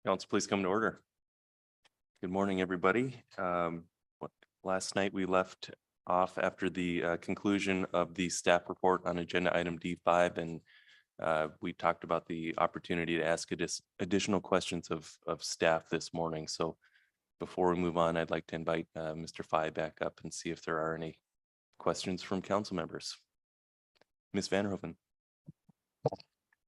Council, please come to order. Good morning, everybody. Last night we left off after the conclusion of the staff report on agenda item D5, and we talked about the opportunity to ask additional questions of staff this morning. So before we move on, I'd like to invite Mr. Fye back up and see if there are any questions from council members. Ms. Vanderhoven.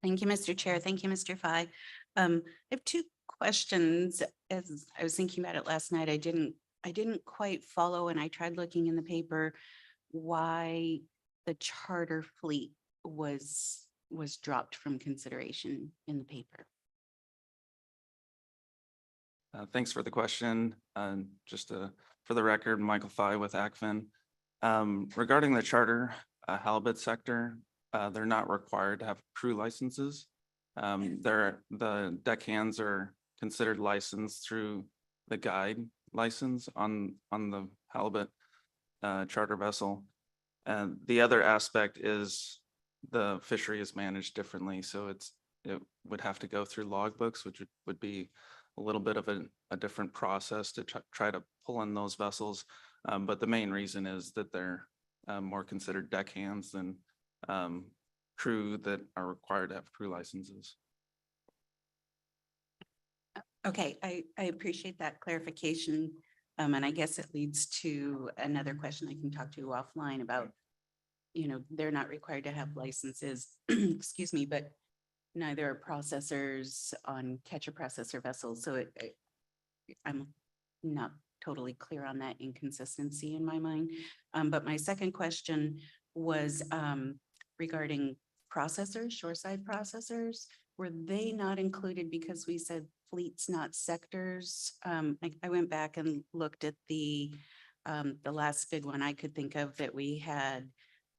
Thank you, Mr. Chair. Thank you, Mr. Fye. I have two questions. As I was thinking about it last night, I didn't quite follow, and I tried looking in the paper why the charter fleet was dropped from consideration in the paper. Thanks for the question. Just for the record, Michael Fye with ACFIN. Regarding the charter halibut sector, they're not required to have crew licenses. The deckhands are considered licensed through the guide license on the halibut charter vessel. And the other aspect is the fishery is managed differently. So it would have to go through logbooks, which would be a little bit of a different process to try to pull in those vessels. But the main reason is that they're more considered deckhands than crew that are required to have crew licenses. Okay, I appreciate that clarification. And I guess it leads to another question I can talk to you offline about, they're not required to have licenses, excuse me, but neither are processors on catcher processor vessels. So I'm not totally clear on that inconsistency in my mind. But my second question was regarding processors, shoreside processors. Were they not included because we said fleets, not sectors? I went back and looked at the last big one I could think of that we had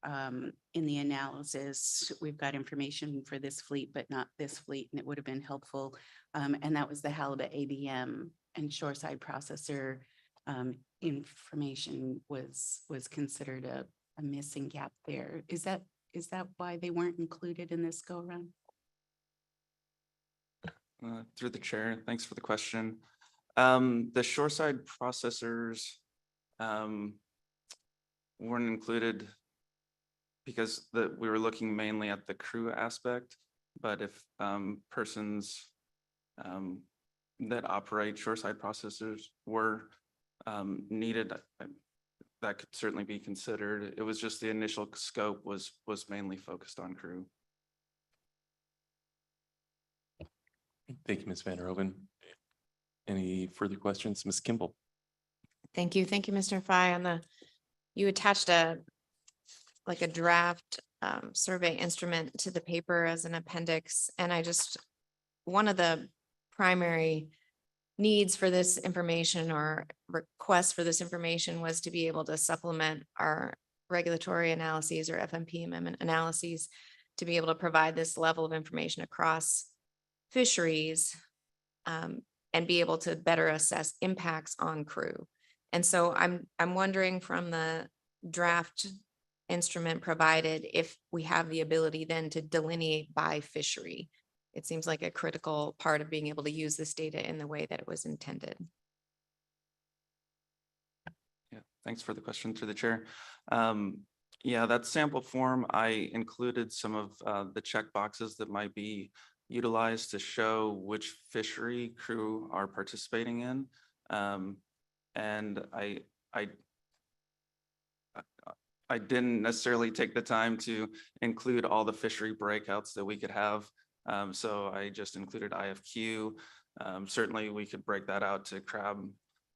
in the analysis. We've got information for this fleet, but not this fleet, and it would have been helpful. And that was the halibut ABM, and shoreside processor information was considered a missing gap there. Is that why they weren't included in this go around? Through the chair, thanks for the question. The shoreside processors weren't included because we were looking mainly at the crew aspect, but if persons that operate shoreside processors were needed, that could certainly be considered. It was just the initial scope was mainly focused on crew. Thank you, Ms. Vanderhoven. Any further questions? Ms. Kimball. Thank you. Thank you, Mr. Fye. You attached a draft survey instrument to the paper as an appendix. And one of the primary needs for this information or requests for this information was to be able to supplement our regulatory analyses or FMP amendment analyses to be able to provide this level of information across fisheries and be able to better assess impacts on crew. And so I'm wondering from the draft instrument provided if we have the ability then to delineate by fishery. It seems like a critical part of being able to use this data in the way that it was intended. Yeah, thanks for the question through the chair. Yeah, that sample form, I included some of the check boxes that might be utilized to show which fishery crew are participating in. And I didn't necessarily take the time to include all the fishery breakouts that we could have. So I just included IFQ. Certainly we could break that out to crab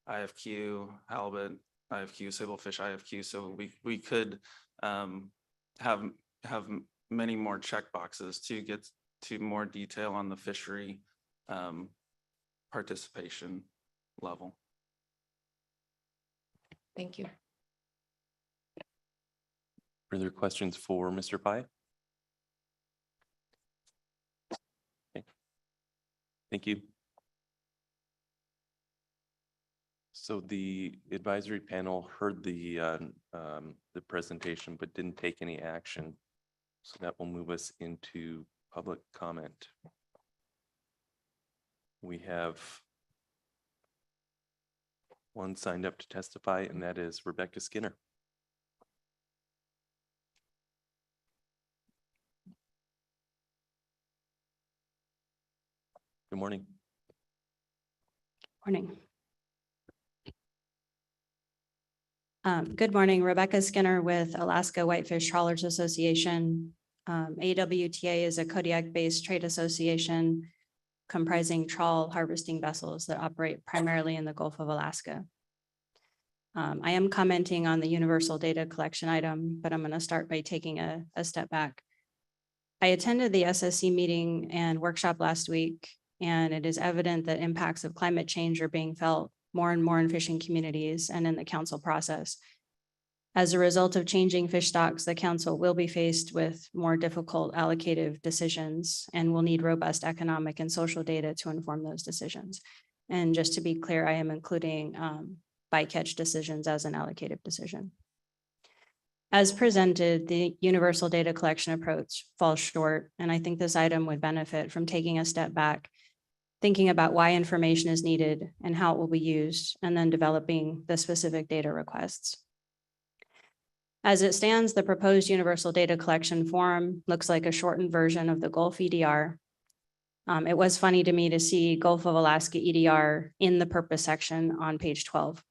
IFQ, halibut IFQ, sablefish IFQ. So we could have many more check boxes to get to more detail on the fishery participation level. Thank you. Further questions for Mr. Fye? Okay. Thank you. So the advisory panel heard the presentation, but didn't take any action. So that will move us into public comment. We have one signed up to testify, and that is Rebecca Skinner. Good morning. Morning. Good morning, Rebecca Skinner with Alaska Whitefish Trawlers Association. AWTA is a Kodiak-based trade association comprising trawl harvesting vessels that operate primarily in the Gulf of Alaska. I am commenting on the universal data collection item, but I'm going to start by taking a step back. I attended the SSC meeting and workshop last week, and it is evident that impacts of climate change are being felt more and more in fishing communities and in the council process. As a result of changing fish stocks, the council will be faced with more difficult allocative decisions and will need robust economic and social data to inform those decisions. And just to be clear, I am including bycatch decisions as an allocative decision. As presented, the universal data collection approach falls short, and I think this item would benefit from taking a step back, thinking about why information is needed and how it will be used, and then developing the specific data requests. As it stands, the proposed universal data collection form looks like a shortened version of the Gulf EDR. It was funny to me to see Gulf of Alaska EDR in the purpose section on page 12.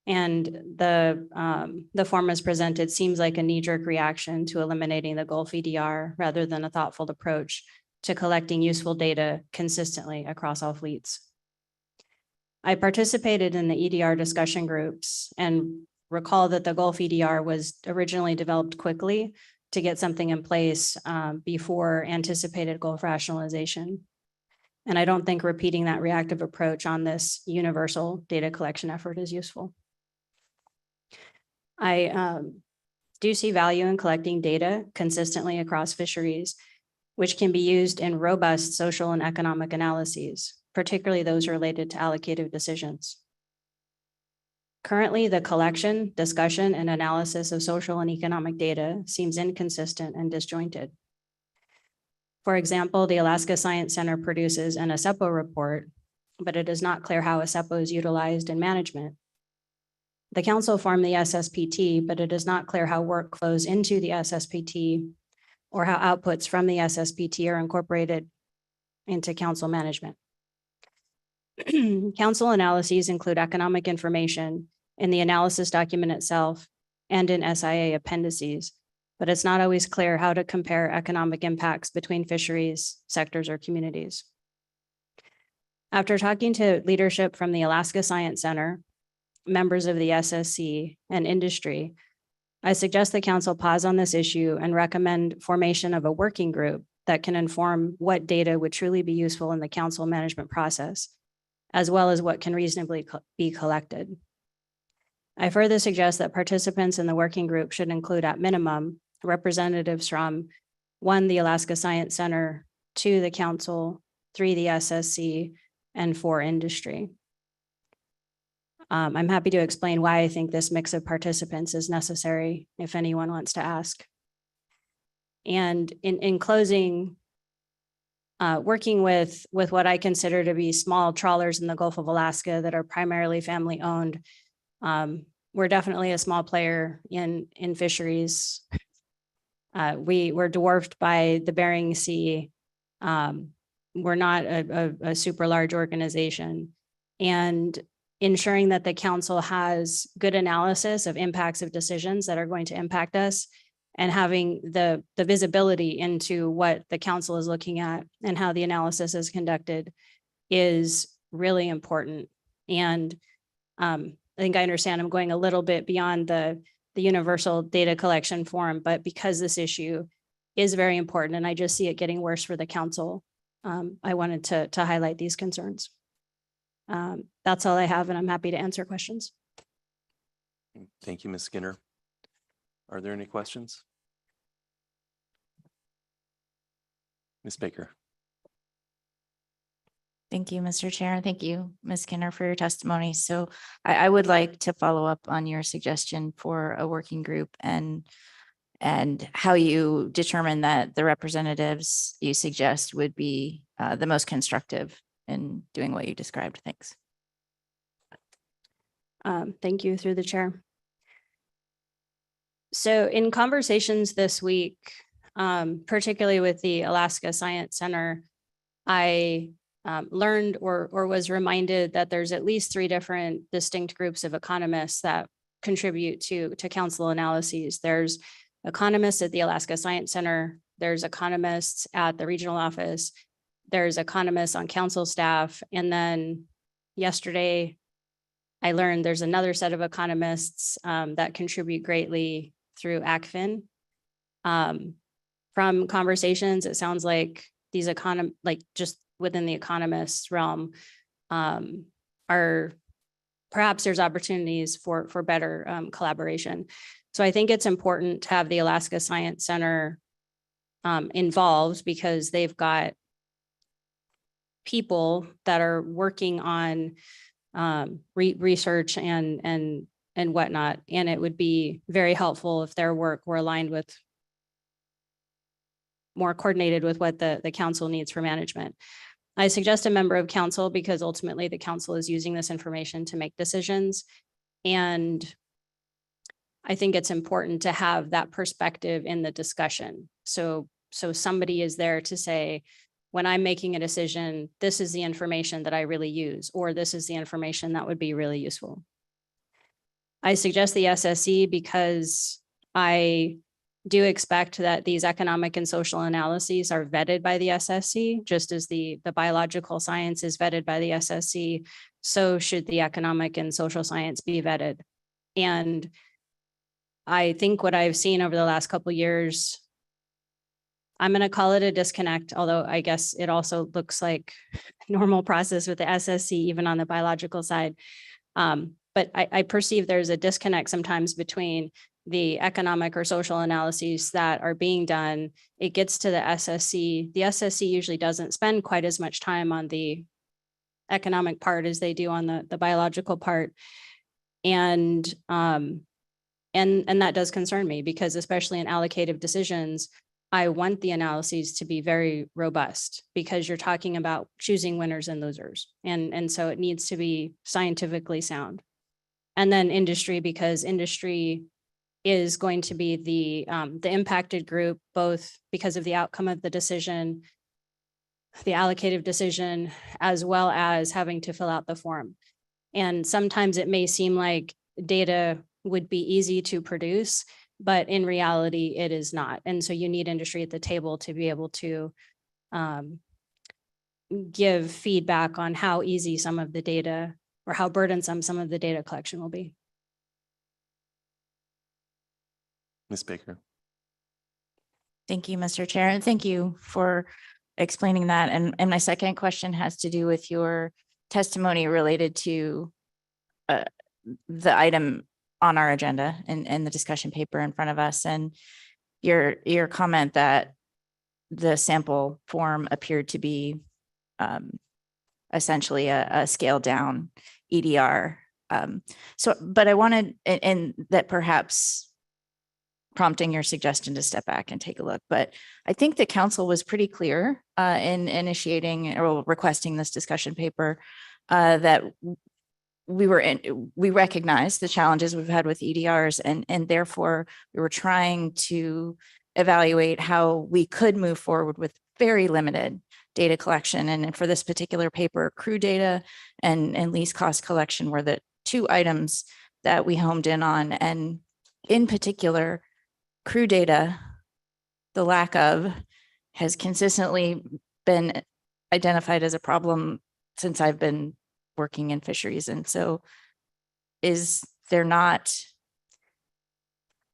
And the form as presented seems like a knee-jerk reaction to eliminating the Gulf EDR rather than a thoughtful approach to collecting useful data consistently across all fleets. I participated in the EDR discussion groups and recall that the Gulf EDR was originally developed quickly to get something in place before anticipated Gulf rationalization. And I don't think repeating that reactive approach on this universal data collection effort is useful. I do see value in collecting data consistently across fisheries, which can be used in robust social and economic analyses, particularly those related to allocative decisions. Currently, the collection, discussion, and analysis of social and economic data seems inconsistent and disjointed. For example, the Alaska Science Center produces an ASEPO report, but it is not clear how ASEPO is utilized in management. The council formed the SSPT, but it is not clear how work flows into the SSPT or how outputs from the SSPT are incorporated into council management. Council analyses include economic information in the analysis document itself and in SIA appendices, but it's not always clear how to compare economic impacts between fisheries, sectors, or communities. After talking to leadership from the Alaska Science Center, members of the SSC, and industry, I suggest the council pause on this issue and recommend formation of a working group that can inform what data would truly be useful in the council management process, as well as what can reasonably be collected. I further suggest that participants in the working group should include at minimum representatives from 1, the Alaska Science Center, 2, the council, 3, the SSC, and 4, industry. I'm happy to explain why I think this mix of participants is necessary if anyone wants to ask. And in closing, working with what I consider to be small trawlers in the Gulf of Alaska that are primarily family owned, we're definitely a small player in fisheries. We're dwarfed by the Bering Sea. We're not a super large organization. And ensuring that the council has good analysis of impacts of decisions that are going to impact us and having the visibility into what the council is looking at and how the analysis is conducted is really important. And I think I understand I'm going a little bit beyond the universal data collection form, but because this issue is very important and I just see it getting worse for the council, I wanted to highlight these concerns. That's all I have, and I'm happy to answer questions. Thank you, Ms. Skinner. Are there any questions? Ms. Baker. Thank you, Mr. Chair. Thank you, Ms. Skinner, for your testimony. So I would like to follow up on your suggestion for a working group and how you determine that the representatives you suggest would be the most constructive in doing what you described. Thanks. Thank you through the chair. So in conversations this week, particularly with the Alaska Science Center, I learned or was reminded that there's at least 3 different distinct groups of economists that contribute to council analyses. There's economists at the Alaska Science Center, there's economists at the regional office, there's economists on council staff, and then yesterday I learned there's another set of economists that contribute greatly through ACFIN. From conversations, it sounds like these just within the economists realm are perhaps there's opportunities for better collaboration. So I think it's important to have the Alaska Science Center involved because they've got people that are working on research and whatnot. And it would be very helpful if their work were aligned with more coordinated with what the council needs for management. I suggest a member of council because ultimately the council is using this information to make decisions. And I think it's important to have that perspective in the discussion. So somebody is there to say, when I'm making a decision, this is the information that I really use, or this is the information that would be really useful. I suggest the SSC because I do expect that these economic and social analyses are vetted by the SSC, just as the biological science is vetted by the SSC, so should the economic and social science be vetted. And I think what I've seen over the last couple of years, I'm going to call it a disconnect, although I guess it also looks like normal process with the SSC, even on the biological side. But I perceive there's a disconnect sometimes between the economic or social analyses that are being done. It gets to the SSC. The SSC usually doesn't spend quite as much time on the economic part as they do on the biological part. And that does concern me because especially in allocative decisions, I want the analyses to be very robust because you're talking about choosing winners and losers. And so it needs to be scientifically sound. And then industry, because industry is going to be the impacted group, both because of the outcome of the decision, the allocative decision, as well as having to fill out the form. And sometimes it may seem like data would be easy to produce, but in reality, it is not. And so you need industry at the table to be able to give feedback on how easy some of the data or how burdensome some of the data collection will be. Ms. Baker. Thank you, Mr. Chair, and thank you for explaining that. And my second question has to do with your testimony related to the item on our agenda and the discussion paper in front of us, and your comment that the sample form appeared to be essentially a scaled down EDR. But I wanted, and that perhaps prompting your suggestion to step back and take a look. But I think the council was pretty clear in initiating or requesting this discussion paper that we recognize the challenges we've had with EDRs, and therefore we were trying to evaluate how we could move forward with very limited data collection. And for this particular paper, crew data and least cost collection were the 2 items that we homed in on. And in particular, crew data, the lack of, has consistently been identified as a problem since I've been working in fisheries. And so is there not,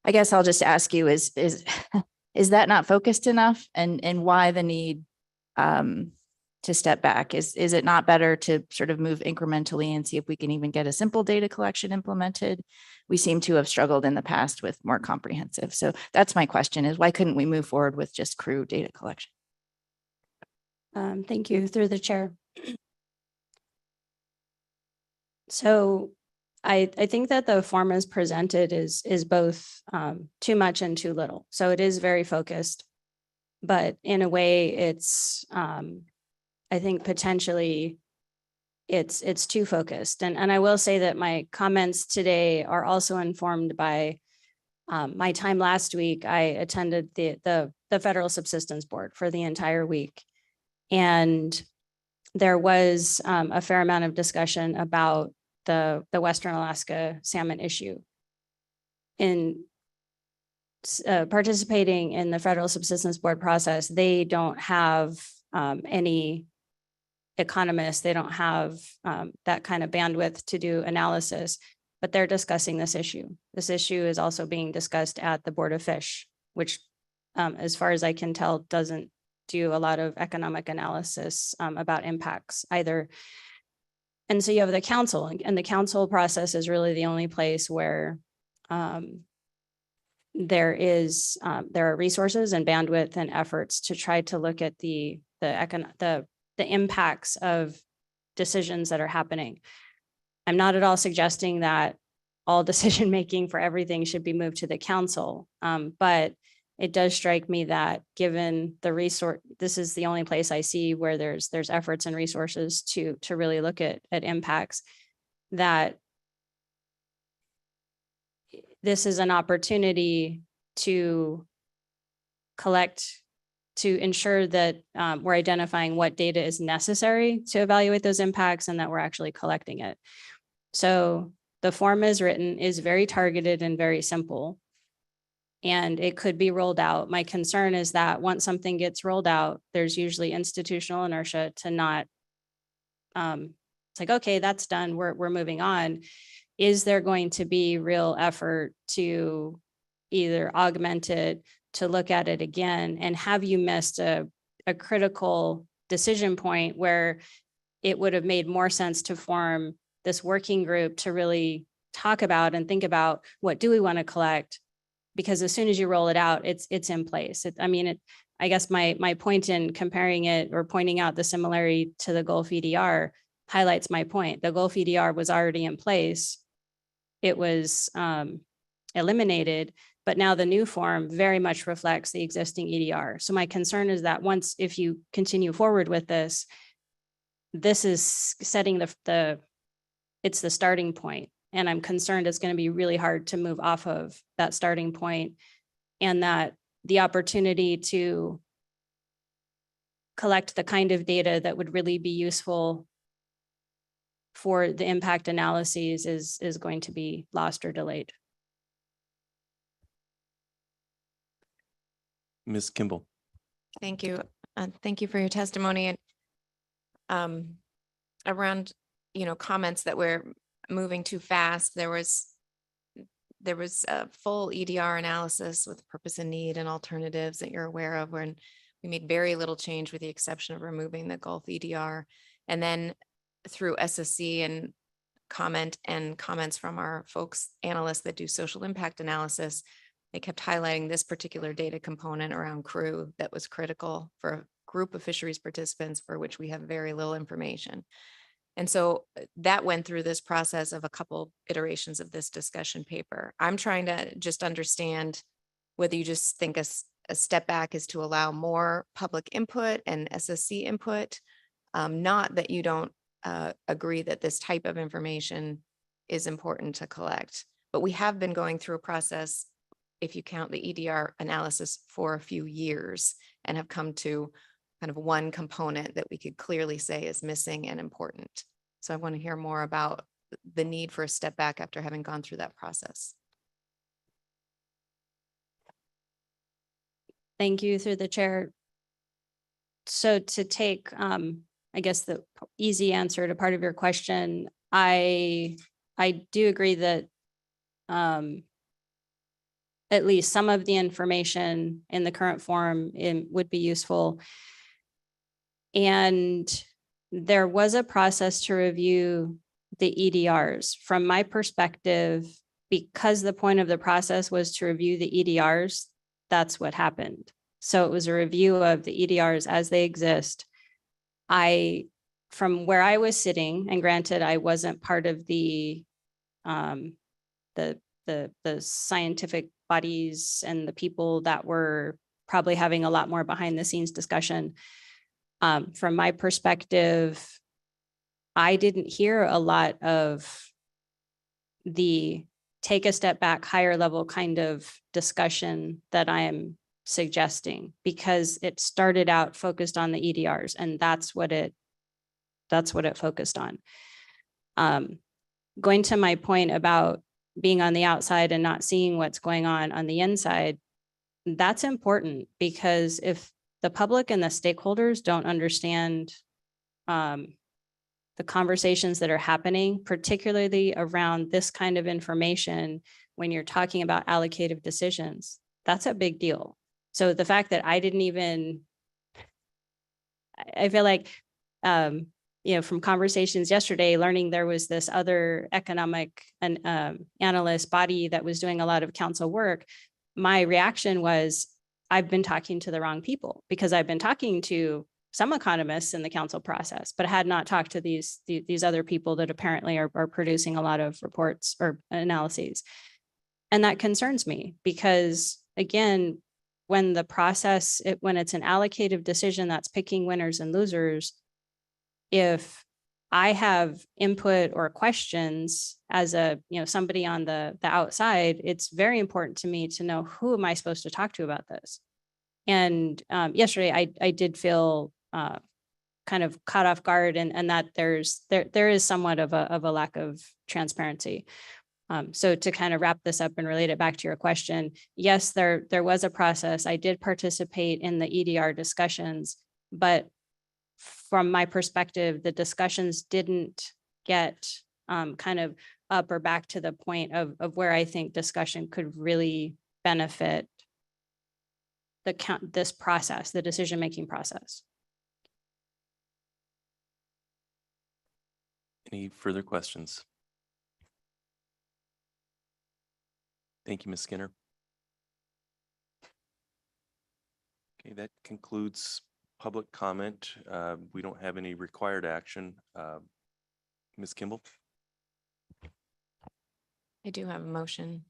I guess I'll just ask you, is that not focused enough, and why the need to step back? Is it not better to sort of move incrementally and see if we can even get a simple data collection implemented? We seem to have struggled in the past with more comprehensive. So that's my question, is why couldn't we move forward with just crew data collection? Thank you, through the chair. So I think that the form as presented is both too much and too little. So it is very focused, but in a way it's I think potentially it's too focused. And I will say that my comments today are also informed by my time last week. I attended the Federal Subsistence Board for the entire week. And there was a fair amount of discussion about the Western Alaska salmon issue. In participating in the Federal Subsistence Board process, they don't have any economists, they don't have that kind of bandwidth to do analysis, but they're discussing this issue. This issue is also being discussed at the Board of Fish, which as far as I can tell, doesn't do a lot of economic analysis about impacts either. And so you have the council, and the council process is really the only place where there are resources and bandwidth and efforts to try to look at the impacts of decisions that are happening. I'm not at all suggesting that all decision making for everything should be moved to the council, but it does strike me that given the resource, this is the only place I see where there's efforts and resources to really look at impacts, that this is an opportunity to collect, to ensure that we're identifying what data is necessary to evaluate those impacts and that we're actually collecting it. So the form as written is very targeted and very simple, and it could be rolled out. My concern is that once something gets rolled out, there's usually institutional inertia to not, it's like, okay, that's done, we're moving on. Is there going to be real effort to either augment it, to look at it again? And have you missed a critical decision point where it would have made more sense to form this working group to really talk about and think about, what do we want to collect? Because as soon as you roll it out, it's in place. I guess my point in comparing it or pointing out the similarity to the Gulf EDR highlights my point. The Gulf EDR was already in place. It was eliminated, but now the new form very much reflects the existing EDR. So my concern is that if you continue forward with this, this is setting it's the starting point. And I'm concerned it's going to be really hard to move off of that starting point, and that the opportunity to collect the kind of data that would really be useful for the impact analyses is going to be lost or delayed. Ms. Kimball. Thank you. Thank you for your testimony. And around, comments that we're moving too fast, there was a full EDR analysis with purpose and need and alternatives that you're aware of, when we made very little change with the exception of removing the Gulf EDR. And then through SSC and comments from our folks, analysts that do social impact analysis, they kept highlighting this particular data component around crew that was critical for a group of fisheries participants for which we have very little information. And so that went through this process of a couple iterations of this discussion paper. I'm trying to just understand whether you just think a step back is to allow more public input and SSC input, not that you don't agree that this type of information is important to collect. But we have been going through a process, if you count the EDR analysis, for a few years, and have come to kind of one component that we could clearly say is missing and important. So I want to hear more about the need for a step back after having gone through that process. Thank you, through the chair. So to take, I guess, the easy answer to part of your question, I do agree that at least some of the information in the current form would be useful. And there was a process to review the EDRs. From my perspective, because the point of the process was to review the EDRs, that's what happened. So it was a review of the EDRs as they exist. From where I was sitting, and granted, I wasn't part of the scientific bodies and the people that were probably having a lot more behind the scenes discussion. From my perspective, I didn't hear a lot of the take a step back, higher level kind of discussion that I am suggesting, because it started out focused on the EDRs, and that's what it focused on. Going to my point about being on the outside and not seeing what's going on the inside, that's important, because if the public and the stakeholders don't understand the conversations that are happening, particularly around this kind of information, when you're talking about allocative decisions, that's a big deal. So the fact that I didn't even, I feel like, from conversations yesterday, learning there was this other economic and analyst body that was doing a lot of council work, my reaction was, I've been talking to the wrong people, because I've been talking to some economists in the council process, but had not talked to these other people that apparently are producing a lot of reports or analyses. And that concerns me, because again, when the process, when it's an allocative decision that's picking winners and losers, if I have input or questions as somebody on the outside, it's very important to me to know, who am I supposed to talk to about this? And yesterday I did feel kind of caught off guard, and that there is somewhat of a lack of transparency. So to kind of wrap this up and relate it back to your question, yes, there was a process. I did participate in the EDR discussions, but from my perspective, the discussions didn't get kind of up or back to the point of where I think discussion could really benefit this process, the decision-making process. Any further questions? Thank you, Ms. Skinner. Okay, that concludes public comment. We don't have any required action. Ms. Kimball? I do have a motion.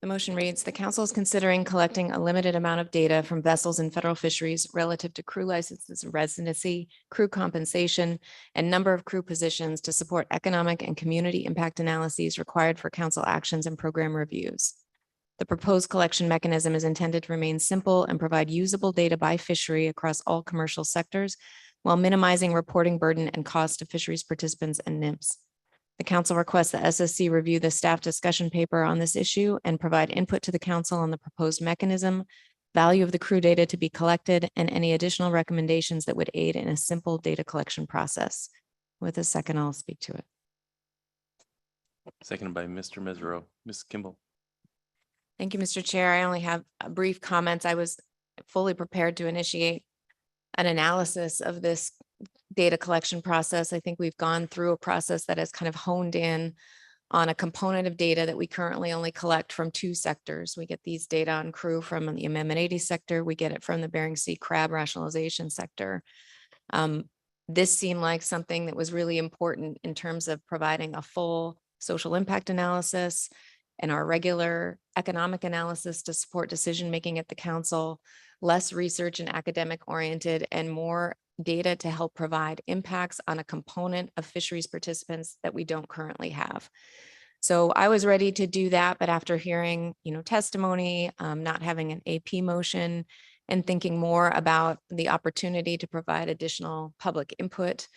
The motion reads, the council is considering collecting a limited amount of data from vessels in federal fisheries relative to crew licenses, residency, crew compensation, and number of crew positions to support economic and community impact analyses required for council actions and program reviews. The proposed collection mechanism is intended to remain simple and provide usable data by fishery across all commercial sectors, while minimizing reporting burden and cost to fisheries participants and NIMS. The council requests the SSC review the staff discussion paper on this issue and provide input to the council on the proposed mechanism, value of the crew data to be collected, and any additional recommendations that would aid in a simple data collection process. With a second, I'll speak to it. Seconded by Mr. Mesereau. Ms. Kimball? Thank you, Mr. Chair. I only have brief comments. I was fully prepared to initiate an analysis of this data collection process. I think we've gone through a process that has kind of honed in on a component of data that we currently only collect from two sectors. We get these data on crew from the Amendment 80 sector. We get it from the Bering Sea crab rationalization sector. This seemed like something that was really important in terms of providing a full social impact analysis and our regular economic analysis to support decision-making at the council, less research and academic oriented, and more data to help provide impacts on a component of fisheries participants that we don't currently have. So I was ready to do that, but after hearing, testimony, not having an AP motion, and thinking more about the opportunity to provide additional public input,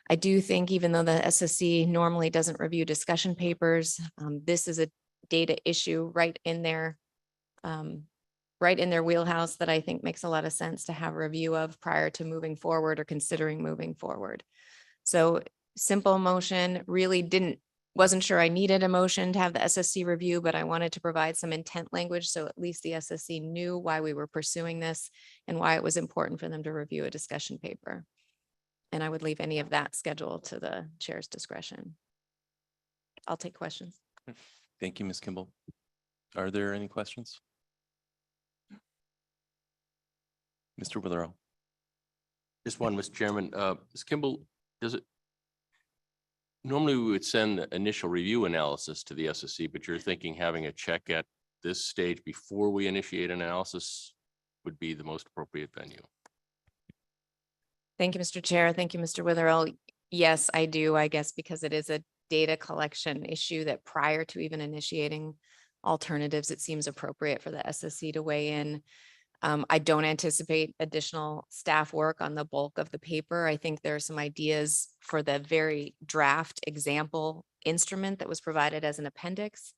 I do think, even though the SSC normally doesn't review discussion papers, this is a data issue right in their wheelhouse that I think makes a lot of sense to have a review of prior to moving forward or considering moving forward. So simple motion, really wasn't sure I needed a motion to have the SSC review, but I wanted to provide some intent language so at least the SSC knew why we were pursuing this and why it was important for them to review a discussion paper. And I would leave any of that schedule to the chair's discretion. I'll take questions. Thank you, Ms. Kimball. Are there any questions? Mr. Witherell? Just one, Mr. Chairman. Ms. Kimball, does it? Normally, we would send the initial review analysis to the SSC, but you're thinking having a check at this stage before we initiate an analysis would be the most appropriate venue. Thank you, Mr. Chair. Thank you, Mr. Witherell. Yes, I do, I guess, because it is a data collection issue that prior to even initiating alternatives, it seems appropriate for the SSC to weigh in. I don't anticipate additional staff work on the bulk of the paper. I think there are some ideas for the very draft example instrument that was provided as an appendix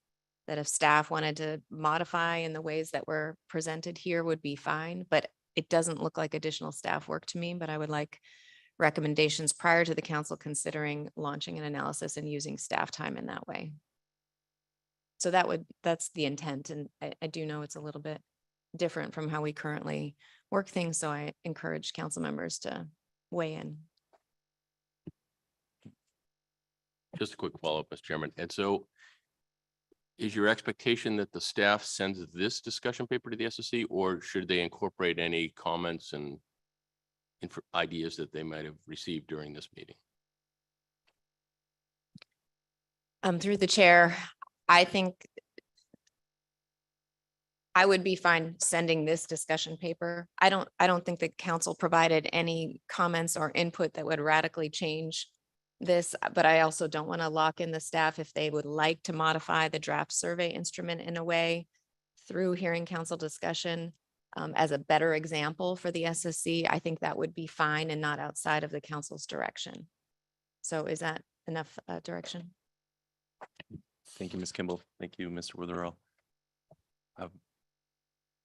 that if staff wanted to modify in the ways that were presented here would be fine, but it doesn't look like additional staff work to me, but I would like recommendations prior to the council considering launching an analysis and using staff time in that way. So that's the intent. And I do know it's a little bit different from how we currently work things. So I encourage council members to weigh in. Just a quick follow-up, Mr. Chairman. And so is your expectation that the staff sends this discussion paper to the SSC, or should they incorporate any comments and ideas that they might have received during this meeting? Through the chair, I think I would be fine sending this discussion paper. I don't think the council provided any comments or input that would radically change this, but I also don't want to lock in the staff if they would like to modify the draft survey instrument in a way through hearing council discussion as a better example for the SSC. I think that would be fine and not outside of the council's direction. So is that enough direction? Thank you, Ms. Kimball. Thank you, Mr. Witherell.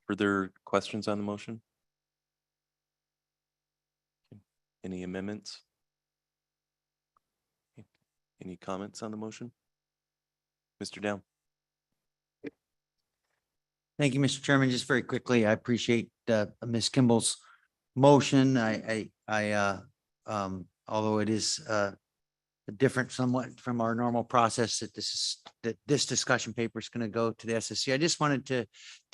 Further questions on the motion? Any amendments? Any comments on the motion? Mr. Down? Thank you, Mr. Chairman. Just very quickly, I appreciate Ms. Kimball's motion. Although it is different somewhat from our normal process that this discussion paper is going to go to the SSC. I just wanted to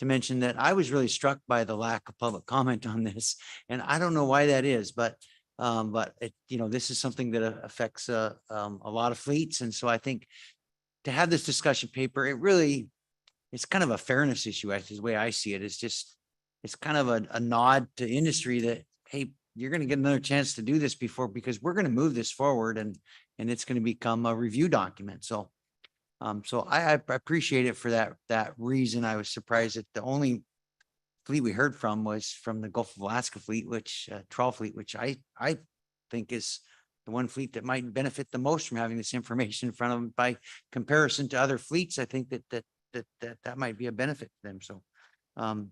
mention that I was really struck by the lack of public comment on this, and I don't know why that is, but this is something that affects a lot of fleets, and so I think to have this discussion paper, it's kind of a fairness issue. Actually, the way I see it is it's kind of a nod to industry that, hey, you're going to get another chance to do this because we're going to move this forward and it's going to become a review document. So I appreciate it for that reason. I was surprised that the only fleet we heard from was from the Gulf of Alaska fleet, trawl fleet, which I think is the one fleet that might benefit the most from having this information in front of them by comparison to other fleets. I think that might be a benefit to them.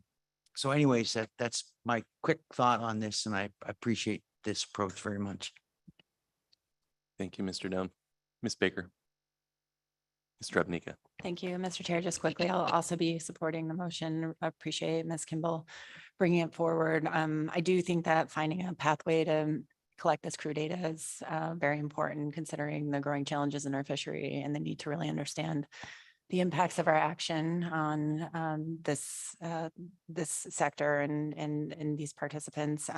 So anyways, that's my quick thought on this, and I appreciate this approach very much. Thank you, Mr. Down. Ms. Baker. Ms. Trebnika. Thank you, Mr. Chair. Just quickly, I'll also be supporting the motion. I appreciate Ms. Kimball bringing it forward. I do think that finding a pathway to collect this crew data is very important considering the growing challenges in our fishery and the need to really understand the impacts of our action on this sector and these participants.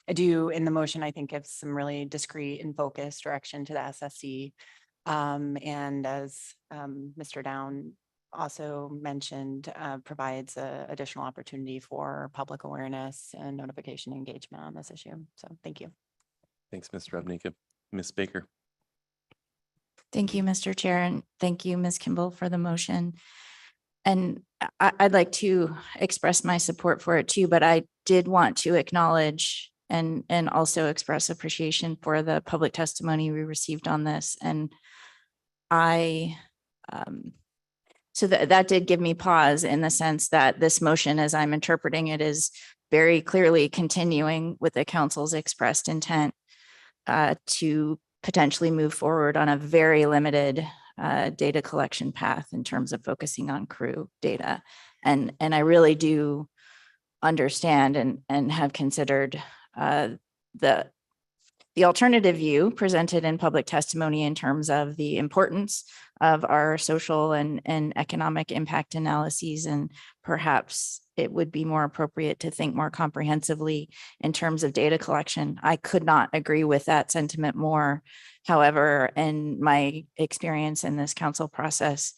I do, in the motion, I think, give some really discrete and focused direction to the SSC. And as Mr. Down also mentioned, provides additional opportunity for public awareness and notification engagement on this issue. So thank you. Thanks, Ms. Trebnika. Ms. Baker. Thank you, Mr. Chair, and thank you, Ms. Kimball, for the motion. And I'd like to express my support for it too, but I did want to acknowledge and also express appreciation for the public testimony we received on this. And so that did give me pause in the sense that this motion, as I'm interpreting it, is very clearly continuing with the council's expressed intent to potentially move forward on a very limited data collection path in terms of focusing on crew data. And I really do understand and have considered the the alternative view presented in public testimony in terms of the importance of our social and economic impact analyses, and perhaps it would be more appropriate to think more comprehensively in terms of data collection. I could not agree with that sentiment more. However, in my experience in this council process,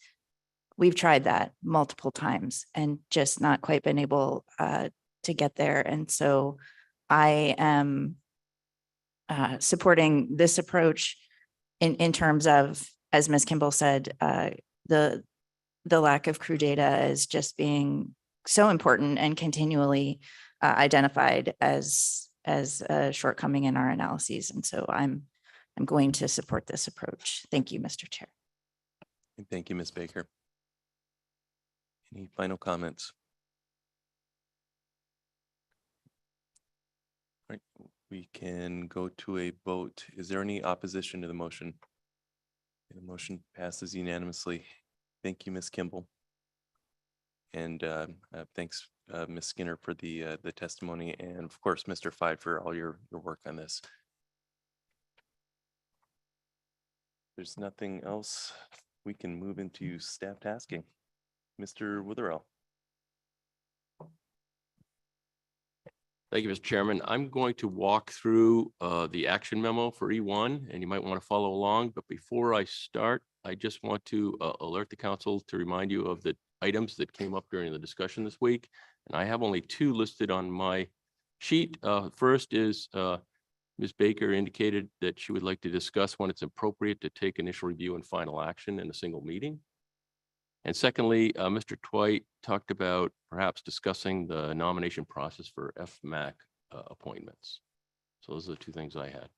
we've tried that multiple times and just not quite been able to get there. And so I am supporting this approach in terms of, as Ms. Kimball said, the lack of crew data as just being so important and continually identified as a shortcoming in our analyses. And so I'm going to support this approach. Thank you, Mr. Chair. And thank you, Ms. Baker. Any final comments? All right, we can go to a vote. Is there any opposition to the motion? The motion passes unanimously. Thank you, Ms. Kimball. And thanks, Ms. Skinner, for the testimony, and of course, Mr. Fye, for all your work on this. There's nothing else. We can move into staff tasking. Mr. Witherell. Thank you, Mr. Chairman. I'm going to walk through the action memo for E1, and you might want to follow along. But before I start, I just want to alert the council to remind you of the items that came up during the discussion this week. And I have only two listed on my sheet. First is Ms. Baker indicated that she would like to discuss when it's appropriate to take initial review and final action in a single meeting. And secondly, Mr. Twite talked about perhaps discussing the nomination process for FMAC appointments. So those are the two things I had.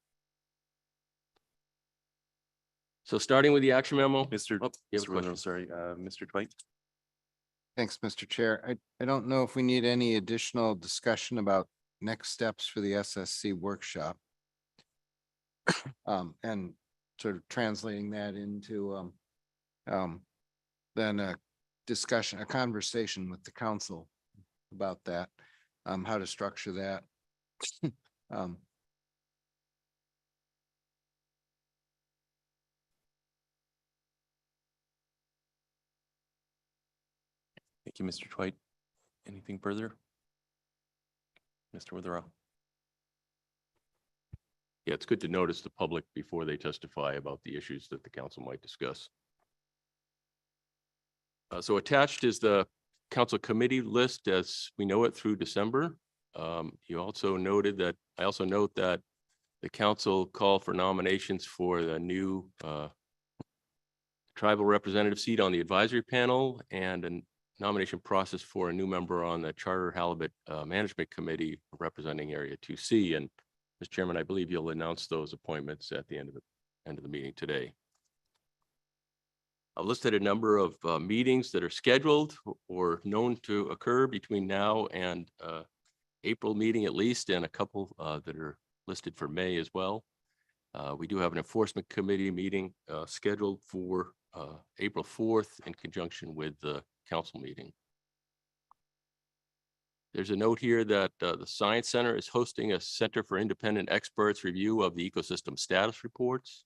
So starting with the action memo. Mr. Oh, you have a Mr. Witherell, question? sorry, Mr. Dwight. Thanks, Mr. Chair. I don't know if we need any additional discussion about next steps for the SSC workshop. And sort of translating that into then a discussion, a conversation with the council about that, how to structure that. Thank you, Mr. Dwight. Anything further? Mr. Witherell. Yeah, it's good to notice the public before they testify about the issues that the council might discuss. So attached is the council committee list as we know it through December. You also noted that, I also note that the council called for nominations for the new tribal representative seat on the advisory panel and a nomination process for a new member on the Charter Halibut Management Committee representing Area 2C. And Mr. Chairman, I believe you'll announce those appointments at the end of the meeting today. I've listed a number of meetings that are scheduled or known to occur between now and April meeting at least, and a couple that are listed for May as well. We do have an enforcement committee meeting scheduled for April 4th in conjunction with the council meeting. There's a note here that the Science Center is hosting a Center for Independent Experts review of the ecosystem status reports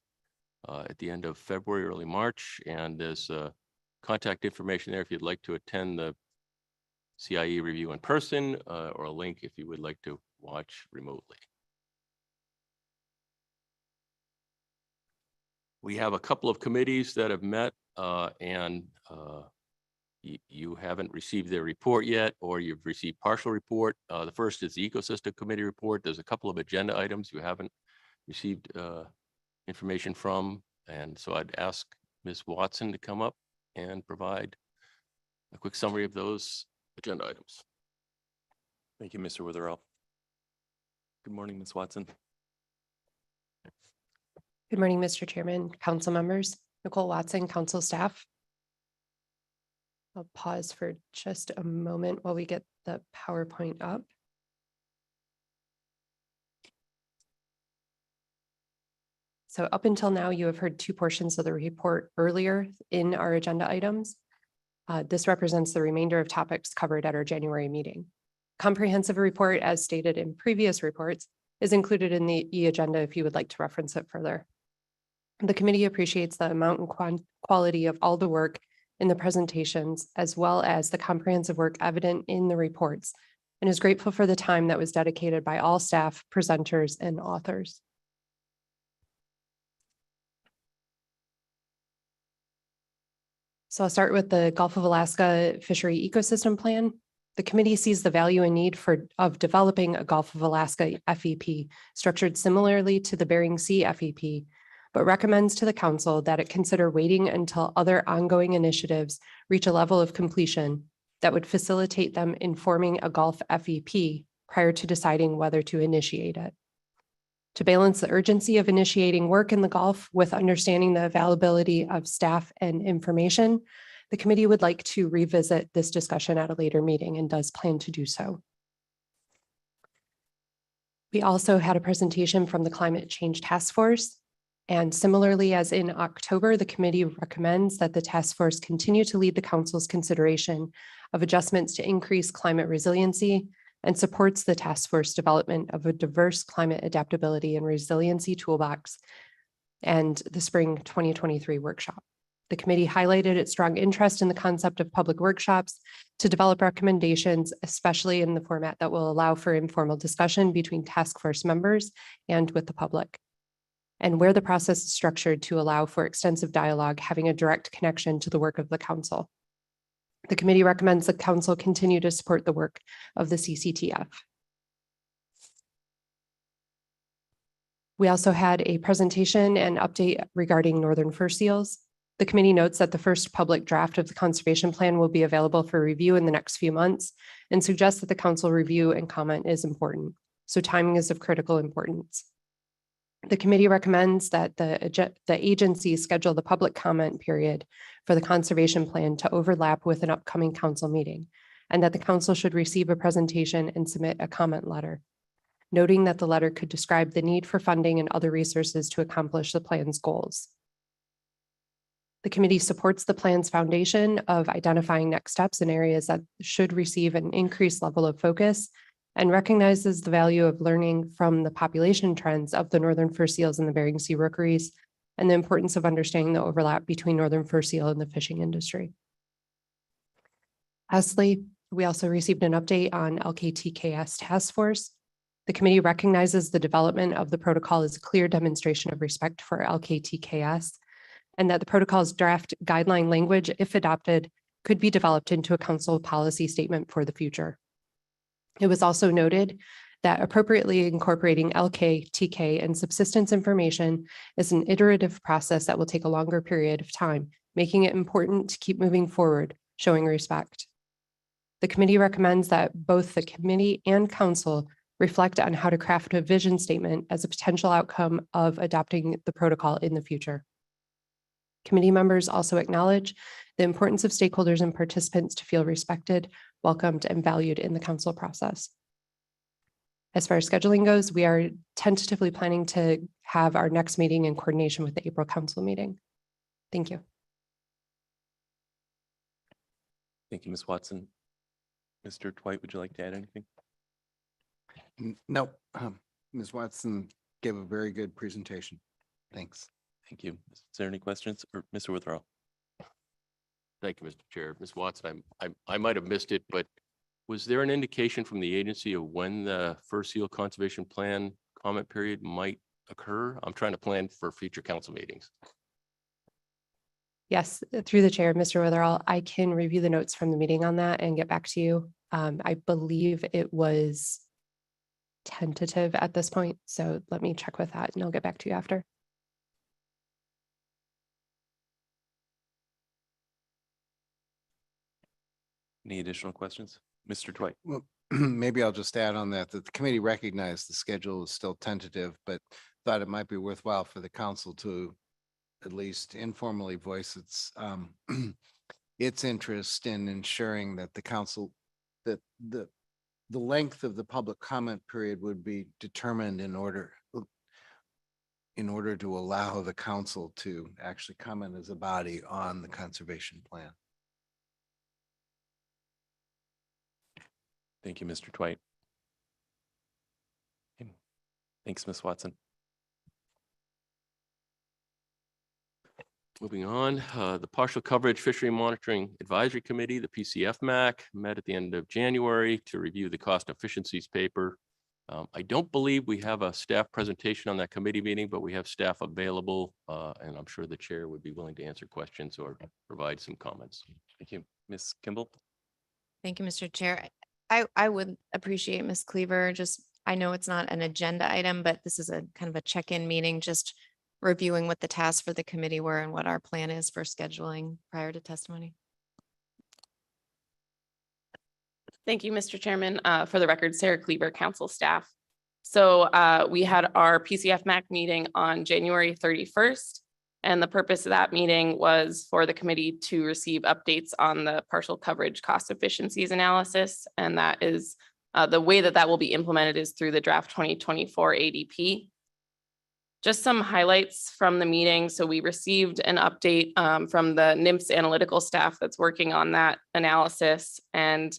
at the end of February, early March. And there's contact information there if you'd like to attend the CIE review in person, or a link if you would like to watch remotely. We have a couple of committees that have met and you haven't received their report yet, or you've received partial report. The first is the Ecosystem Committee report. There's a couple of agenda items you haven't received information from. And so I'd ask Ms. Watson to come up and provide a quick summary of those agenda items. Thank you, Mr. Witherell. Good morning, Ms. Watson. Good morning, Mr. Chairman, council members, Nicole Watson, council staff. I'll pause for just a moment while we get the PowerPoint up. So up until now, you have heard two portions of the report earlier in our agenda items. This represents the remainder of topics covered at our January meeting. Comprehensive report, as stated in previous reports, is included in the e-agenda if you would like to reference it further. The committee appreciates the amount and quality of all the work in the presentations, as well as the comprehensive work evident in the reports, and is grateful for the time that was dedicated by all staff, presenters, and authors. So I'll start with the Gulf of Alaska Fishery Ecosystem Plan. The committee sees the value and need of developing a Gulf of Alaska FEP structured similarly to the Bering Sea FEP, but recommends to the council that it consider waiting until other ongoing initiatives reach a level of completion that would facilitate them in forming a Gulf FEP prior to deciding whether to initiate it. To balance the urgency of initiating work in the Gulf with understanding the availability of staff and information, the committee would like to revisit this discussion at a later meeting and does plan to do so. We also had a presentation from the Climate Change Task Force. And similarly, as in October, the committee recommends that the task force continue to lead the council's consideration of adjustments to increase climate resiliency and supports the task force development of a diverse climate adaptability and resiliency toolbox and the spring 2023 workshop. The committee highlighted its strong interest in the concept of public workshops to develop recommendations, especially in the format that will allow for informal discussion between task force members and with the public, and where the process is structured to allow for extensive dialogue, having a direct connection to the work of the council. The committee recommends the council continue to support the work of the CCTF. We also had a presentation and update regarding northern fur seals. The committee notes that the first public draft of the conservation plan will be available for review in the next few months and suggests that the council review and comment is important. So timing is of critical importance. The committee recommends that the agency schedule the public comment period for the conservation plan to overlap with an upcoming council meeting, and that the council should receive a presentation and submit a comment letter, noting that the letter could describe the need for funding and other resources to accomplish the plan's goals. The committee supports the plan's foundation of identifying next steps in areas that should receive an increased level of focus and recognizes the value of learning from the population trends of the northern fur seals in the Bering Sea rookeries and the importance of understanding the overlap between northern fur seal and the fishing industry. Lastly, we also received an update on LKTKS task force. The committee recognizes the development of the protocol as a clear demonstration of respect for LKTKS, and that the protocol's draft guideline language, if adopted, could be developed into a council policy statement for the future. It was also noted that appropriately incorporating LKTK and subsistence information is an iterative process that will take a longer period of time, making it important to keep moving forward, showing respect. The committee recommends that both the committee and council reflect on how to craft a vision statement as a potential outcome of adopting the protocol in the future. Committee members also acknowledge the importance of stakeholders and participants to feel respected, welcomed, and valued in the council process. As far as scheduling goes, we are tentatively planning to have our next meeting in coordination with the April council meeting. Thank you. Thank you, Ms. Watson. Mr. Dwight, would you like to add anything? No, Ms. Watson gave a very good presentation. Thanks. Thank you. Is there any questions? Or Mr. Witherell? Thank you, Mr. Chair. Ms. Watson, I might have missed it, but was there an indication from the agency of when the fur seal conservation plan comment period might occur? I'm trying to plan for future council meetings. Yes, through the chair, Mr. Witherall, I can review the notes from the meeting on that and get back to you. I believe it was tentative at this point, so let me check with that and I'll get back to you after. Any additional questions? Mr. Dwight? Well, maybe I'll just add on that the committee recognized the schedule is still tentative, but thought it might be worthwhile for the council to at least informally voice its interest in ensuring that the council, that the length of the public comment period would be determined in order to allow the council to actually comment as a body on the conservation plan. Thank you, Mr. Dwight. Thanks, Ms. Watson. Moving on, the Partial Coverage Fishery Monitoring Advisory Committee, the PCFMAC, met at the end of January to review the cost efficiencies paper. I don't believe we have a staff presentation on that committee meeting, but we have staff available, and I'm sure the chair would be willing to answer questions or provide some comments. Thank you. Ms. Kimball? Thank you, Mr. Chair. I would appreciate Ms. Cleaver, just, I know it's not an agenda item, but this is a kind of a check-in meeting, just reviewing what the tasks for the committee were and what our plan is for scheduling prior to testimony. Thank you, Mr. Chairman. For the record, Sarah Cleaver, council staff. So we had our PCFMAC meeting on January 31st. And the purpose of that meeting was for the committee to receive updates on the partial coverage cost efficiencies analysis. And that is the way that that will be implemented is through the draft 2024 ADP. Just some highlights from the meeting. So we received an update from the NPFMC analytical staff that's working on that analysis. And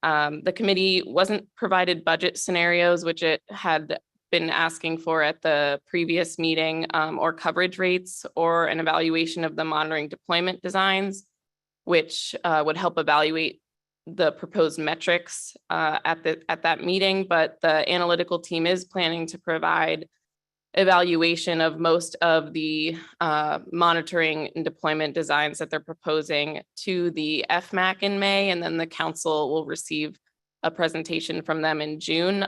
the committee wasn't provided budget scenarios, which it had been asking for at the previous meeting, or coverage rates, or an evaluation of the monitoring deployment designs, which would help evaluate the proposed metrics at that meeting. But the analytical team is planning to provide evaluation of most of the monitoring and deployment designs that they're proposing to the FMAC in May, and then the council will receive a presentation from them in June,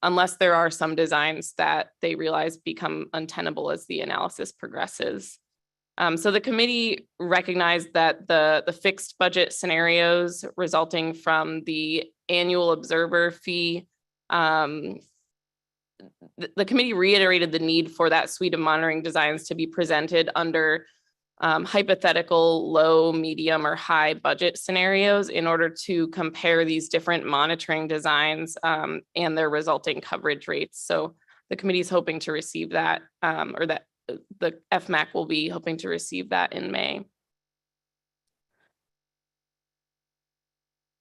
unless there are some designs that they realize become untenable as the analysis progresses. So the committee recognized that the fixed budget scenarios resulting from the annual observer fee, the committee reiterated the need for that suite of monitoring designs to be presented under hypothetical low, medium, or high budget scenarios in order to compare these different monitoring designs and their resulting coverage rates. So the committee is hoping to receive that, or that the FMAC will be hoping to receive that in May.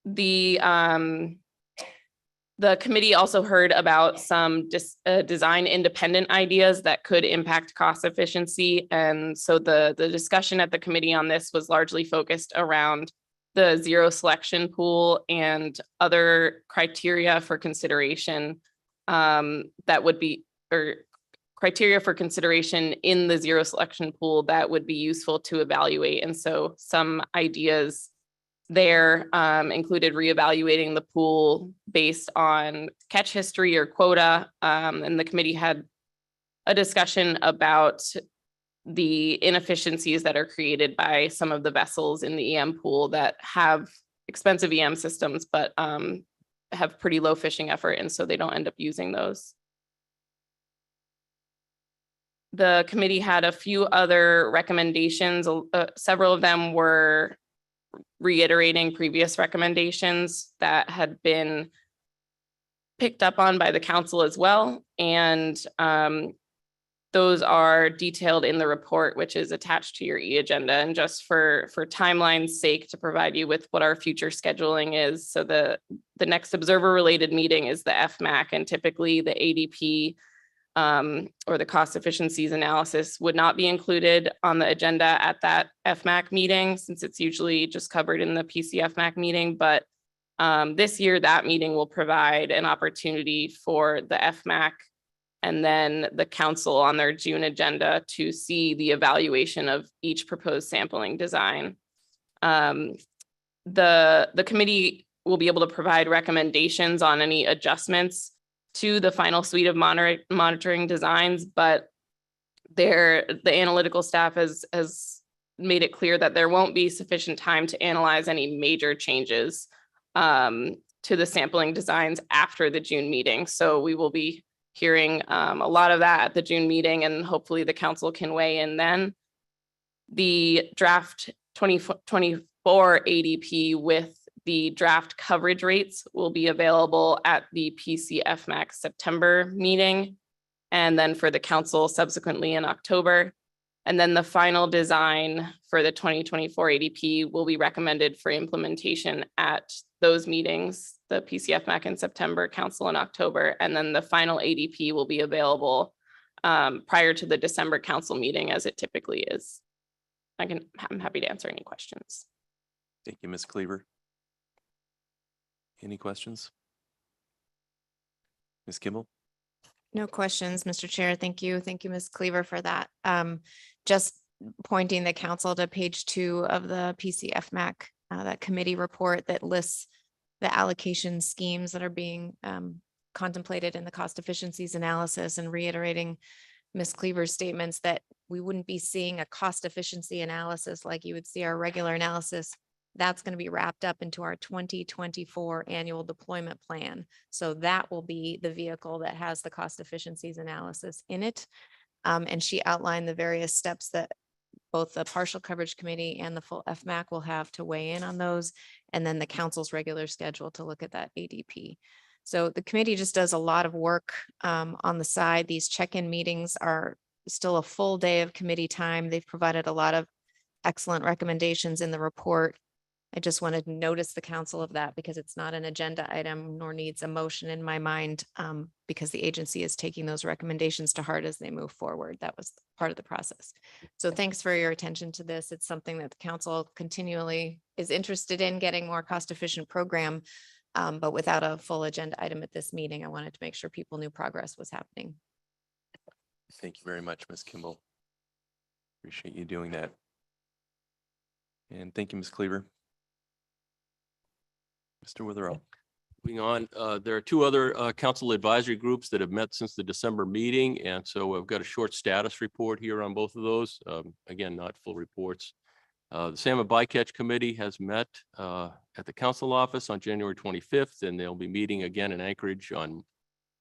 The committee also heard about some design independent ideas that could impact cost efficiency. And so the discussion at the committee on this was largely focused around the zero selection pool and other criteria for consideration that would be, or criteria for consideration in the zero selection pool that would be useful to evaluate. And so some ideas there included reevaluating the pool based on catch history or quota. And the committee had a discussion about the inefficiencies that are created by some of the vessels in the EM pool that have expensive EM systems, but have pretty low fishing effort. And so they don't end up using those. The committee had a few other recommendations. Several of them were reiterating previous recommendations that had been picked up on by the council as well. And those are detailed in the report, which is attached to your e-agenda. And just for timeline's sake, to provide you with what our future scheduling is. So the next observer related meeting is the FMAC, and typically the ADP or the cost efficiencies analysis would not be included on the agenda at that FMAC meeting, since it's usually just covered in the PCFMAC meeting. But this year, that meeting will provide an opportunity for the FMAC and then the council on their June agenda to see the evaluation of each proposed sampling design. The committee will be able to provide recommendations on any adjustments to the final suite of monitoring designs, but the analytical staff has made it clear that there won't be sufficient time to analyze any major changes to the sampling designs after the June meeting. So we will be hearing a lot of that at the June meeting, and hopefully the council can weigh in then. The draft 2024 ADP with the draft coverage rates will be available at the PCFMAC September meeting, and then for the council subsequently in October. And then the final design for the 2024 ADP will be recommended for implementation at those meetings, the PCF MAC in September, council in October, and then the final ADP will be available prior to the December council meeting, as it typically is. I'm happy to answer any questions. Thank you, Ms. Cleaver. Any questions? Ms. Kimball? No questions, Mr. Chair. Thank you. Thank you, Ms. Cleaver, for that. Just pointing the council to page 2 of the PCF MAC, that committee report that lists the allocation schemes that are being contemplated in the cost efficiencies analysis, and reiterating Ms. Cleaver's statements that we wouldn't be seeing a cost efficiency analysis like you would see our regular analysis. That's going to be wrapped up into our 2024 annual deployment plan. So that will be the vehicle that has the cost efficiencies analysis in it. And she outlined the various steps that both the partial coverage committee and the full FMAC will have to weigh in on those, and then the council's regular schedule to look at that ADP. So the committee just does a lot of work on the side. These check-in meetings are still a full day of committee time. They've provided a lot of excellent recommendations in the report. I just wanted to notice the council of that because it's not an agenda item nor needs a motion in my mind, because the agency is taking those recommendations to heart as they move forward. That was part of the process. So thanks for your attention to this. It's something that the council continually is interested in, getting more cost-efficient program, but without a full agenda item at this meeting. I wanted to make sure people knew progress was happening. Thank you very much, Ms. Kimball. Appreciate you doing that. And thank you, Ms. Cleaver. Mr. Witherell. Moving on, there are 2 other council advisory groups that have met since the December meeting. And so we've got a short status report here on both of those. Again, not full reports. The Salmon Bycatch Committee has met at the council office on January 25th, and they'll be meeting again in Anchorage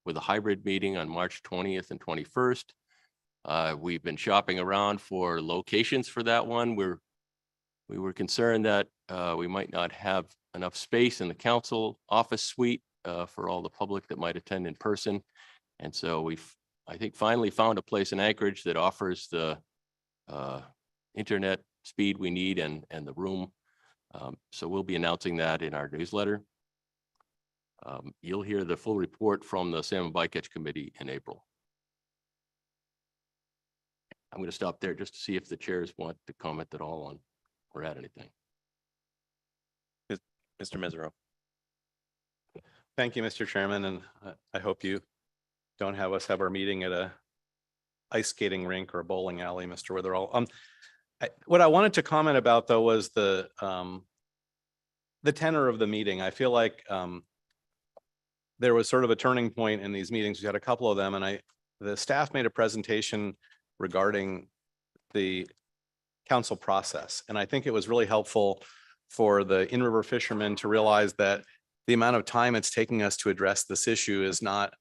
with a hybrid meeting on March 20th and 21st. We've been shopping around for locations for that one. We were concerned that we might not have enough space in the council office suite for all the public that might attend in person. And so I think, finally found a place in Anchorage that offers the internet speed we need and the room. So we'll be announcing that in our newsletter. You'll hear the full report from the Salmon Bycatch Committee in April. I'm going to stop there just to see if the chairs want to comment at all on or add anything. Mr. Mesereau. Thank you, Mr. Chairman, and I hope you don't have us have our meeting at a ice skating rink or a bowling alley, Mr. Witherell. What I wanted to comment about, though, was the tenor of the meeting. I feel like there was sort of a turning point in these meetings. We had a couple of them, and the staff made a presentation regarding the council process, and I think it was really helpful for the in-river fishermen to realize that the amount of time it's taking us to address this issue is not,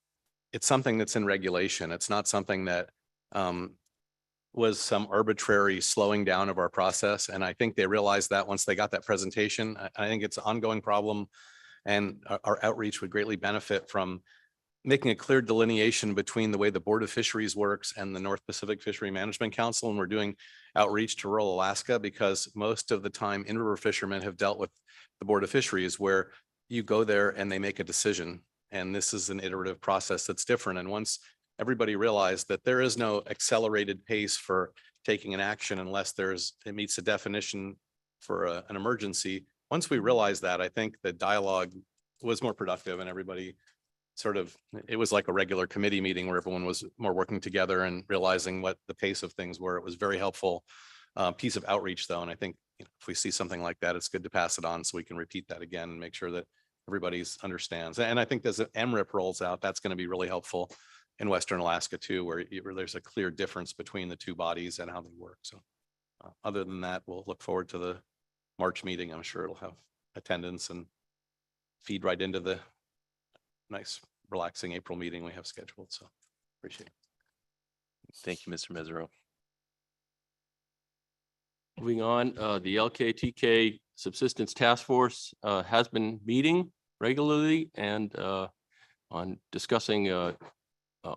it's something that's in regulation. It's not something that was some arbitrary slowing down of our process. And I think they realized that once they got that presentation. I think it's an ongoing problem, and our outreach would greatly benefit from making a clear delineation between the way the Board of Fisheries works and the North Pacific Fishery Management Council. And we're doing outreach to rural Alaska because most of the time in-river fishermen have dealt with the Board of Fisheries, where you go there and they make a decision. And this is an iterative process that's different. And once everybody realized that there is no accelerated pace for taking an action unless it meets the definition for an emergency. Once we realized that, I think the dialogue was more productive, and everybody it was like a regular committee meeting where everyone was more working together and realizing what the pace of things were. It was very helpful piece of outreach, though. And I think if we see something like that, it's good to pass it on so we can repeat that again and make sure that everybody understands. And I think as the MRIP rolls out, that's going to be really helpful in Western Alaska too, where there's a clear difference between the two bodies and how they work. So other than that, we'll look forward to the March meeting. I'm sure it'll have attendance and feed right into the nice, relaxing April meeting we have scheduled. So appreciate it. Thank you, Mr. Mesereau. Moving on, the LKTK Subsistence Task Force has been meeting regularly and on discussing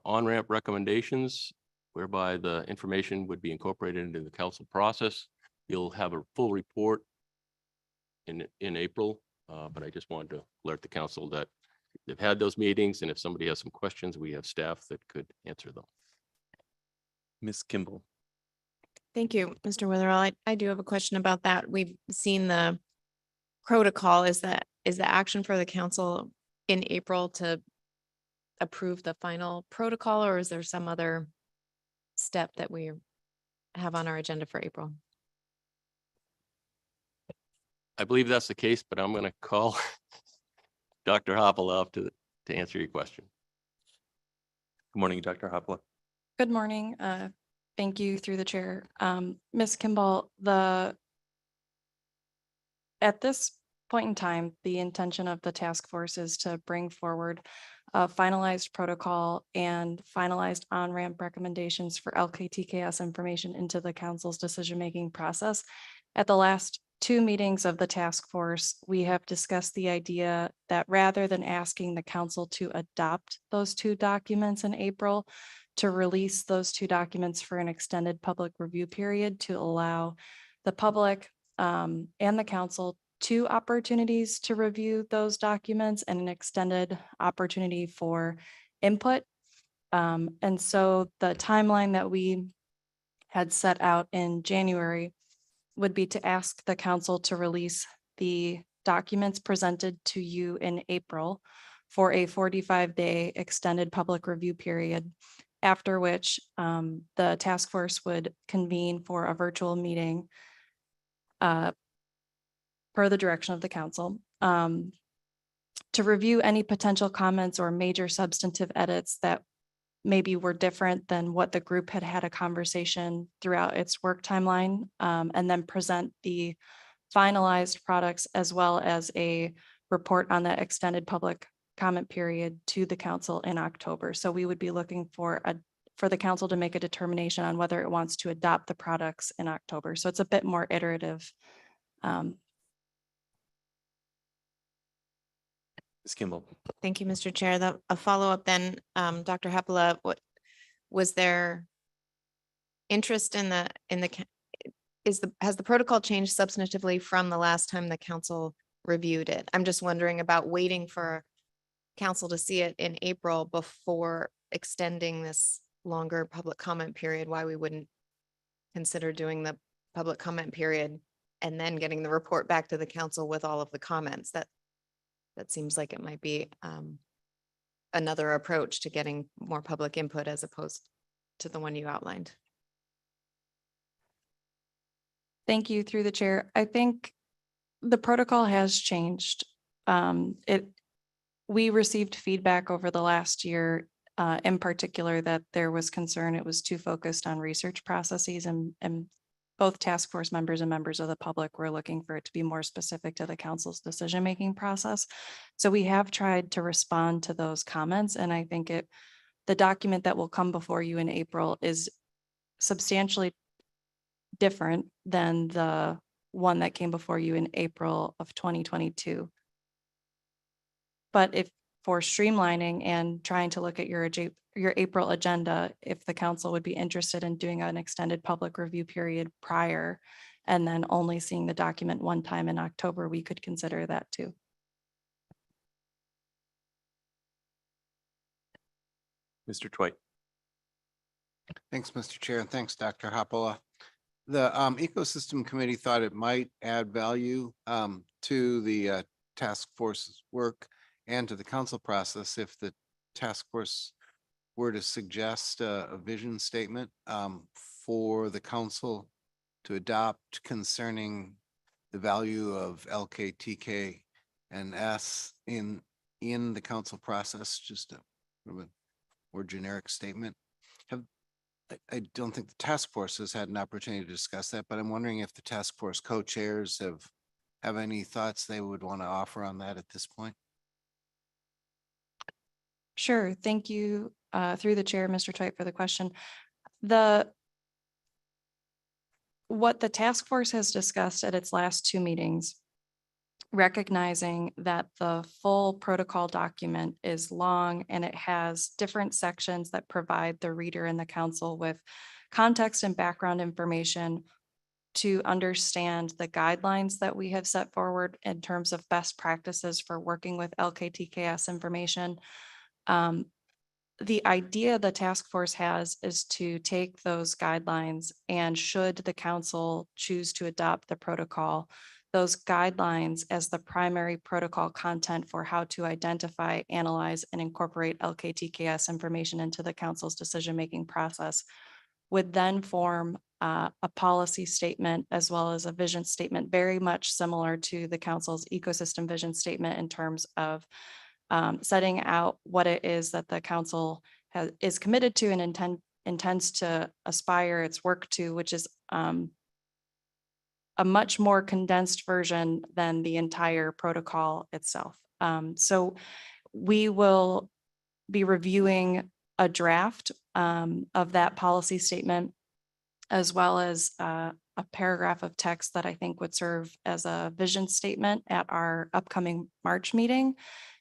on-ramp recommendations whereby the information would be incorporated into the council process. You'll have a full report in April, but I just wanted to alert the council that they've had those meetings, and if somebody has some questions, we have staff that could answer them. Ms. Kimball. Thank you, Mr. Witherell. I do have a question about that. We've seen the protocol. Is the action for the council in April to approve the final protocol, or is there some other step that we have on our agenda for April? I believe that's the case, but I'm going to call Dr. Hoppeloff to answer your question. Good morning, Dr. Hopla. Good morning. Thank you through the chair. Ms. Kimball, at this point in time, the intention of the task force is to bring forward a finalized protocol and finalized on-ramp recommendations for LKTKS information into the council's decision-making process. At the last 2 meetings of the task force, we have discussed the idea that rather than asking the council to adopt those 2 documents in April, to release those 2 documents for an extended public review period to allow the public and the council 2 opportunities to review those documents and an extended opportunity for input. And so the timeline that we had set out in January would be to ask the council to release the documents presented to you in April for a 45-day extended public review period, after which the task force would convene for a virtual meeting per the direction of the council to review any potential comments or major substantive edits that maybe were different than what the group had a conversation throughout its work timeline, and then present the finalized products as well as a report on that extended public comment period to the council in October. So we would be looking for the council to make a determination on whether it wants to adopt the products in October. So it's a bit more iterative. Ms. Kimball. Thank you, Mr. Chair. A follow-up then, Dr. Hepela, what was there interest in has the protocol changed substantively from the last time the council reviewed it? I'm just wondering about waiting for council to see it in April before extending this longer public comment period, why we wouldn't consider doing the public comment period and then getting the report back to the council with all of the comments. That seems like it might be another approach to getting more public input as opposed to the one you outlined. Thank you through the chair. I think the protocol has changed. We received feedback over the last year, in particular, that there was concern it was too focused on research processes, and both task force members and members of the public were looking for it to be more specific to the council's decision-making process. So we have tried to respond to those comments, and I think the document that will come before you in April is substantially different than the one that came before you in April of 2022. But if for streamlining and trying to look at your April agenda, if the council would be interested in doing an extended public review period prior and then only seeing the document one time in October, we could consider that too. Mr. Twite. Thanks, Mr. Chair, and thanks, Dr. Hoppola. The Ecosystem Committee thought it might add value to the task force's work and to the council process if the task force were to suggest a vision statement for the council to adopt concerning the value of LKTK and S in the council process, just a more generic statement. I don't think the task force has had an opportunity to discuss that, but I'm wondering if the task force co-chairs have any thoughts they would want to offer on that at this point. Sure. Thank you through the chair, Mr. Twite, for the question. What the task force has discussed at its last 2 meetings recognizing that the full protocol document is long and it has different sections that provide the reader and the council with context and background information to understand the guidelines that we have set forward in terms of best practices for working with LKTKS information. The idea the task force has is to take those guidelines, and should the council choose to adopt the protocol, those guidelines as the primary protocol content for how to identify, analyze, and incorporate LKTKS information into the council's decision-making process would then form a policy statement as well as a vision statement, very much similar to the council's ecosystem vision statement in terms of setting out what it is that the council is committed to and intends to aspire its work to, which is a much more condensed version than the entire protocol itself. So we will be reviewing a draft of that policy statement, as well as a paragraph of text that I think would serve as a vision statement at our upcoming March meeting.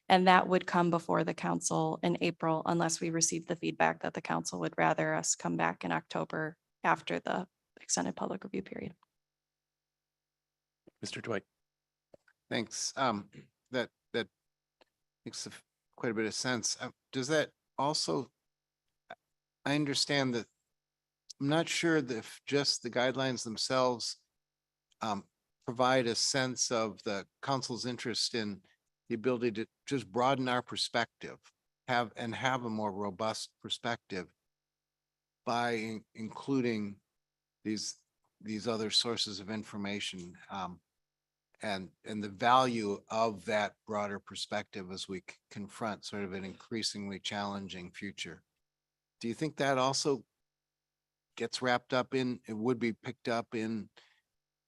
And that would come before the council in April, unless we receive the feedback that the council would rather us come back in October after the extended public review period. Mr. Dwight. Thanks. That makes quite a bit of sense. Does that also, I understand that, I'm not sure that if just the guidelines themselves provide a sense of the council's interest in the ability to just broaden our perspective, have a more robust perspective by including these other sources of information, and the value of that broader perspective as we confront sort of an increasingly challenging future. Do you think that also gets wrapped up in, it would be picked up in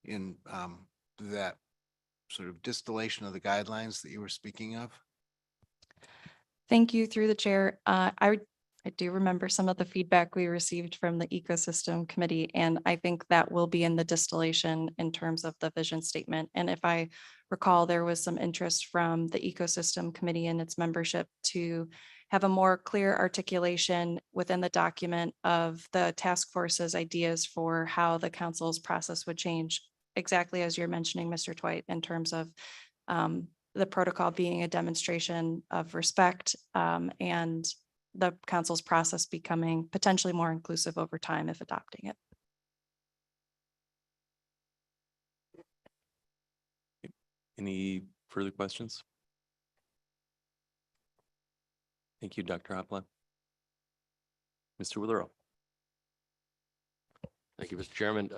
that sort of distillation of the guidelines that you were speaking of? Thank you through the chair. I do remember some of the feedback we received from the ecosystem committee, and I think that will be in the distillation in terms of the vision statement. And if I recall, there was some interest from the ecosystem committee and its membership to have a more clear articulation within the document of the task force's ideas for how the council's process would change, exactly as you're mentioning, Mr. Dwight, in terms of the protocol being a demonstration of respect, and the council's process becoming potentially more inclusive over time if adopting it. Any further questions? Thank you, Dr. Hopla. Mr. Willero. Thank you, Mr. Chairman.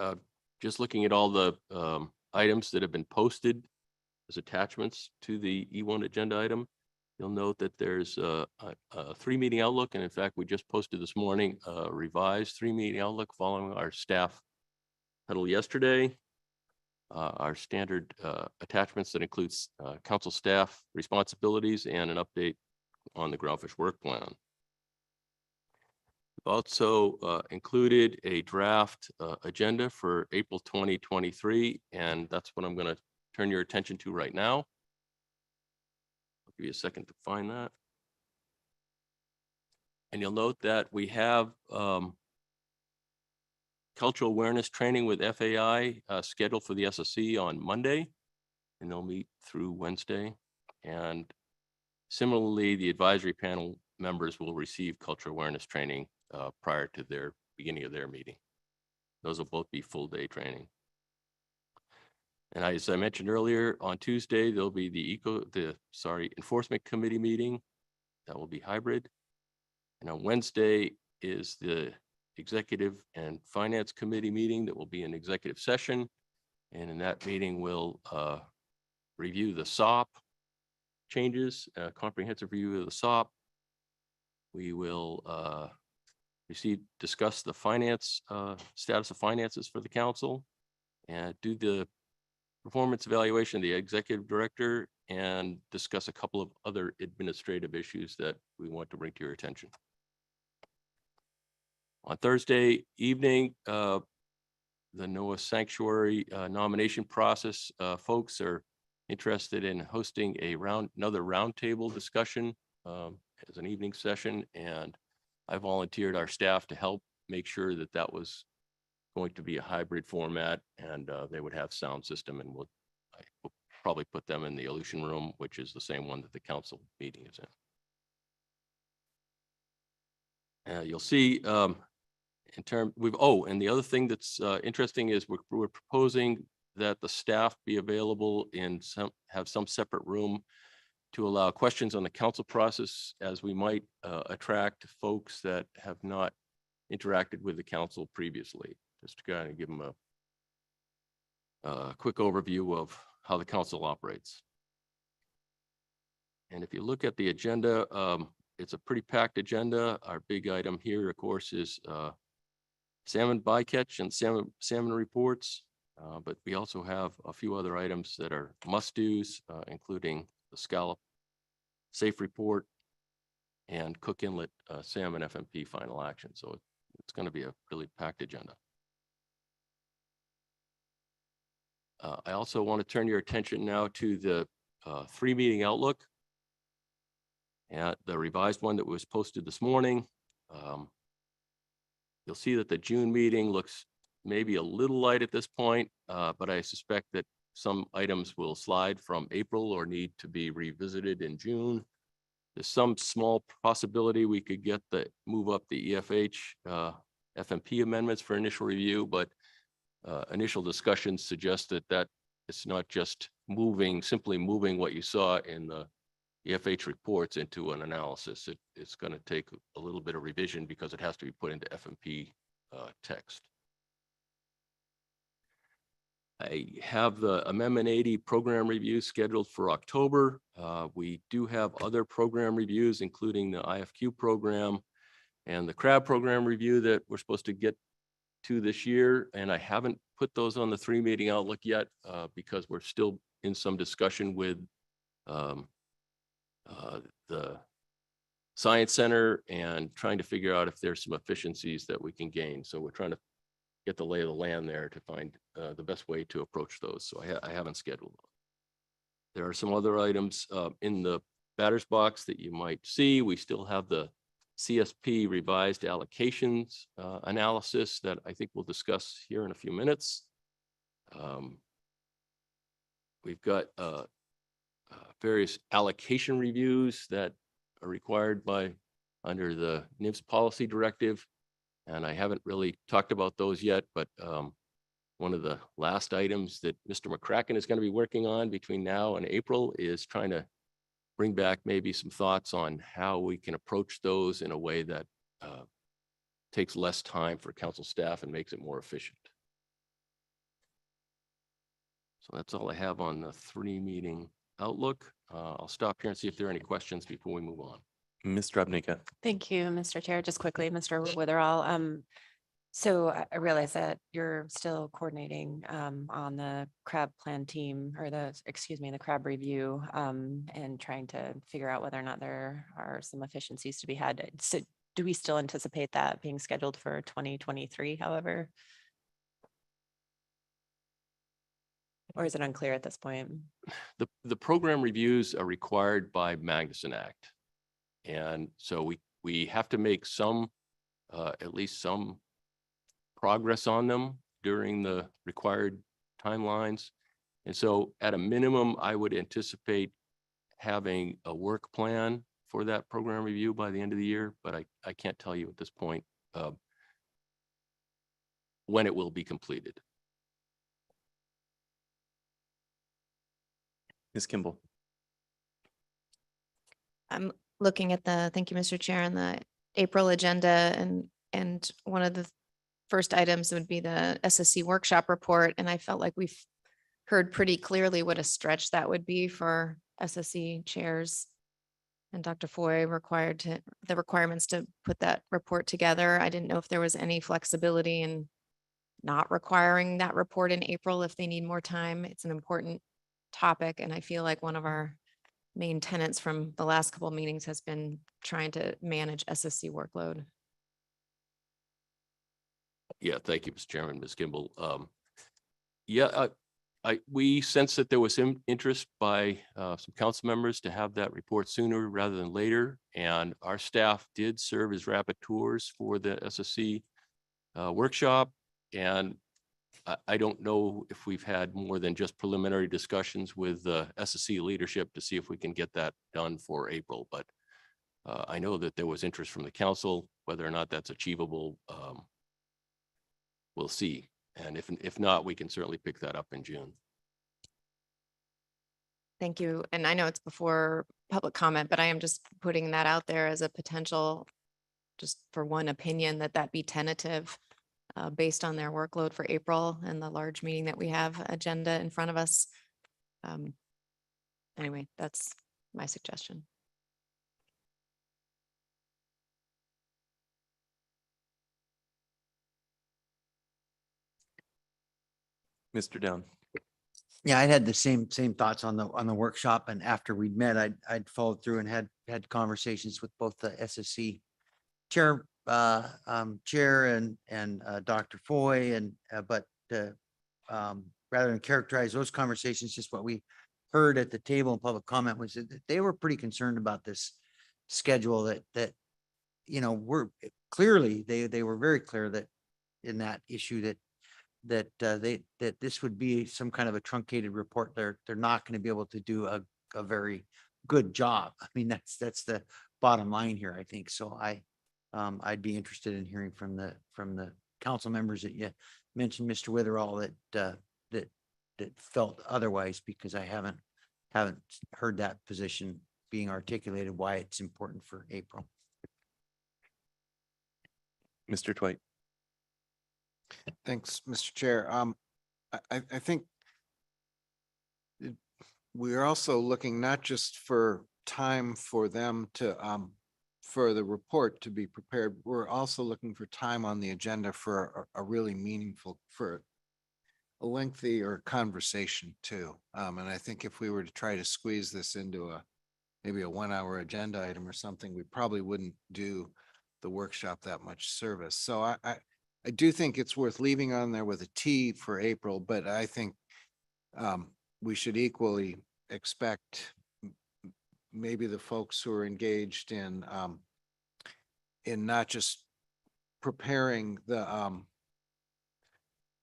Just looking at all the items that have been posted as attachments to the E1 agenda item, you'll note that there's a 3-meeting outlook. And in fact, we just posted this morning a revised 3-meeting outlook following our staff huddle yesterday. Our standard attachments that includes council staff responsibilities and an update on the groundfish work plan. We've also included a draft agenda for April 2023, and that's what I'm going to turn your attention to right now. I'll give you a second to find that. And you'll note that we have cultural awareness training with FAI scheduled for the SSC on Monday, and they'll meet through Wednesday. And similarly, the advisory panel members will receive cultural awareness training prior to their beginning of their meeting. Those will both be full-day training. And as I mentioned earlier, on Tuesday, there'll be the enforcement committee meeting. That will be hybrid. And on Wednesday is the executive and finance committee meeting that will be an executive session. And in that meeting, we'll review the SOP changes, a comprehensive review of the SOP. We will discuss the finance status of finances for the council and do the performance evaluation of the executive director and discuss a couple of other administrative issues that we want to bring to your attention. On Thursday evening, the NOAA Sanctuary nomination process folks are interested in hosting another roundtable discussion as an evening session, and I volunteered our staff to help make sure that that was going to be a hybrid format, and they would have sound system, and I will probably put them in the Aleutian Room, which is the same one that the council meeting is in. You'll see and the other thing that's interesting is we're proposing that the staff be available have some separate room to allow questions on the council process, as we might attract folks that have not interacted with the council previously, just to kind of give them a quick overview of how the council operates. And if you look at the agenda, it's a pretty packed agenda. Our big item here, of course, is salmon bycatch and salmon reports. But we also have a few other items that are must-dos, including the scallop safe report and Cook Inlet salmon FMP final action. So it's going to be a really packed agenda. I also want to turn your attention now to the 3-meeting outlook, and the revised one that was posted this morning. You'll see that the June meeting looks maybe a little light at this point, but I suspect that some items will slide from April or need to be revisited in June. There's some small possibility we could move up the EFH FMP amendments for initial review, but initial discussions suggest that it's not just simply moving what you saw in the EFH reports into an analysis. It's going to take a little bit of revision because it has to be put into FMP text. I have the Amendment 80 program review scheduled for October. We do have other program reviews, including the IFQ program and the crab program review that we're supposed to get to this year. And I haven't put those on the 3-meeting outlook yet because we're still in some discussion with the Science Center and trying to figure out if there's some efficiencies that we can gain. So we're trying to get the lay of the land there to find the best way to approach those. So I haven't scheduled them. There are some other items in the batter's box that you might see. We still have the CSP revised allocations analysis that I think we'll discuss here in a few minutes. We've got various allocation reviews that are required under the NIFS policy directive. And I haven't really talked about those yet, but one of the last items that Mr. McCracken is going to be working on between now and April is trying to bring back maybe some thoughts on how we can approach those in a way that takes less time for council staff and makes it more efficient. So that's all I have on the 3-meeting outlook. I'll stop here and see if there are any questions before we move on. Ms. Drobnica. Thank you, Mr. Chair. Just quickly, Mr. Witherall. So I realize that you're still coordinating on the crab plan team or the crab review and trying to figure out whether or not there are some efficiencies to be had. So do we still anticipate that being scheduled for 2023, however? Or is it unclear at this point? The program reviews are required by Magnuson Act. And so we have to make at least some progress on them during the required timelines. And so at a minimum, I would anticipate having a work plan for that program review by the end of the year, but I can't tell you at this point when it will be completed. Ms. Kimball. I'm looking at thank you, Mr. Chair, on the April agenda, and one of the first items would be the SSC workshop report. And I felt like we've heard pretty clearly what a stretch that would be for SSC chairs and Dr. Foy the requirements to put that report together. I didn't know if there was any flexibility in not requiring that report in April if they need more time. It's an important topic, and I feel like one of our main tenets from the last couple of meetings has been trying to manage SSC workload. Yeah, thank you, Mr. Chairman, Ms. Kimball. we sense that there was some interest by some council members to have that report sooner rather than later. And our staff did serve as rapid tours for the SSC workshop. And I don't know if we've had more than just preliminary discussions with the SSC leadership to see if we can get that done for April. But I know that there was interest from the council. Whether or not that's achievable, we'll see. And if not, we can certainly pick that up in June. Thank you. And I know it's before public comment, but I am just putting that out there as a potential, just for one opinion, that be tentative based on their workload for April and the large meeting that we have agenda in front of us. Anyway, that's my suggestion. Mr. Down. Yeah, I had the same thoughts on the workshop, and after we'd met, I'd followed through and had conversations with both the SSC chair, chair and Dr. Foy, and but rather than characterize those conversations, just what we heard at the table in public comment was that they were pretty concerned about this schedule that you know, we're clearly, they were very clear that in that issue that this would be some kind of a truncated report. They're not going to be able to do a very good job. I mean, that's the bottom line here, I think. So I'd be interested in hearing from the council members that you mentioned, Mr. Witherall, that felt otherwise, because I haven't heard that position being articulated, why it's important for April. Mr. Dwight. Thanks, Mr. Chair. I think we're also looking not just for time for them to, for the report to be prepared. We're also looking for time on the agenda for a really meaningful, for a lengthier conversation too. And I think if we were to try to squeeze this into maybe a 1 hour agenda item or something, we probably wouldn't do the workshop that much service. So I do think it's worth leaving on there with a T for April, but I think we should equally expect maybe the folks who are engaged in not just preparing the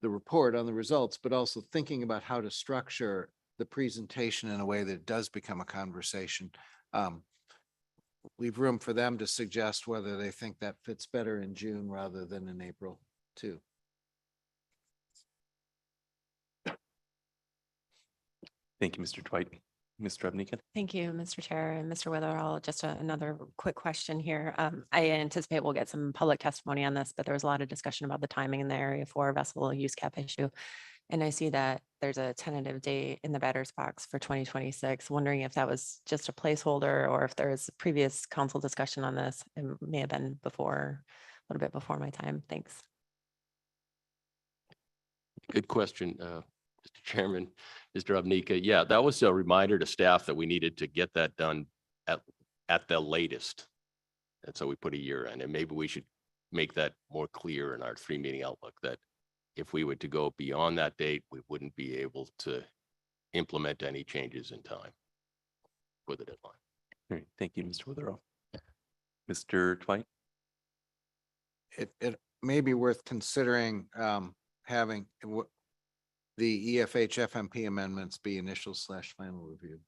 report on the results, but also thinking about how to structure the presentation in a way that it does become a conversation. Leave room for them to suggest whether they think that fits better in June rather than in April too. Thank you, Mr. Dwight. Mr. Abnikan. Thank you, Mr. Chair and Mr. Witherall. Just another quick question here. I anticipate we'll get some public testimony on this, but there was a lot of discussion about the timing in the Area 4 vessel use cap issue. And I see that there's a tentative date in the batter's box for 2026. Wondering if that was just a placeholder or if there was previous council discussion on this. It may have been before, a little bit before my time. Thanks. Good question, Mr. Chairman, Mr. Abnika. Yeah, that was a reminder to staff that we needed to get that done at the latest. And so we put a year in, and maybe we should make that more clear in our 3-meeting outlook, that if we were to go beyond that date, we wouldn't be able to implement any changes in time for the deadline. All right, thank you, Mr. Witherall. Mr. Dwight. It may be worth considering having the EFH FMP amendments be initial/final review.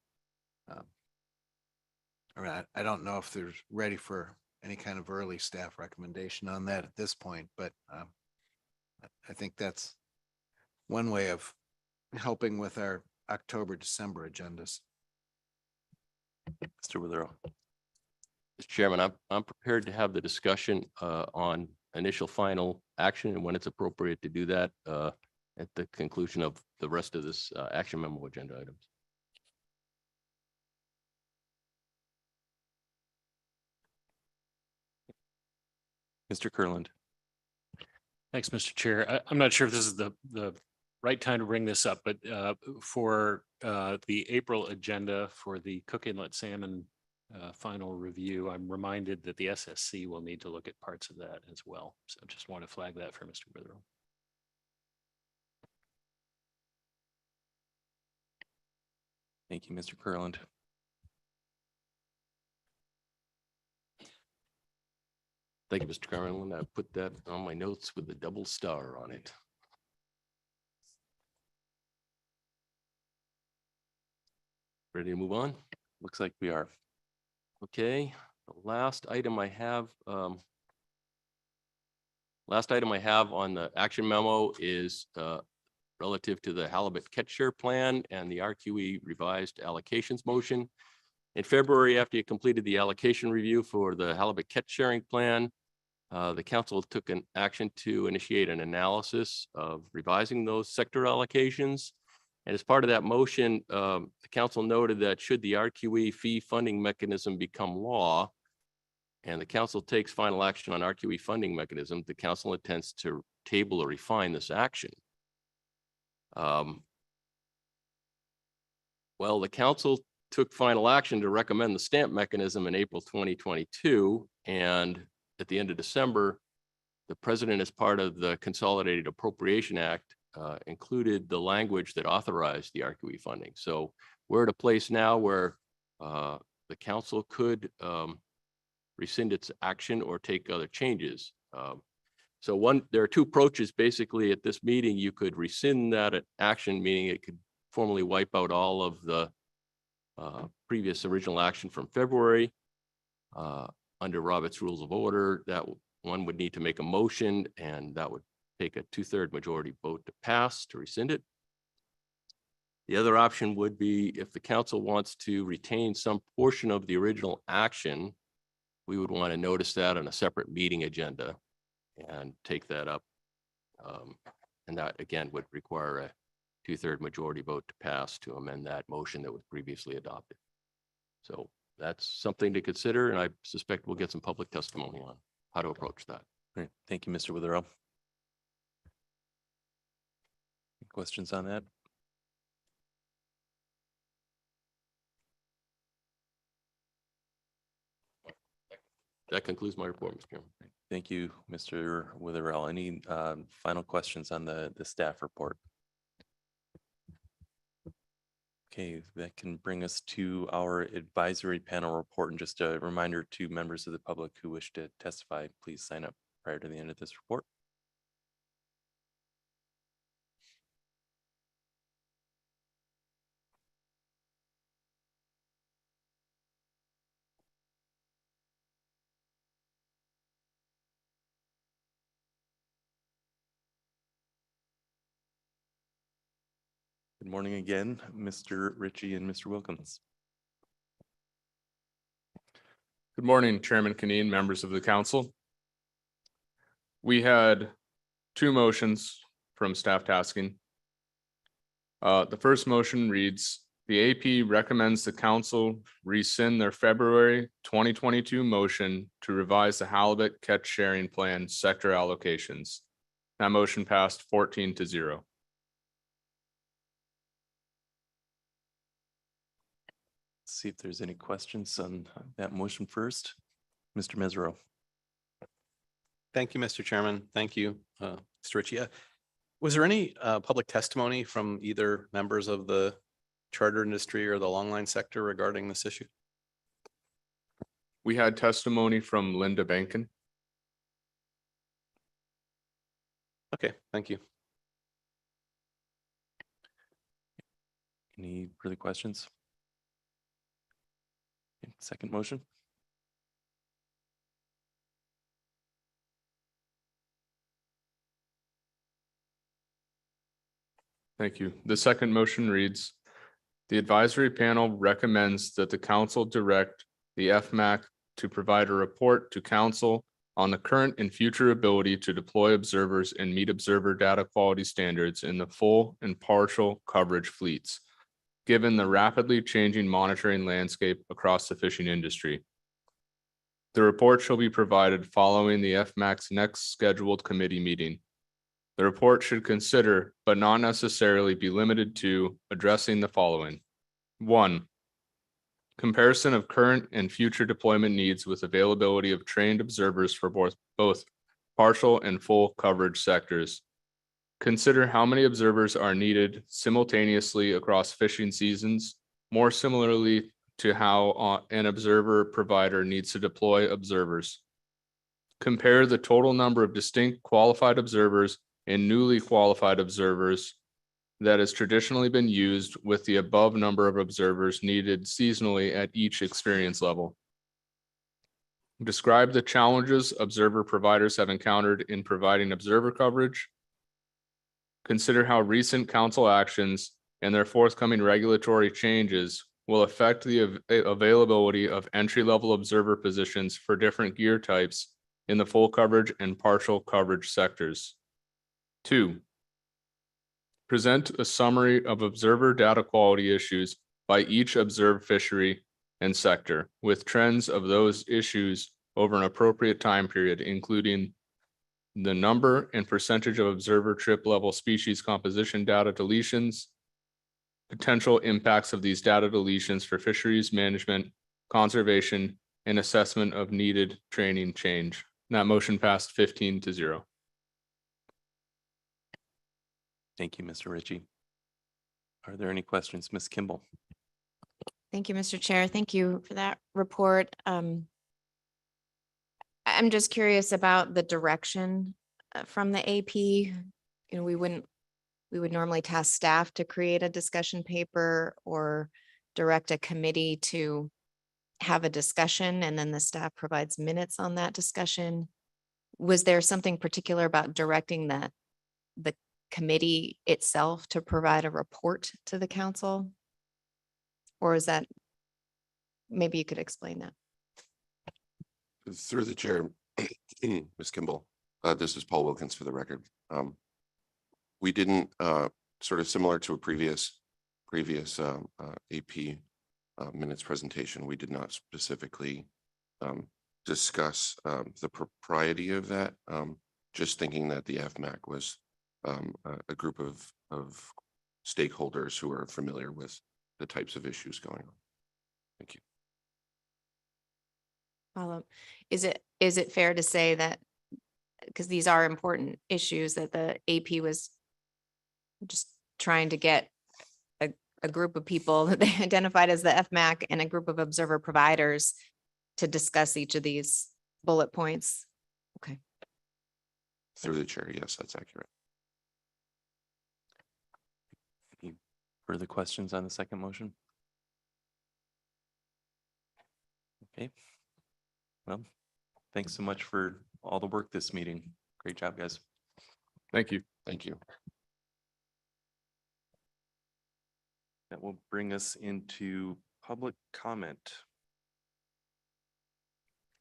I don't know if they're ready for any kind of early staff recommendation on that at this point, but I think that's one way of helping with our October, December agendas. Mr. Witherall. Mr. Chairman, I'm prepared to have the discussion on initial final action and when it's appropriate to do that at the conclusion of the rest of this action memo agenda items. Mr. Kurland. Thanks, Mr. Chair. I'm not sure if this is the right time to bring this up, but for the April agenda for the Cook Inlet salmon final review, I'm reminded that the SSC will need to look at parts of that as well. So I just want to flag that for Mr. Witherall. Thank you, Mr. Kurland. Thank you, Mr. Carlin. I put that on my notes with the double star on it. Ready to move on? Looks like we are. Okay, the last item I have on the action memo is relative to the halibut catch share plan and the RQE revised allocations motion. In February, after you completed the allocation review for the halibut catch sharing plan, the council took an action to initiate an analysis of revising those sector allocations. And as part of that motion, the council noted that should the RQE fee funding mechanism become law, and the council takes final action on RQE funding mechanism, the council intends to table or refine this action. Well, the council took final action to recommend the stamp mechanism in April 2022, and at the end of December, the president, as part of the Consolidated Appropriation Act, included the language that authorized the RQE funding. So we're at a place now where the council could rescind its action or take other changes. So there are two approaches basically at this meeting. You could rescind that action, meaning it could formally wipe out all of the previous original action from February. Under Robert's Rules of Order, that one would need to make a motion, and that would take a 2/3 majority vote to pass to rescind it. The other option would be if the council wants to retain some portion of the original action, we would want to notice that on a separate meeting agenda and take that up. And that again would require a 2/3 majority vote to pass to amend that motion that was previously adopted. So that's something to consider, and I suspect we'll get some public testimony on how to approach that. Great. Thank you, Mr. Witherell. Questions on that? That concludes my report, Mr. Chairman. Thank you, Mr. Witherell. Any final questions on the staff report? Okay, that can bring us to our advisory panel report. And just a reminder to members of the public who wish to testify, please sign up prior to the end of this report. Good morning again, Mr. Ritchie and Mr. Wilkins. Good morning, Chairman Canine, members of the council. We had two motions from staff tasking. The first motion reads, the AP recommends the council rescind their February 2022 motion to revise the halibut catch sharing plan sector allocations. That motion passed 14-0. See if there's any questions on that motion first. Mr. Mesereau. Thank you, Mr. Chairman. Thank you, Mr. Ritchie. Was there any public testimony from either members of the charter industry or the longline sector regarding this issue? We had testimony from Linda Bankin. Okay, thank you. Any further questions? Okay, second motion. Thank you. The second motion reads, the advisory panel recommends that the council direct the FMAC to provide a report to council on the current and future ability to deploy observers and meet observer data quality standards in the full and partial coverage fleets, given the rapidly changing monitoring landscape across the fishing industry. The report shall be provided following the FMAC's next scheduled committee meeting. The report should consider, but not necessarily be limited to, addressing the following. 1. Comparison of current and future deployment needs with availability of trained observers for both partial and full coverage sectors. Consider how many observers are needed simultaneously across fishing seasons, more similarly to how an observer provider needs to deploy observers. Compare the total number of distinct qualified observers and newly qualified observers that has traditionally been used with the above number of observers needed seasonally at each experience level. Describe the challenges observer providers have encountered in providing observer coverage. Consider how recent council actions and their forthcoming regulatory changes will affect the availability of entry-level observer positions for different gear types in the full coverage and partial coverage sectors. 2, present a summary of observer data quality issues by each observed fishery and sector, with trends of those issues over an appropriate time period, including the number and percentage of observer trip level species composition data deletions, potential impacts of these data deletions for fisheries management, conservation, and assessment of needed training change. And that motion passed 15-0. Thank you, Mr. Ritchie. Are there any questions? Ms. Kimball? Thank you, Mr. Chair. Thank you for that report. I'm just curious about the direction from the AP. You know, we would normally task staff to create a discussion paper or direct a committee to have a discussion, and then the staff provides minutes on that discussion. Was there something particular about directing the committee itself to provide a report to the council? Or is that, maybe you could explain that? Through the chair, Ms. Kimball, this is Paul Wilkins for the record. We didn't, sort of similar to a previous AP minutes presentation, we did not specifically discuss the propriety of that. Just thinking that the FMAC was a group of stakeholders who are familiar with the types of issues going on. Thank you. Follow-up. Is it fair to say that, because these are important issues, that the AP was just trying to get a group of people that they identified as the FMAC and a group of observer providers to discuss each of these bullet points? Okay. Through the chair, yes, that's accurate. Any further questions on the second motion? Okay. Well, thanks so much for all the work this meeting. Great job, guys. Thank you. Thank you. That will bring us into public comment.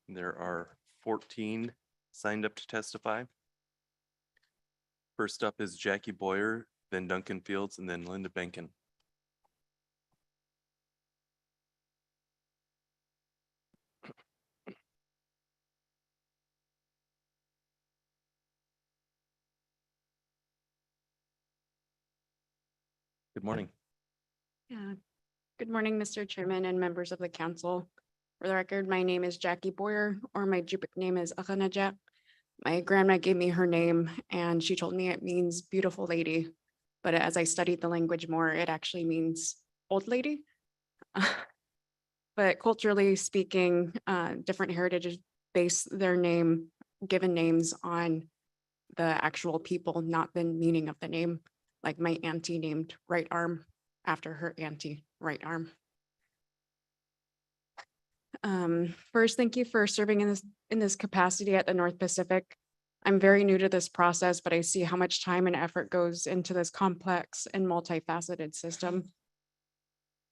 There are 14 signed up to testify. First up is Jackie Boyer, then Duncan Fields, and then Linda Benkin. Good morning. Yeah. Good morning, Mr. Chairman and members of the council. For the record, my name is Jackie Boyer, or my Yupik name is Akanajak. My grandma gave me her name and she told me it means beautiful lady. But as I studied the language more, it actually means old lady. But culturally speaking, different heritages base their given names on the actual people, not the meaning of the name. Like my auntie named right arm after her auntie right arm. First, thank you for serving in this capacity at the North Pacific. I'm very new to this process, but I see how much time and effort goes into this complex and multifaceted system.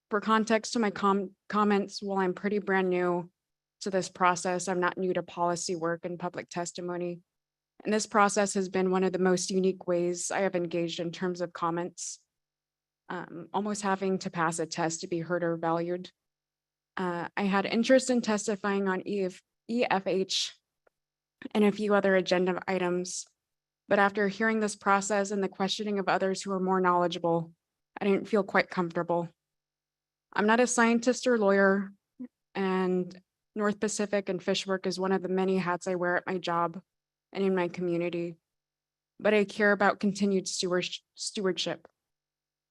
For context to my comments, while I'm pretty brand new to this process, I'm not new to policy work and public testimony. And this process has been one of the most unique ways I have engaged in terms of comments, almost having to pass a test to be heard or valued. I had interest in testifying on EFH and a few other agenda items, but after hearing this process and the questioning of others who are more knowledgeable, I didn't feel quite comfortable. I'm not a scientist or lawyer, and North Pacific and fish work is one of the many hats I wear at my job and in my community, but I care about continued stewardship.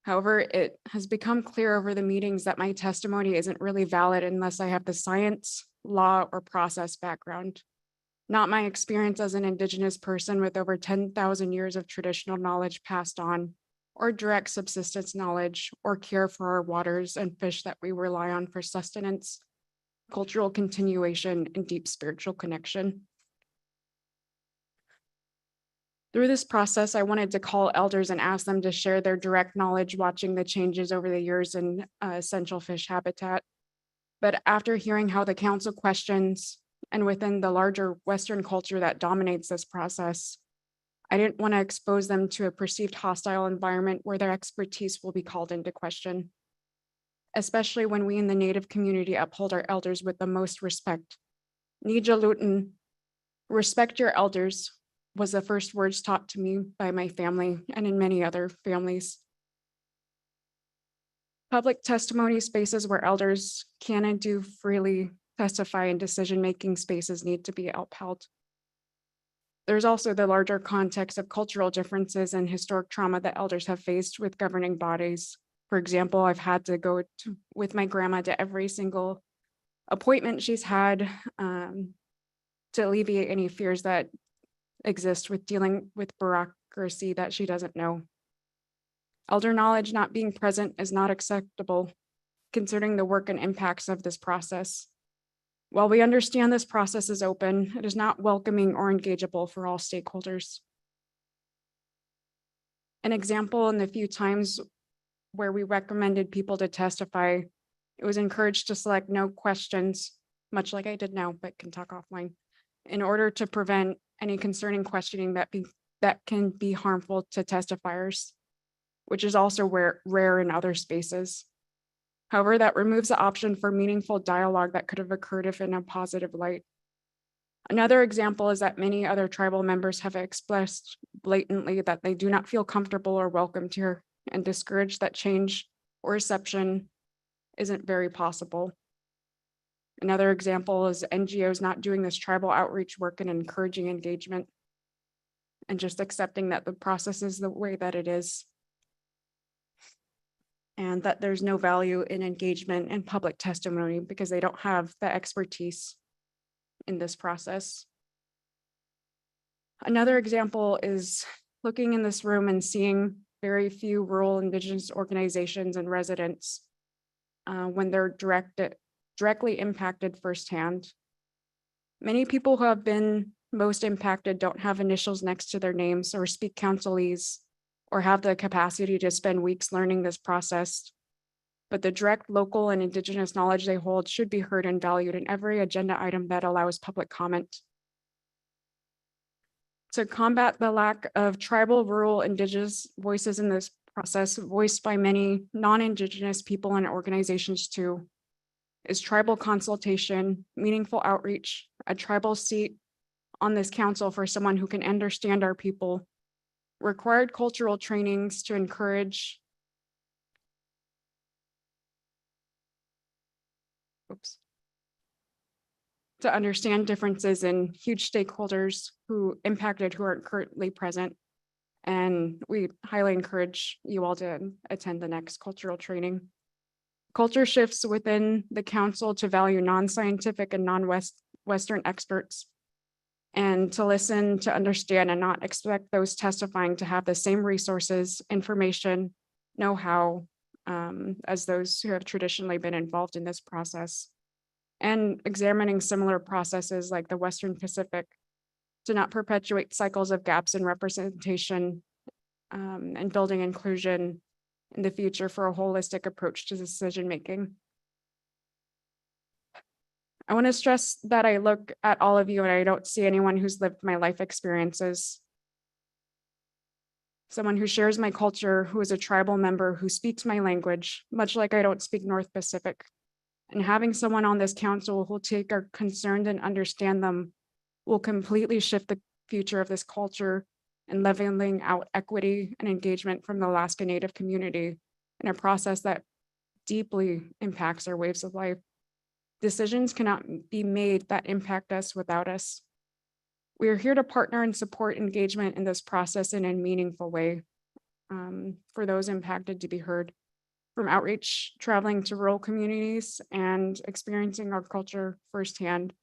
However, it has become clear over the meetings that my testimony isn't really valid unless I have the science, law, or process background, not my experience as an Indigenous person with over 10,000 years of traditional knowledge passed on, or direct subsistence knowledge, or care for our waters and fish that we rely on for sustenance, cultural continuation, and deep spiritual connection. Through this process, I wanted to call elders and ask them to share their direct knowledge watching the changes over the years in essential fish habitat. But after hearing how the council questions and within the larger Western culture that dominates this process, I didn't want to expose them to a perceived hostile environment where their expertise will be called into question, especially when we in the Native community uphold our elders with the most respect. Nija Luton, respect your elders, was the first words taught to me by my family and in many other families. Public testimony spaces where elders can and do freely testify in decision-making spaces need to be upheld. There's also the larger context of cultural differences and historic trauma that elders have faced with governing bodies. For example, I've had to go with my grandma to every single appointment she's had to alleviate any fears that exist with dealing with bureaucracy that she doesn't know. Elder knowledge not being present is not acceptable, considering the work and impacts of this process. While we understand this process is open, it is not welcoming or engageable for all stakeholders. An example in the few times where we recommended people to testify, it was encouraged to select no questions, much like I did now, but can talk offline, in order to prevent any concerning questioning that can be harmful to testifiers, which is also rare in other spaces. However, that removes the option for meaningful dialogue that could have occurred if in a positive light. Another example is that many other tribal members have expressed blatantly that they do not feel comfortable or welcomed here and discouraged that change or reception isn't very possible. Another example is NGOs not doing this tribal outreach work and encouraging engagement and just accepting that the process is the way that it is. And that there's no value in engagement and public testimony because they don't have the expertise in this process. Another example is looking in this room and seeing very few rural Indigenous organizations and residents when they're directly impacted firsthand. Many people who have been most impacted don't have initials next to their names or speak Councilese or have the capacity to spend weeks learning this process. But the direct local and Indigenous knowledge they hold should be heard and valued in every agenda item that allows public comment. To combat the lack of tribal, rural, Indigenous voices in this process, voiced by many non-Indigenous people and organizations too, is tribal consultation, meaningful outreach, a tribal seat on this council for someone who can understand our people, required cultural trainings to encourage to understand differences in huge stakeholders who aren't currently present. And we highly encourage you all to attend the next cultural training. Culture shifts within the council to value non-scientific and non-Western experts and to listen, to understand, and not expect those testifying to have the same resources, information, know-how as those who have traditionally been involved in this process. And examining similar processes like the Western Pacific to not perpetuate cycles of gaps in representation and building inclusion in the future for a holistic approach to decision-making. I want to stress that I look at all of you and I don't see anyone who's lived my life experiences. Someone who shares my culture, who is a tribal member, who speaks my language, much like I don't speak North Pacific. And having someone on this council who'll take our concerns and understand them will completely shift the future of this culture and leveling out equity and engagement from the Alaska Native community in a process that deeply impacts our waves of life. Decisions cannot be made that impact us without us. We are here to partner and support engagement in this process in a meaningful way. for those impacted to be heard. From outreach, traveling to rural communities and experiencing our culture firsthand,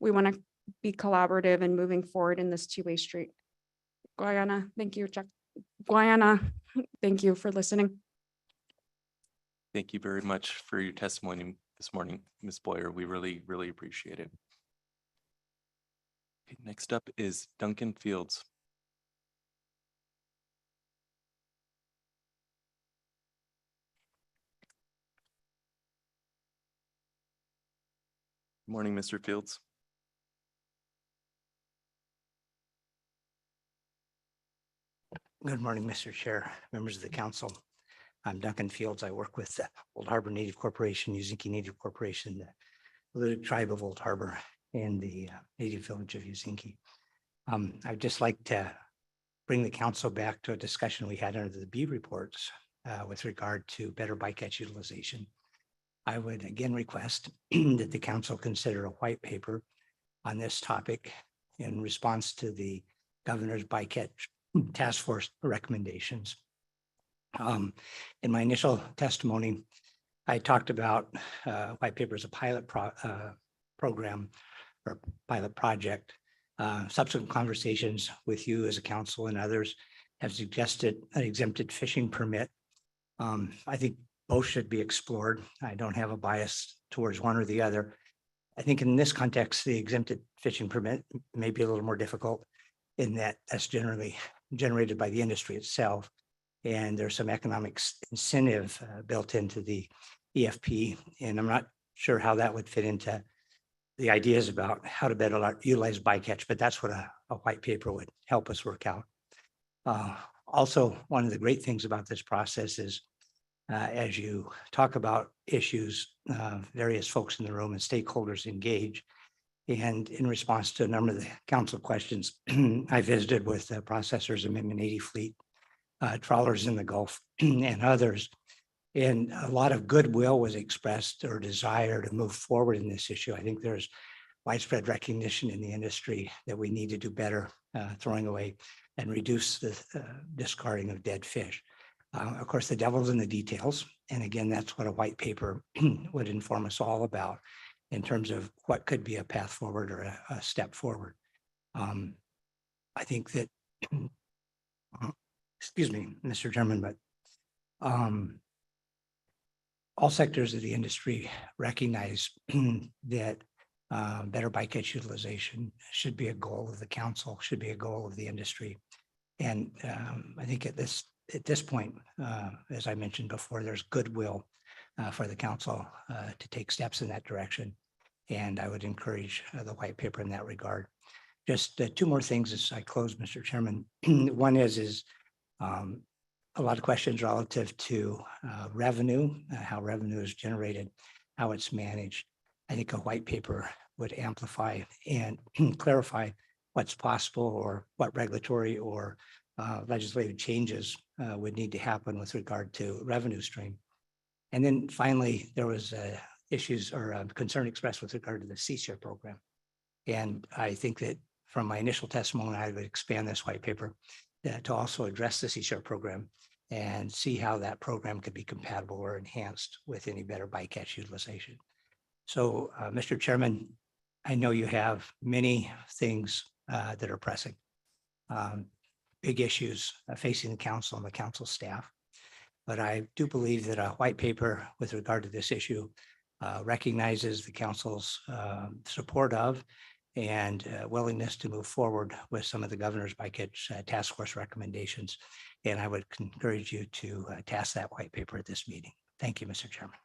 we want to be collaborative and moving forward in this two-way street. Guyana, thank you, Chuck. Guyana, thank you for listening. Thank you very much for your testimony this morning, Ms. Boyer. We really, really appreciate it. Okay, next up is Duncan Fields. Morning, Mr. Fields. Good morning, Mr. Chair, members of the council. I'm Duncan Fields. I work with the Old Harbor Native Corporation, Uzinki Native Corporation, the Little Tribe of Old Harbor, and the native village of Uzinki. I'd just like to bring the council back to a discussion we had under the B reports with regard to better bycatch utilization. I would again request that the council consider a white paper on this topic in response to the governor's bycatch task force recommendations. In my initial testimony, I talked about white paper as a pilot program or pilot project. Subsequent conversations with you as a council and others have suggested an exempted fishing permit. I think both should be explored. I don't have a bias towards one or the other. I think in this context, the exempted fishing permit may be a little more difficult in that that's generally generated by the industry itself. And there's some economic incentive built into the EFP. And I'm not sure how that would fit into the ideas about how to better utilize bycatch, but that's what a white paper would help us work out. Also, one of the great things about this process is as you talk about issues, various folks in the room and stakeholders engage. And in response to a number of the council questions, I visited with the Processors Amendment 80 fleet, trawlers in the Gulf and others. And a lot of goodwill was expressed or desire to move forward in this issue. I think there's widespread recognition in the industry that we need to do better throwing away and reduce the discarding of dead fish. Of course, the devil's in the details. And again, that's what a white paper would inform us all about in terms of what could be a path forward or a step forward. I think that, excuse me, Mr. Chairman, but all sectors of the industry recognize that better bycatch utilization should be a goal of the council, should be a goal of the industry. And I think at this point, as I mentioned before, there's goodwill for the council to take steps in that direction. And I would encourage the white paper in that regard. Just two more things as I close, Mr. Chairman. One is a lot of questions relative to revenue, how revenue is generated, how it's managed. I think a white paper would amplify and clarify what's possible or what regulatory or legislative changes would need to happen with regard to revenue stream. And then finally, there was issues or concern expressed with regard to the CSHIP program. And I think that from my initial testimony, I would expand this white paper to also address the CSHIP program and see how that program could be compatible or enhanced with any better bycatch utilization. So, Mr. Chairman, I know you have many things that are pressing, big issues facing the council and the council staff. But I do believe that a white paper with regard to this issue recognizes the council's support of and willingness to move forward with some of the governor's bycatch task force recommendations. And I would encourage you to task that white paper at this meeting. Thank you, Mr. Chairman.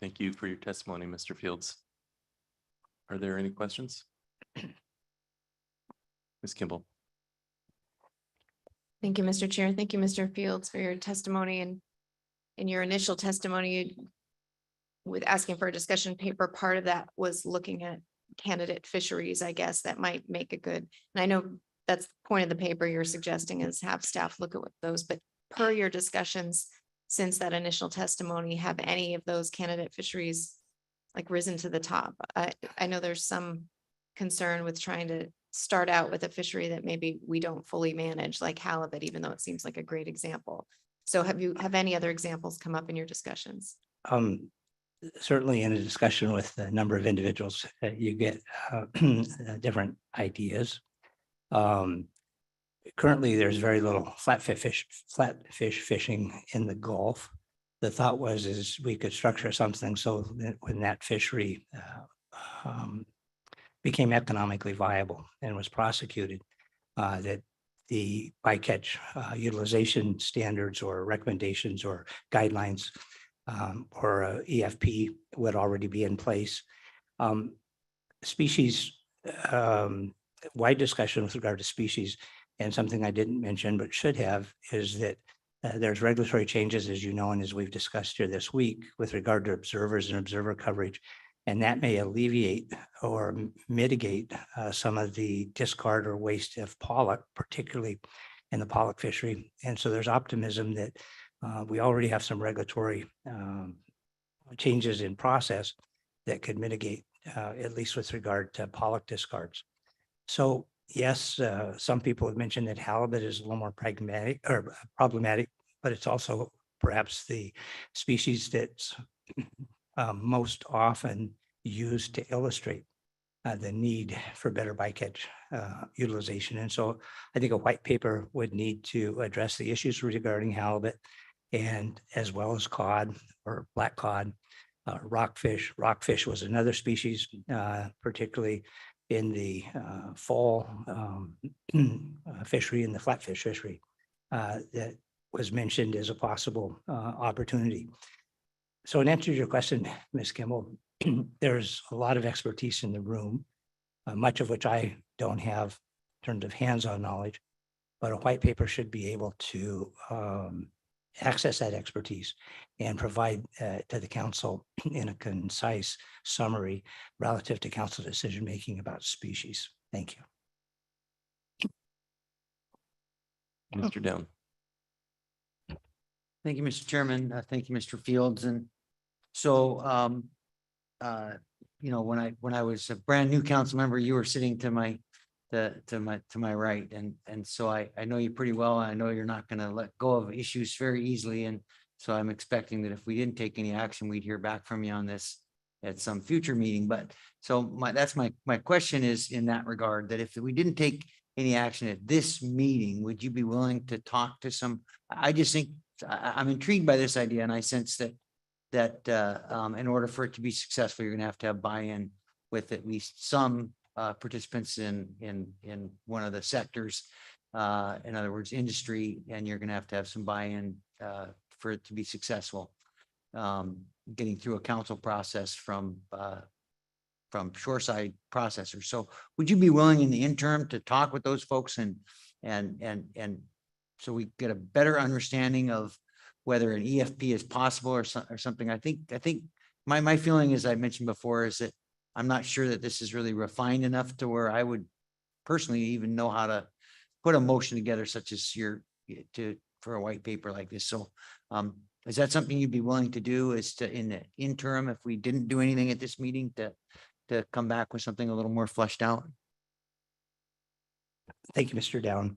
Thank you for your testimony, Mr. Fields. Are there any questions? Ms. Kimball. Thank you, Mr. Chair. Thank you, Mr. Fields, for your testimony. And in your initial testimony, with asking for a discussion paper, part of that was looking at candidate fisheries, I guess, that might make a good, and I know that's the point of the paper you're suggesting is have staff look at those, but per your discussions since that initial testimony, have any of those candidate fisheries like risen to the top? I know there's some concern with trying to start out with a fishery that maybe we don't fully manage, like halibut, even though it seems like a great example. So have any other examples come up in your discussions? Certainly in a discussion with a number of individuals, you get different ideas. Currently, there's very little flatfish fishing in the Gulf. The thought is we could structure something so that when that fishery became economically viable and was prosecuted, that the bycatch utilization standards or recommendations or guidelines or EFP would already be in place. Species, wide discussion with regard to species, and something I didn't mention but should have is that there's regulatory changes, as you know, and as we've discussed here this week with regard to observers and observer coverage. And that may alleviate or mitigate some of the discard or waste of pollock, particularly in the pollock fishery. And so there's optimism that we already have some regulatory changes in process that could mitigate, at least with regard to pollock discards. So yes, some people have mentioned that halibut is a little more pragmatic or problematic, but it's also perhaps the species that's most often used to illustrate the need for better bycatch utilization. And so I think a white paper would need to address the issues regarding halibut and as well as cod or black cod, rockfish. Rockfish was another species, particularly in the fall fishery and the flatfish fishery that was mentioned as a possible opportunity. So in answer to your question, Ms. Kimball, there's a lot of expertise in the room, much of which I don't have in terms of hands-on knowledge, but a white paper should be able to access that expertise and provide to the council in a concise summary relative to council decision-making about species. Thank you. Mr. Down. Thank you, Mr. Chairman. Thank you, Mr. Fields. And so, you know, when I was a brand new council member, you were sitting to my right. And so I know you pretty well. I know you're not going to let go of issues very easily. And so I'm expecting that if we didn't take any action, we'd hear back from you on this at some future meeting. But so that's my question is in that regard, that if we didn't take any action at this meeting, would you be willing to talk to some? I just think I'm intrigued by this idea, and I sense that in order for it to be successful, you're going to have buy-in with at least some participants in one of the sectors. In other words, industry, and you're going to have some buy-in for it to be successful. Getting through a council process from shoreside processors. So would you be willing in the interim to talk with those folks and so we get a better understanding of whether an EFP is possible or something? I think my feeling, as I mentioned before, is that I'm not sure that this is really refined enough to where I would personally even know how to put a motion together such as for a white paper like this. So is that something you'd be willing to do, is to in the interim, if we didn't do anything at this meeting, to come back with something a little more fleshed out? Thank you, Mr. Down.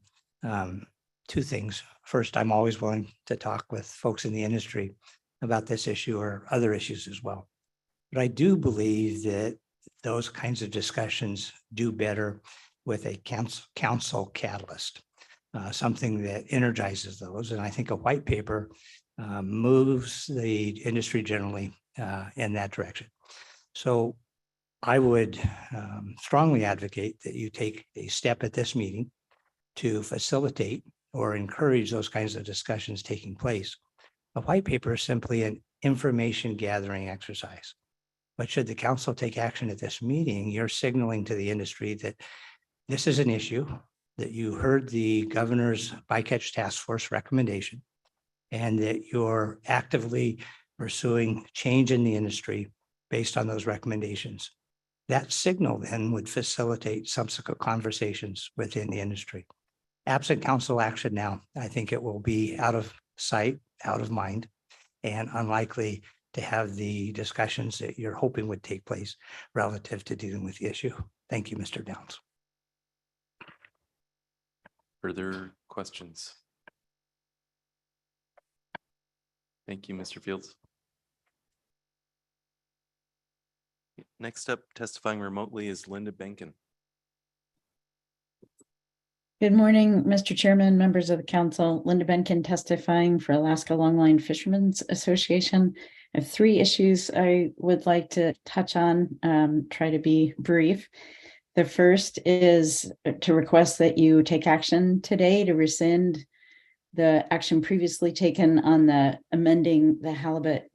Two things. First, I'm always willing to talk with folks in the industry about this issue or other issues as well. But I do believe that those kinds of discussions do better with a council catalyst, something that energizes those. And I think a white paper moves the industry generally in that direction. So I would strongly advocate that you take a step at this meeting to facilitate or encourage those kinds of discussions taking place. A white paper is simply an information gathering exercise. But should the council take action at this meeting, you're signaling to the industry that this is an issue, that you heard the governor's bycatch task force recommendation, and that you're actively pursuing change in the industry based on those recommendations. That signal then would facilitate subsequent conversations within the industry. Absent council action now, I think it will be out of sight, out of mind, and unlikely to have the discussions that you're hoping would take place relative to dealing with the issue. Thank you, Mr. Downs. Further questions? Thank you, Mr. Fields. Next up, testifying remotely is Linda Benkin. Good morning, Mr. Chairman, members of the council. Linda Benkin testifying for Alaska Longline Fishermen's Association. I have 3 issues I would like to touch on, try to be brief. The first is to request that you take action today to rescind the action previously taken on the amending the halibut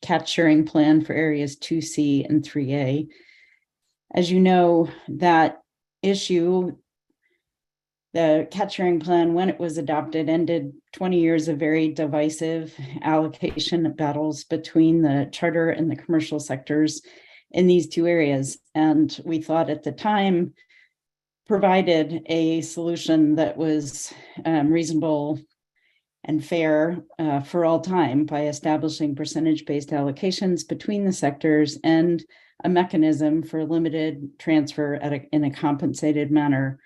capturing plan for areas 2C and 3A. As you know, that issue, the capturing plan, when it was adopted, ended 20 years of very divisive allocation battles between the charter and the commercial sectors in these 2 areas. And we thought at the time provided a solution that was reasonable and fair for all time by establishing percentage-based allocations between the sectors and a mechanism for limited transfer in a compensated manner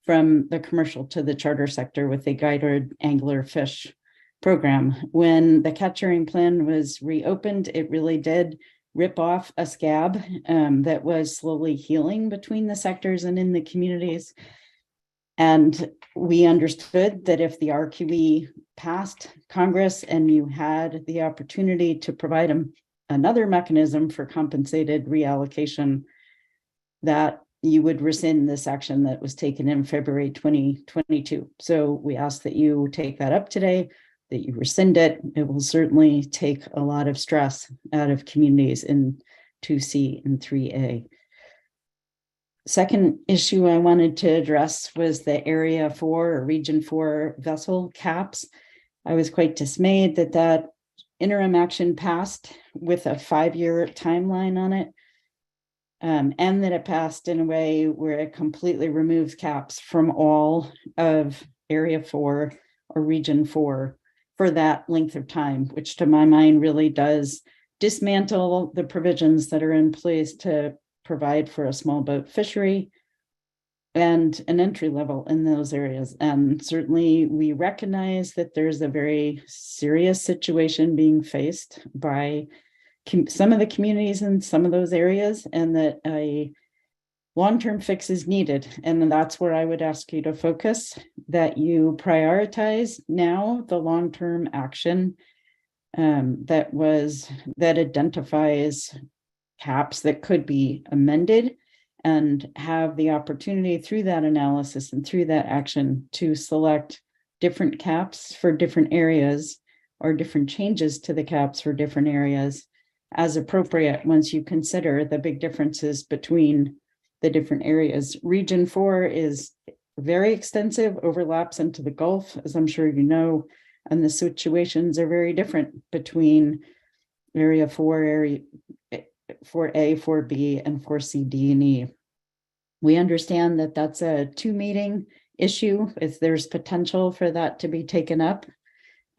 from the commercial to the charter sector with a guided angler fish program. When the capturing plan was reopened, it really did rip off a scab that was slowly healing between the sectors and in the communities. And we understood that if the RQE passed Congress and you had the opportunity to provide them another mechanism for compensated reallocation, that you would rescind this action that was taken in February 2022. So we ask that you take that up today, that you rescind it. It will certainly take a lot of stress out of communities in 2C and 3A. Second issue I wanted to address was the Area 4 or Region 4 vessel caps. I was quite dismayed that that interim action passed with a 5-year timeline on it. And that it passed in a way where it completely removes caps from all of Area 4 or Region 4 for that length of time, which to my mind really does dismantle the provisions that are in place to provide for a small boat fishery and an entry level in those areas. And certainly we recognize that there's a very serious situation being faced by some of the communities in some of those areas, and that a long-term fix is needed. And that's where I would ask you to focus, that you prioritize now the long-term action that identifies caps that could be amended, and have the opportunity through that analysis and through that action to select different caps for different areas or different changes to the caps for different areas as appropriate once you consider the big differences between the different areas. Region 4 is very extensive, overlaps into the Gulf, as I'm sure you know, and the situations are very different between Area 4, Area 4A, 4B, and 4C, D, and E. We understand that that's a 2-meeting issue. If there's potential for that to be taken up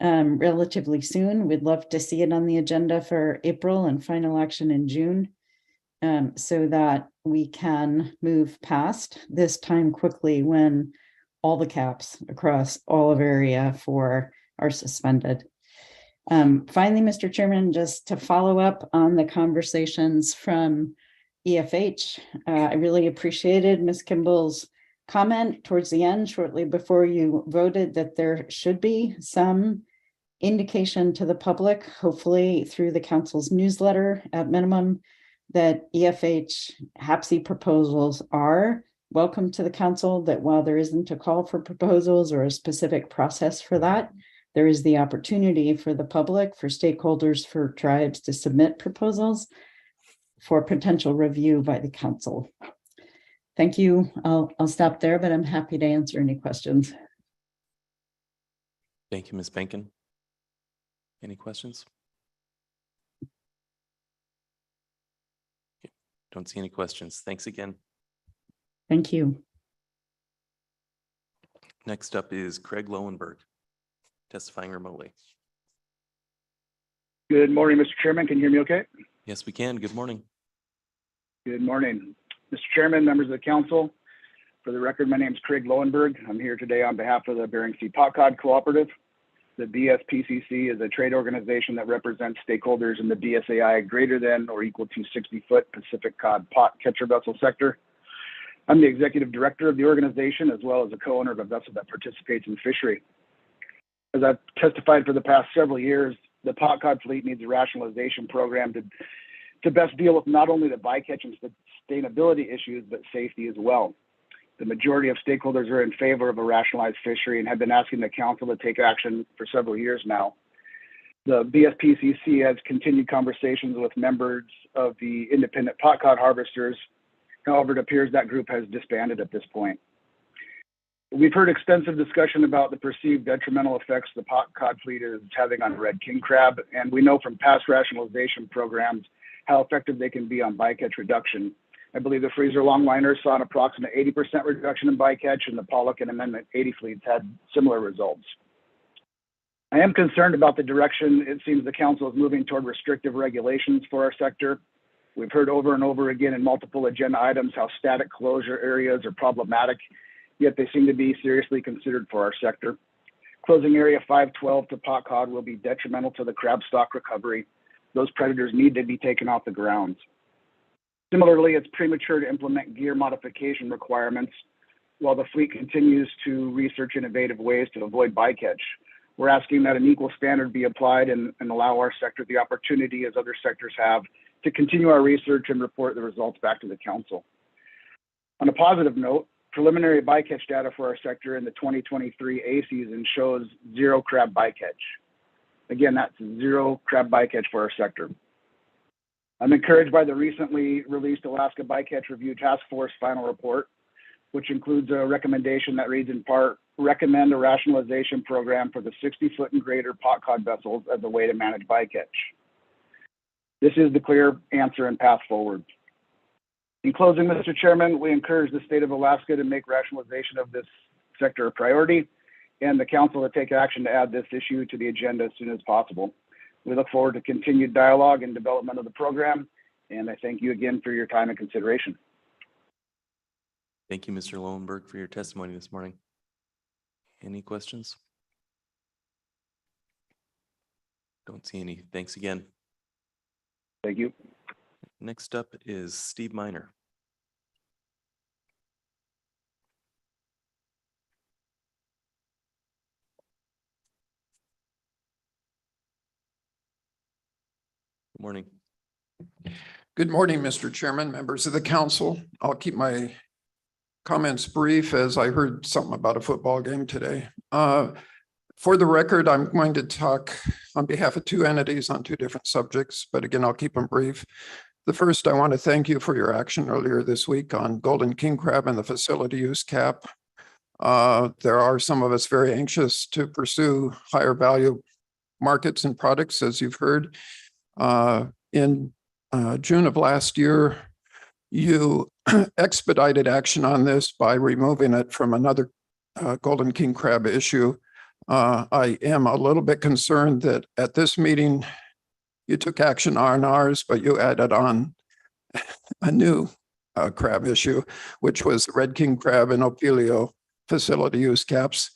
relatively soon, we'd love to see it on the agenda for April and final action in June, so that we can move past this time quickly when all the caps across all of Area 4 are suspended. Finally, Mr. Chairman, just to follow up on the conversations from EFH, I really appreciated Ms. Kimball's comment towards the end, shortly before you voted, that there should be some indication to the public, hopefully through the council's newsletter at minimum, that EFH HAPSI proposals are welcome to the council, that while there isn't a call for proposals or a specific process for that, there is the opportunity for the public, for stakeholders, for tribes to submit proposals for potential review by the council. Thank you. I'll stop there, but I'm happy to answer any questions. Thank you, Ms. Benkin. Any questions? Okay, don't see any questions. Thanks again. Thank you. Next up is Craig Lowenberg, testifying remotely. Good morning, Mr. Chairman. Can you hear me okay? Yes, we can. Good morning. Good morning. Mr. Chairman, members of the council. For the record, my name is Craig Lowenberg. I'm here today on behalf of the Bering Sea Pot Cod Cooperative. The BSPCC is a trade organization that represents stakeholders in the BSAI greater than or equal to 60-foot Pacific cod pot catcher vessel sector. I'm the executive director of the organization, as well as a co-owner of a vessel that participates in fishery. As I've testified for the past several years, the pot cod fleet needs a rationalization program to best deal with not only the bycatch and sustainability issues, but safety as well. The majority of stakeholders are in favor of a rationalized fishery and have been asking the council to take action for several years now. The BSPCC has continued conversations with members of the independent pot cod harvesters. However, it appears that group has disbanded at this point. We've heard extensive discussion about the perceived detrimental effects the pot cod fleet is having on red king crab, and we know from past rationalization programs how effective they can be on bycatch reduction. I believe the freezer longliners saw an approximate 80% reduction in bycatch, and the Pollock and Amendment 80 fleets had similar results. I am concerned about the direction it seems the council is moving toward restrictive regulations for our sector. We've heard over and over again in multiple agenda items how static closure areas are problematic, yet they seem to be seriously considered for our sector. Closing Area 512 to pot cod will be detrimental to the crab stock recovery. Those predators need to be taken off the grounds. Similarly, it's premature to implement gear modification requirements while the fleet continues to research innovative ways to avoid bycatch. We're asking that an equal standard be applied and allow our sector the opportunity, as other sectors have, to continue our research and report the results back to the council. On a positive note, preliminary bycatch data for our sector in the 2023 A season shows 0 crab bycatch. Again, that's 0 crab bycatch for our sector. I'm encouraged by the recently released Alaska Bycatch Review Task Force final report, which includes a recommendation that reads in part, recommend a rationalization program for the 60-foot and greater pot cod vessels as a way to manage bycatch. This is the clear answer and path forward. In closing, Mr. Chairman, we encourage the state of Alaska to make rationalization of this sector a priority and the council to take action to add this issue to the agenda as soon as possible. We look forward to continued dialogue and development of the program, and I thank you again for your time and consideration. Thank you, Mr. Lowenberg, for your testimony this morning. Any questions? Don't see any. Thanks again. Thank you. Next up is Steve Miner. Good morning. Good morning, Mr. Chairman, members of the council. I'll keep my comments brief as I heard something about a football game today. For the record, I'm going to talk on behalf of 2 entities on 2 different subjects, but again, I'll keep them brief. The first, I want to thank you for your action earlier this week on golden king crab and the facility use cap. There are some of us very anxious to pursue higher value markets and products, as you've heard. In June of last year, you expedited action on this by removing it from another golden king crab issue. I am a little bit concerned that at this meeting, you took action on ours, but you added on a new crab issue, which was red king crab and Opelio facility use caps.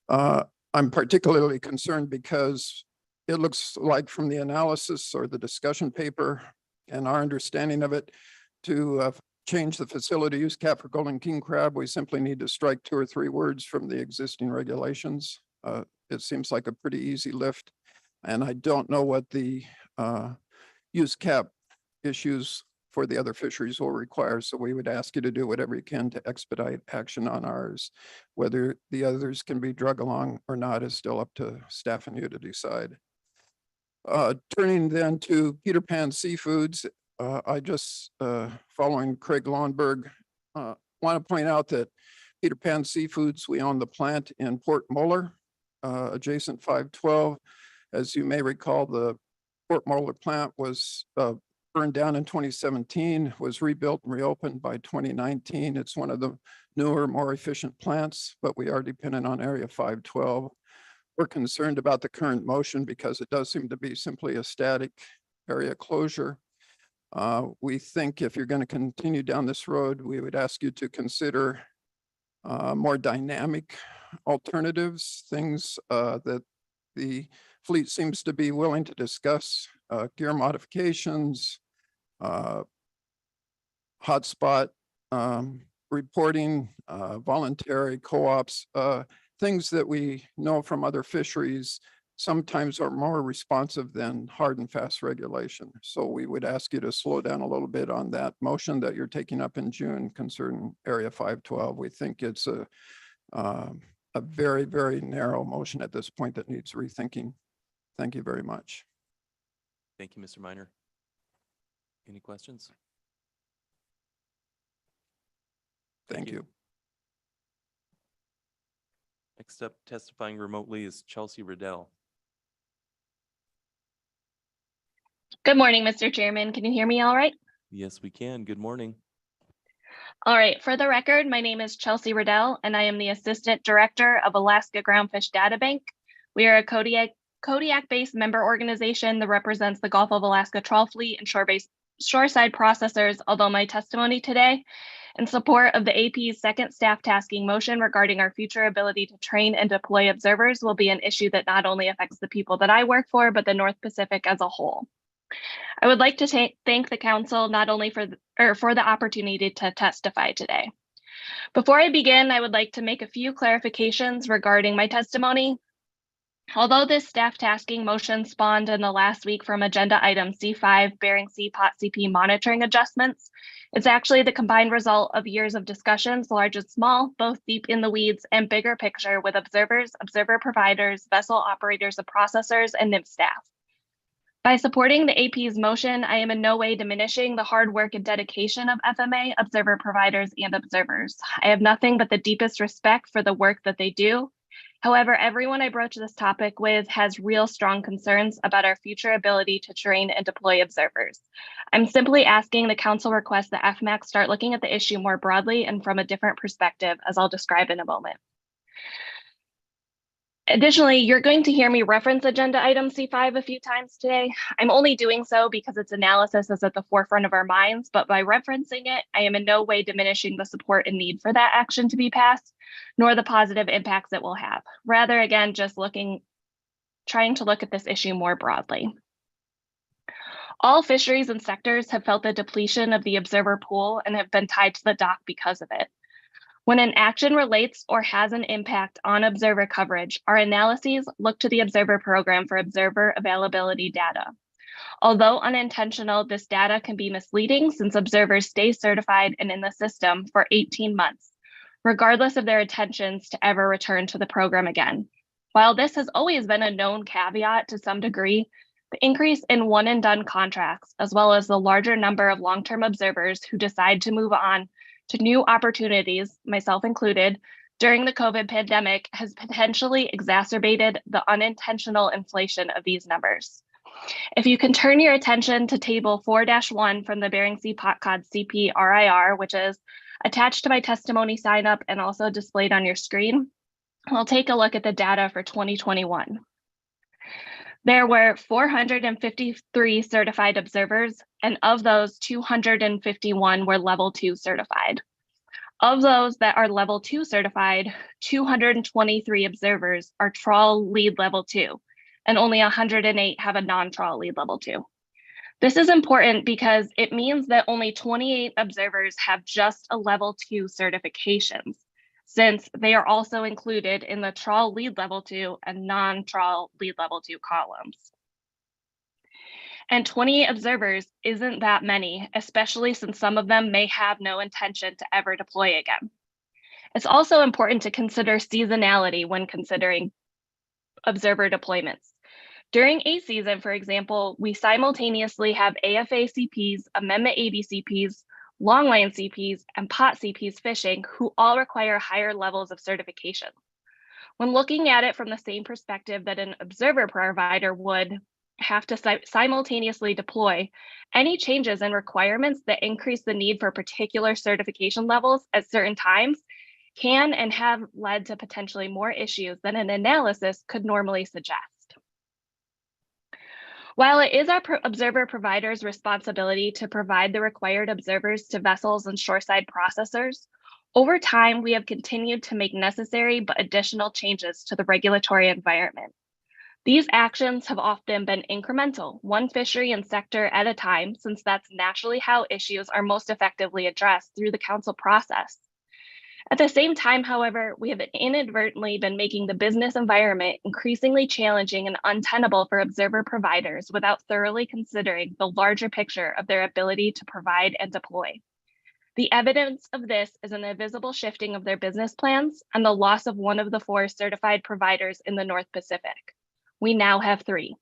I'm particularly concerned because it looks like from the analysis or the discussion paper and our understanding of it, to change the facility use cap for golden king crab, we simply need to strike 2 or 3 words from the existing regulations. It seems like a pretty easy lift. And I don't know what the use cap issues for the other fisheries will require. So we would ask you to do whatever you can to expedite action on ours. Whether the others can be drug along or not is still up to staff and you to decide. Turning then to Peter Pan Seafoods, I just, following Craig Lowenberg, want to point out that Peter Pan Seafoods, we own the plant in Port Moller, adjacent 512. As you may recall, the Port Moller plant was burned down in 2017, was rebuilt and reopened by 2019. It's one of the newer, more efficient plants, but we are dependent on Area 512. We're concerned about the current motion because it does seem to be simply a static area closure. We think if you're going to continue down this road, we would ask you to consider more dynamic alternatives, things that the fleet seems to be willing to discuss, gear modifications, hotspot reporting, voluntary co-ops, things that we know from other fisheries sometimes are more responsive than hard and fast regulation. So we would ask you to slow down a little bit on that motion that you're taking up in June concerning Area 512. We think it's a very, very narrow motion at this point that needs rethinking. Thank you very much. Thank you, Mr. Minor. Any questions? Thank you. Next up, testifying remotely is Chelsea Riddell. Good morning, Mr. Chairman. Can you hear me all right? Yes, we can. Good morning. All right. For the record, my name is Chelsea Riddell, and I am the Assistant Director of Alaska Groundfish Data Bank. We are a Kodiak-based member organization that represents the Gulf of Alaska trawl fleet and shoreside processors, although my testimony today in support of the AP's second staff tasking motion regarding our future ability to train and deploy observers will be an issue that not only affects the people that I work for, but the North Pacific as a whole. I would like to thank the council not only for the opportunity to testify today. Before I begin, I would like to make a few clarifications regarding my testimony. Although this staff tasking motion spawned in the last week from agenda item C5 Bering Sea Pot CP monitoring adjustments, it's actually the combined result of years of discussions, large and small, both deep in the weeds and bigger picture with observers, observer providers, vessel operators, and processors, and NIMS staff. By supporting the AP's motion, I am in no way diminishing the hard work and dedication of FMA, observer providers, and observers. I have nothing but the deepest respect for the work that they do. However, everyone I broach this topic with has real strong concerns about our future ability to train and deploy observers. I'm simply asking the council request that FMAC start looking at the issue more broadly and from a different perspective, as I'll describe in a moment. Additionally, you're going to hear me reference agenda item C5 a few times today. I'm only doing so because its analysis is at the forefront of our minds, but by referencing it, I am in no way diminishing the support and need for that action to be passed, nor the positive impacts it will have. Rather, again, just trying to look at this issue more broadly. All fisheries and sectors have felt the depletion of the observer pool and have been tied to the dock because of it. When an action relates or has an impact on observer coverage, our analyses look to the observer program for observer availability data. Although unintentional, this data can be misleading since observers stay certified and in the system for 18 months, regardless of their intentions to ever return to the program again. While this has always been a known caveat to some degree, the increase in one and done contracts, as well as the larger number of long-term observers who decide to move on to new opportunities, myself included, during the COVID pandemic has potentially exacerbated the unintentional inflation of these numbers. If you can turn your attention to table 4-1 from the Bering Sea Pot Cod CP RIR, which is attached to my testimony sign up and also displayed on your screen, we'll take a look at the data for 2021. There were 453 certified observers, and of those, 251 were level 2 certified. Of those that are level 2 certified, 223 observers are trawl lead level 2, and only 108 have a non-trawl lead level 2. This is important because it means that only 28 observers have just a level 2 certifications, since they are also included in the trawl lead level 2 and non-trawl lead level 2 columns. And 28 observers isn't that many, especially since some of them may have no intention to ever deploy again. It's also important to consider seasonality when considering observer deployments. During A season, for example, we simultaneously have AFA CPs, Amendment 80 CPs, longline CPs, and pot CPs fishing who all require higher levels of certification. When looking at it from the same perspective that an observer provider would have to simultaneously deploy, any changes in requirements that increase the need for particular certification levels at certain times can and have led to potentially more issues than an analysis could normally suggest. While it is our observer provider's responsibility to provide the required observers to vessels and shoreside processors, Over time, we have continued to make necessary but additional changes to the regulatory environment. These actions have often been incremental, one fishery and sector at a time, since that's naturally how issues are most effectively addressed through the council process. At the same time, however, we have inadvertently been making the business environment increasingly challenging and untenable for observer providers without thoroughly considering the larger picture of their ability to provide and deploy. The evidence of this is an invisible shifting of their business plans and the loss of one of the 4 certified providers in the North Pacific. We now have 3.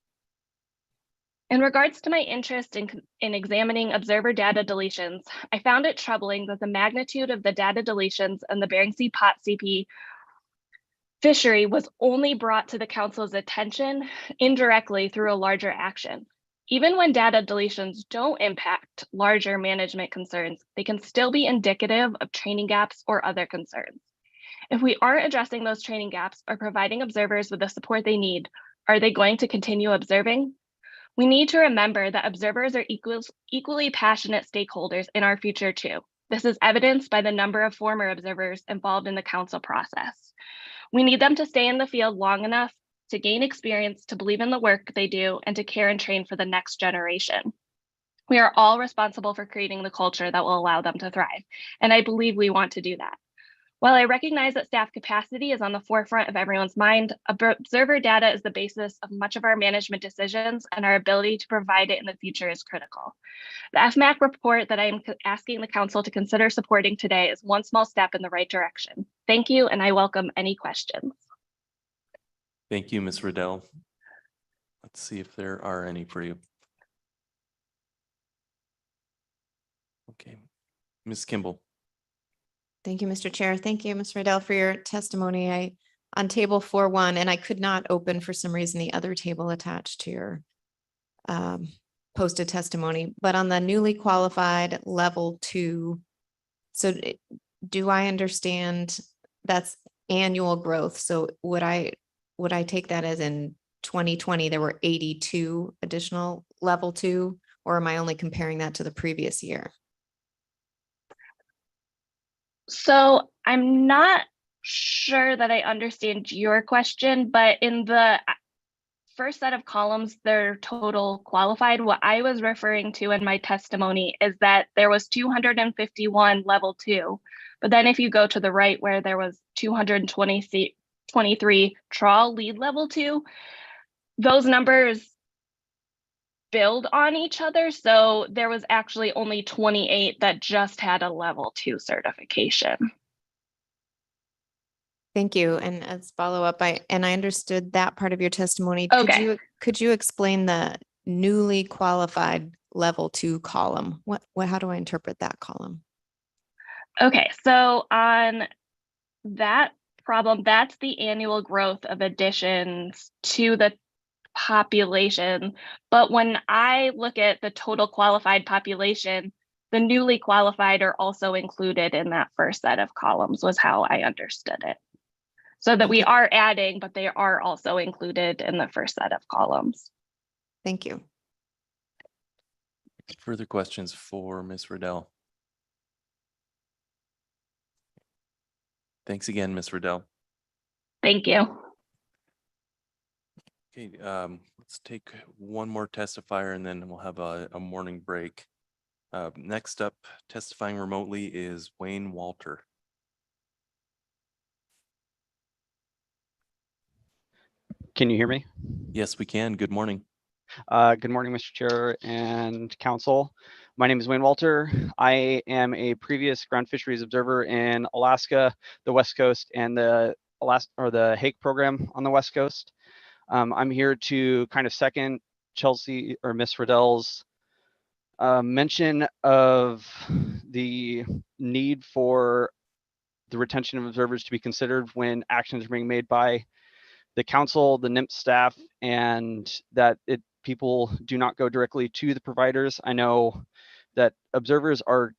In regards to my interest in examining observer data deletions, I found it troubling that the magnitude of the data deletions in the Bering Sea pot CP fishery was only brought to the council's attention indirectly through a larger action. Even when data deletions don't impact larger management concerns, they can still be indicative of training gaps or other concerns. If we aren't addressing those training gaps or providing observers with the support they need, are they going to continue observing? We need to remember that observers are equally passionate stakeholders in our future too. This is evidenced by the number of former observers involved in the council process. We need them to stay in the field long enough to gain experience, to believe in the work they do, and to care and train for the next generation. We are all responsible for creating the culture that will allow them to thrive, and I believe we want to do that. While I recognize that staff capacity is on the forefront of everyone's mind, observer data is the basis of much of our management decisions, and our ability to provide it in the future is critical. The FMAC report that I am asking the council to consider supporting today is one small step in the right direction. Thank you, and I welcome any questions. Thank you, Ms. Riddell. Let's see if there are any for you. Okay, Ms. Kimball. Thank you, Mr. Chair. Thank you, Ms. Riddell, for your testimony. On table 4.1, and I could not open for some reason the other table attached to your posted testimony, but on the newly qualified level 2, so do I understand that's annual growth? So would I take that as in 2020, there were 82 additional level 2, or am I only comparing that to the previous year? So I'm not sure that I understand your question, but in the first set of columns, they're total qualified. What I was referring to in my testimony is that there was 251 level 2, but then if you go to the right where there was 223 trawl lead level 2, those numbers build on each other. So there was actually only 28 that just had a level 2 certification. Thank you. And as follow-up, I understood that part of your testimony. Okay. Could you explain the newly qualified level 2 column? How do I interpret that column? Okay, so on that problem, that's the annual growth of additions to the population. But when I look at the total qualified population, the newly qualified are also included in that first set of columns, was how I understood it. So that we are adding, but they are also included in the first set of columns. Thank you. Further questions for Ms. Riddell? Thanks again, Ms. Riddell. Thank you. Okay, let's take one more testifier and then we'll have a morning break. Next up, testifying remotely is Wayne Walter. Can you hear me? Yes, we can. Good morning. Good morning, Mr. Chair and Council. My name is Wayne Walter. I am a previous ground fisheries observer in Alaska, the West Coast, and the Hake program on the West Coast. I'm here to kind of second Chelsea or Miss Riddell's mention of the need for the retention of observers to be considered when actions are being made by the council, the NIMP staff, and that people do not go directly to the providers. I know that observers are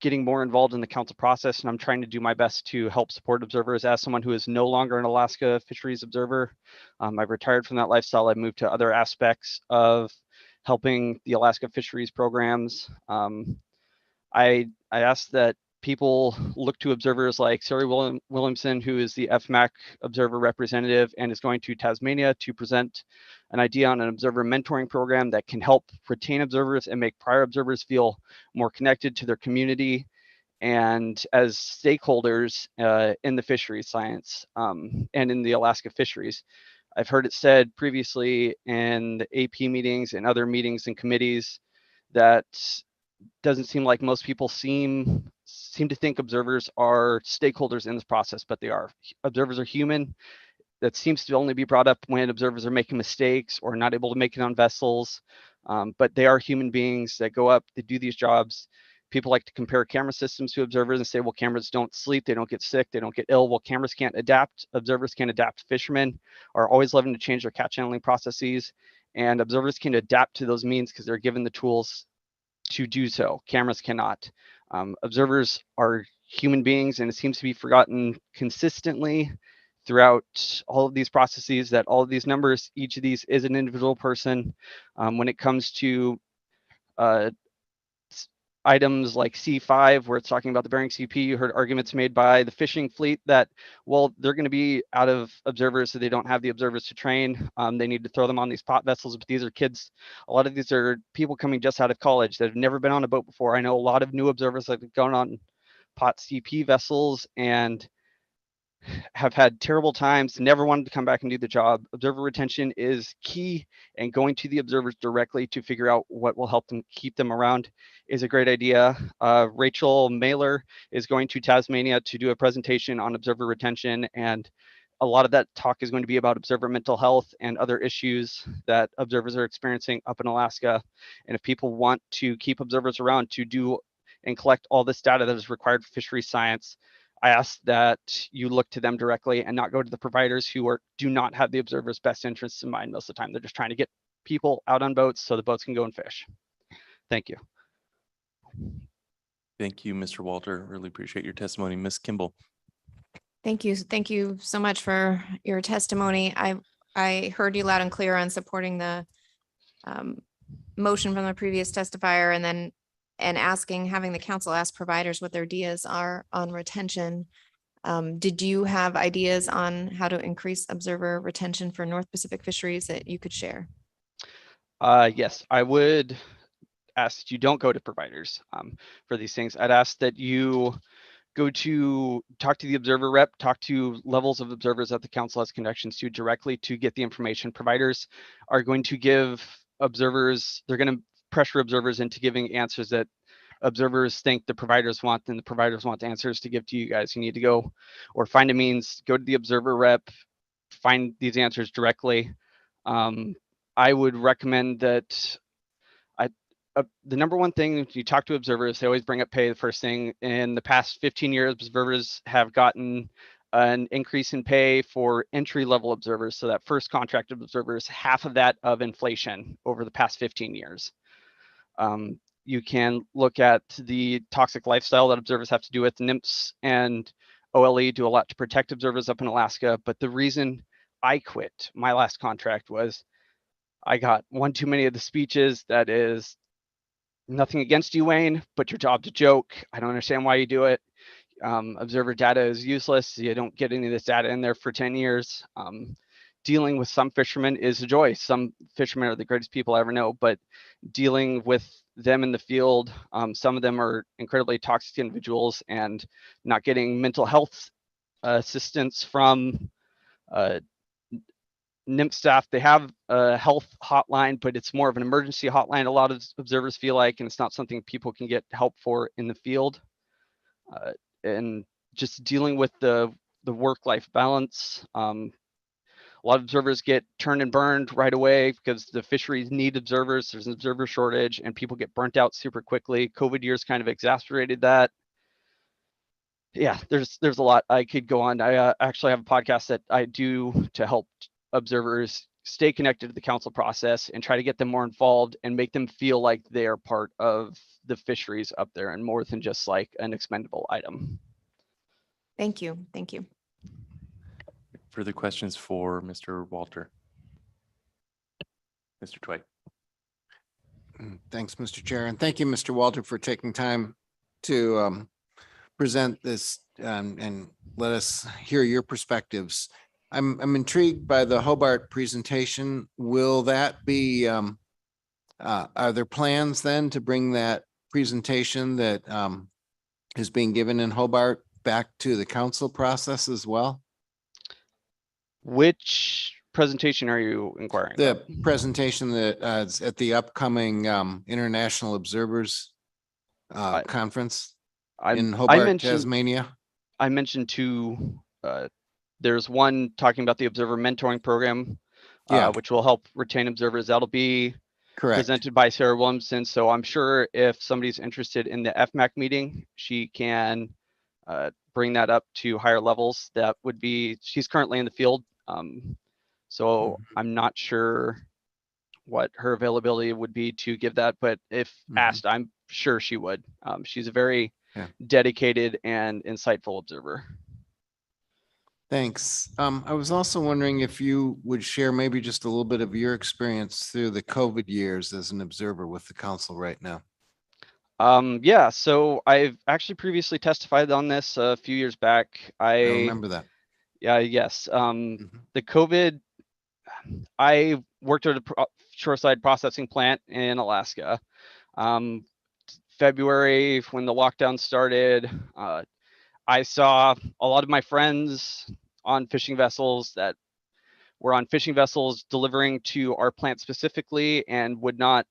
getting more involved in the council process, and I'm trying to do my best to help support observers. As someone who is no longer an Alaska fisheries observer, I've retired from that lifestyle. I've moved to other aspects of helping the Alaska fisheries programs. I ask that people look to observers like Sari Williamson, who is the FMAC observer representative and is going to Tasmania to present an idea on an observer mentoring program that can help retain observers and make prior observers feel more connected to their community and as stakeholders in the fisheries science and in the Alaska fisheries. I've heard it said previously in the AP meetings and other meetings and committees that doesn't seem like most people seem to think observers are stakeholders in this process, but they are. Observers are human. That seems to only be brought up when observers are making mistakes or not able to make it on vessels. But they are human beings that go up, they do these jobs. People like to compare camera systems to observers and say, well, cameras don't sleep, they don't get sick, they don't get ill. Well, cameras can't adapt. Observers can adapt. Fishermen are always loving to change their catch handling processes, and observers can adapt to those means because they're given the tools to do so. Cameras cannot. Observers are human beings, and it seems to be forgotten consistently throughout all of these processes that all of these numbers, each of these is an individual person. When it comes to items like C5, where it's talking about the Bering CP, you heard arguments made by the fishing fleet that, well, they're going to be out of observers, so they don't have the observers to train. They need to throw them on these pot vessels, but these are kids. A lot of these are people coming just out of college that have never been on a boat before. I know a lot of new observers that have gone on pot CP vessels and have had terrible times, never wanted to come back and do the job. Observer retention is key, and going to the observers directly to figure out what will help them keep them around is a great idea. Rachel Mailer is going to Tasmania to do a presentation on observer retention, and a lot of that talk is going to be about observer mental health and other issues that observers are experiencing up in Alaska. And if people want to keep observers around to do and collect all this data that is required for fisheries science, I ask that you look to them directly and not go to the providers who do not have the observer's best interests in mind most of the time. They're just trying to get people out on boats so the boats can go and fish. Thank you. Thank you, Mr. Walter. Really appreciate your testimony. Ms. Kimball. Thank you. Thank you so much for your testimony. I heard you loud and clear on supporting the motion from the previous testifier, and having the council ask providers what their ideas are on retention. Did you have ideas on how to increase observer retention for North Pacific fisheries that you could share? Yes, I would ask that you don't go to providers for these things. I'd ask that you go to talk to the observer rep, talk to levels of observers that the council has connections to directly to get the information. Providers are going to give observers, they're going to pressure observers into giving answers that observers think the providers want, and the providers want answers to give to you guys. You need to go or find a means, go to the observer rep, find these answers directly. I would recommend that the number one thing, if you talk to observers, they always bring up pay the first thing. In the past 15 years, observers have gotten an increase in pay for entry-level observers. So that first contracted observers, half of that of inflation over the past 15 years. You can look at the toxic lifestyle that observers have to do with. NMFS and OLE do a lot to protect observers up in Alaska. But the reason I quit my last contract was I got one too many of the speeches. That is nothing against you, Wayne, but your job's a joke. I don't understand why you do it. Observer data is useless. You don't get any of this data in there for 10 years. Dealing with some fishermen is a joy. Some fishermen are the greatest people I ever know, but dealing with them in the field, some of them are incredibly toxic individuals, and not getting mental health assistance from NMFS staff. They have a health hotline, but it's more of an emergency hotline. A lot of observers feel like, and it's not something people can get help for in the field. And just dealing with the work-life balance. A lot of observers get turned and burned right away because the fisheries need observers. There's an observer shortage and people get burnt out super quickly. COVID years kind of exacerbated that. Yeah, there's a lot I could go on. I actually have a podcast that I do to help observers stay connected to the council process and try to get them more involved and make them feel like they are part of the fisheries up there and more than just like an expendable item. Thank you. Thank you. Further questions for Mr. Walter? Mr. Tway. Thanks, Mr. Chair, and thank you, Mr. Walter, for taking time to present this and let us hear your perspectives. I'm intrigued by the Hobart presentation. Will that be, are there plans then to bring that presentation that is being given in Hobart back to the council process as well? Which presentation are you inquiring The about? presentation that is at the upcoming International Observers Conference in Hobart, Tasmania. I mentioned two, there's one talking about the observer mentoring program, Yeah. which will help retain observers. That'll be Correct. presented by Sarah Williamson. So I'm sure if somebody's interested in the FMAC meeting, she can bring that up to higher levels. That would be, she's currently in the field. So I'm not sure what her availability would be to give that, but if asked, I'm sure she would. She's a very dedicated and insightful observer. Thanks. I was also wondering if you would share maybe just a little bit of your experience through the COVID years as an observer with the council right now. Yeah, so I've actually previously testified on this a few years back. I remember that. Yeah, yes. The COVID, I worked at a shoreside processing plant in Alaska. February, when the lockdown started, I saw a lot of my friends on fishing vessels that were on fishing vessels delivering to our plant specifically and would not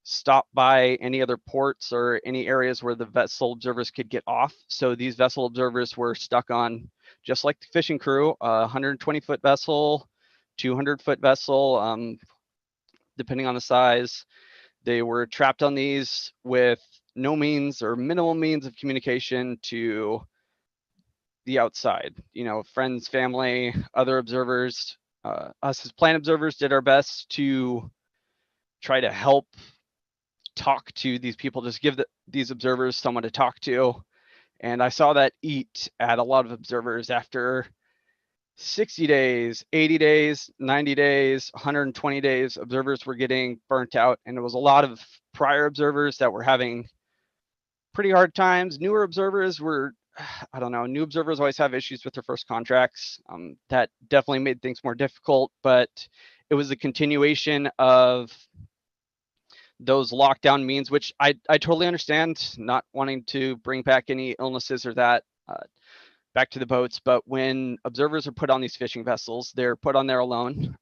stop by any other ports or any areas where the vessel observers could get off. So these vessel observers were stuck on, just like the fishing crew, a 120-foot vessel, 200-foot vessel, depending on the size. They were trapped on these with no means or minimal means of communication to the outside, you know, friends, family, other observers. Us as plant observers did our best to try to help talk to these people, just give these observers someone to talk to. And I saw that eat at a lot of observers after 60 days, 80 days, 90 days, 120 days. Observers were getting burnt out, and it was a lot of prior observers that were having pretty hard times. Newer observers were, I don't know, new observers always have issues with their first contracts. That definitely made things more difficult, but it was a continuation of those lockdown means, which I totally understand, not wanting to bring back any illnesses or that back to the boats. But when observers are put on these fishing vessels, they're put on there alone,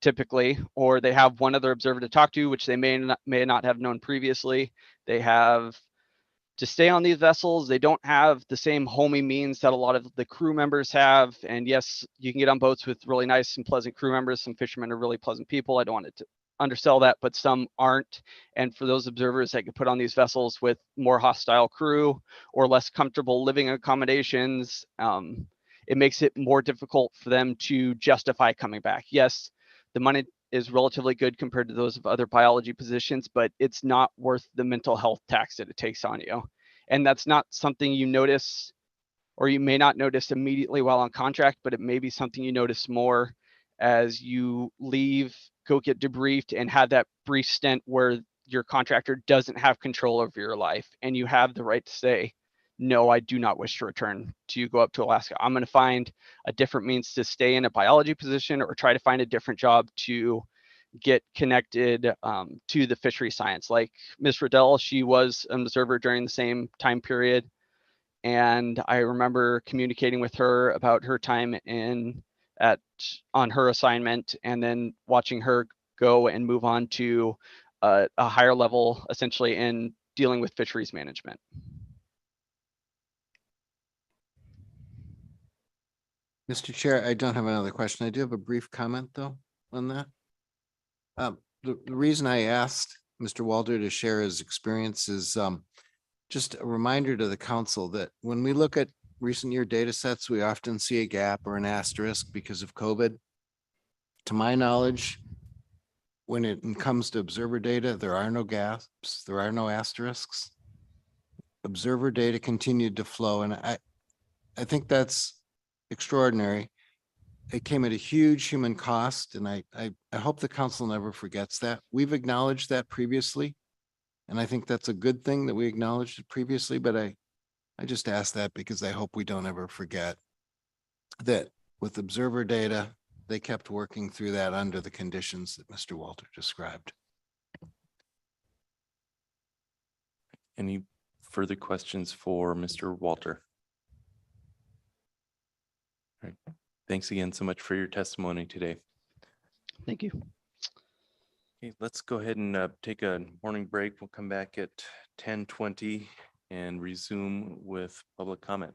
typically, or they have one other observer to talk to, which they may not have known previously. They have to stay on these vessels. They don't have the same homey means that a lot of the crew members have. And yes, you can get on boats with really nice and pleasant crew members. Some fishermen are really pleasant people. I don't want to undersell that, but some aren't. And for those observers that get put on these vessels with more hostile crew or less comfortable living accommodations, it makes it more difficult for them to justify coming back. Yes, the money is relatively good compared to those of other biology positions, but it's not worth the mental health tax that it takes on you. And that's not something you notice, or you may not notice immediately while on contract, but it may be something you notice more as you leave, go get debriefed, and have that brief stint where your contractor doesn't have control over your life and you have the right to say, no, I do not wish to return to go up to Alaska. I'm going to find a different means to stay in a biology position or try to find a different job to get connected to the fishery science. Like Ms. Riddell, she was an observer during the same time period. And I remember communicating with her about her time on her assignment, and then watching her go and move on to a higher level, essentially in dealing with fisheries management. Mr. Chair, I don't have another question. I do have a brief comment though on that. The reason I asked Mr. Walter to share his experience is just a reminder to the council that when we look at recent year data sets, we often see a gap or an asterisk because of COVID. To my knowledge, when it comes to observer data, there are no gaps, there are no asterisks. Observer data continued to flow, and I think that's extraordinary. It came at a huge human cost, and I hope the council never forgets that. We've acknowledged that previously, and I think that's a good thing that we acknowledged it previously, but I just ask that because I hope we don't ever forget that with observer data, they kept working through that under the conditions that Mr. Walter described. Any further questions for Mr. Walter? All right. Thanks again so much for your testimony today. Thank you. Okay, let's go ahead and take a morning break. We'll come back at 10:20 and resume with public comment.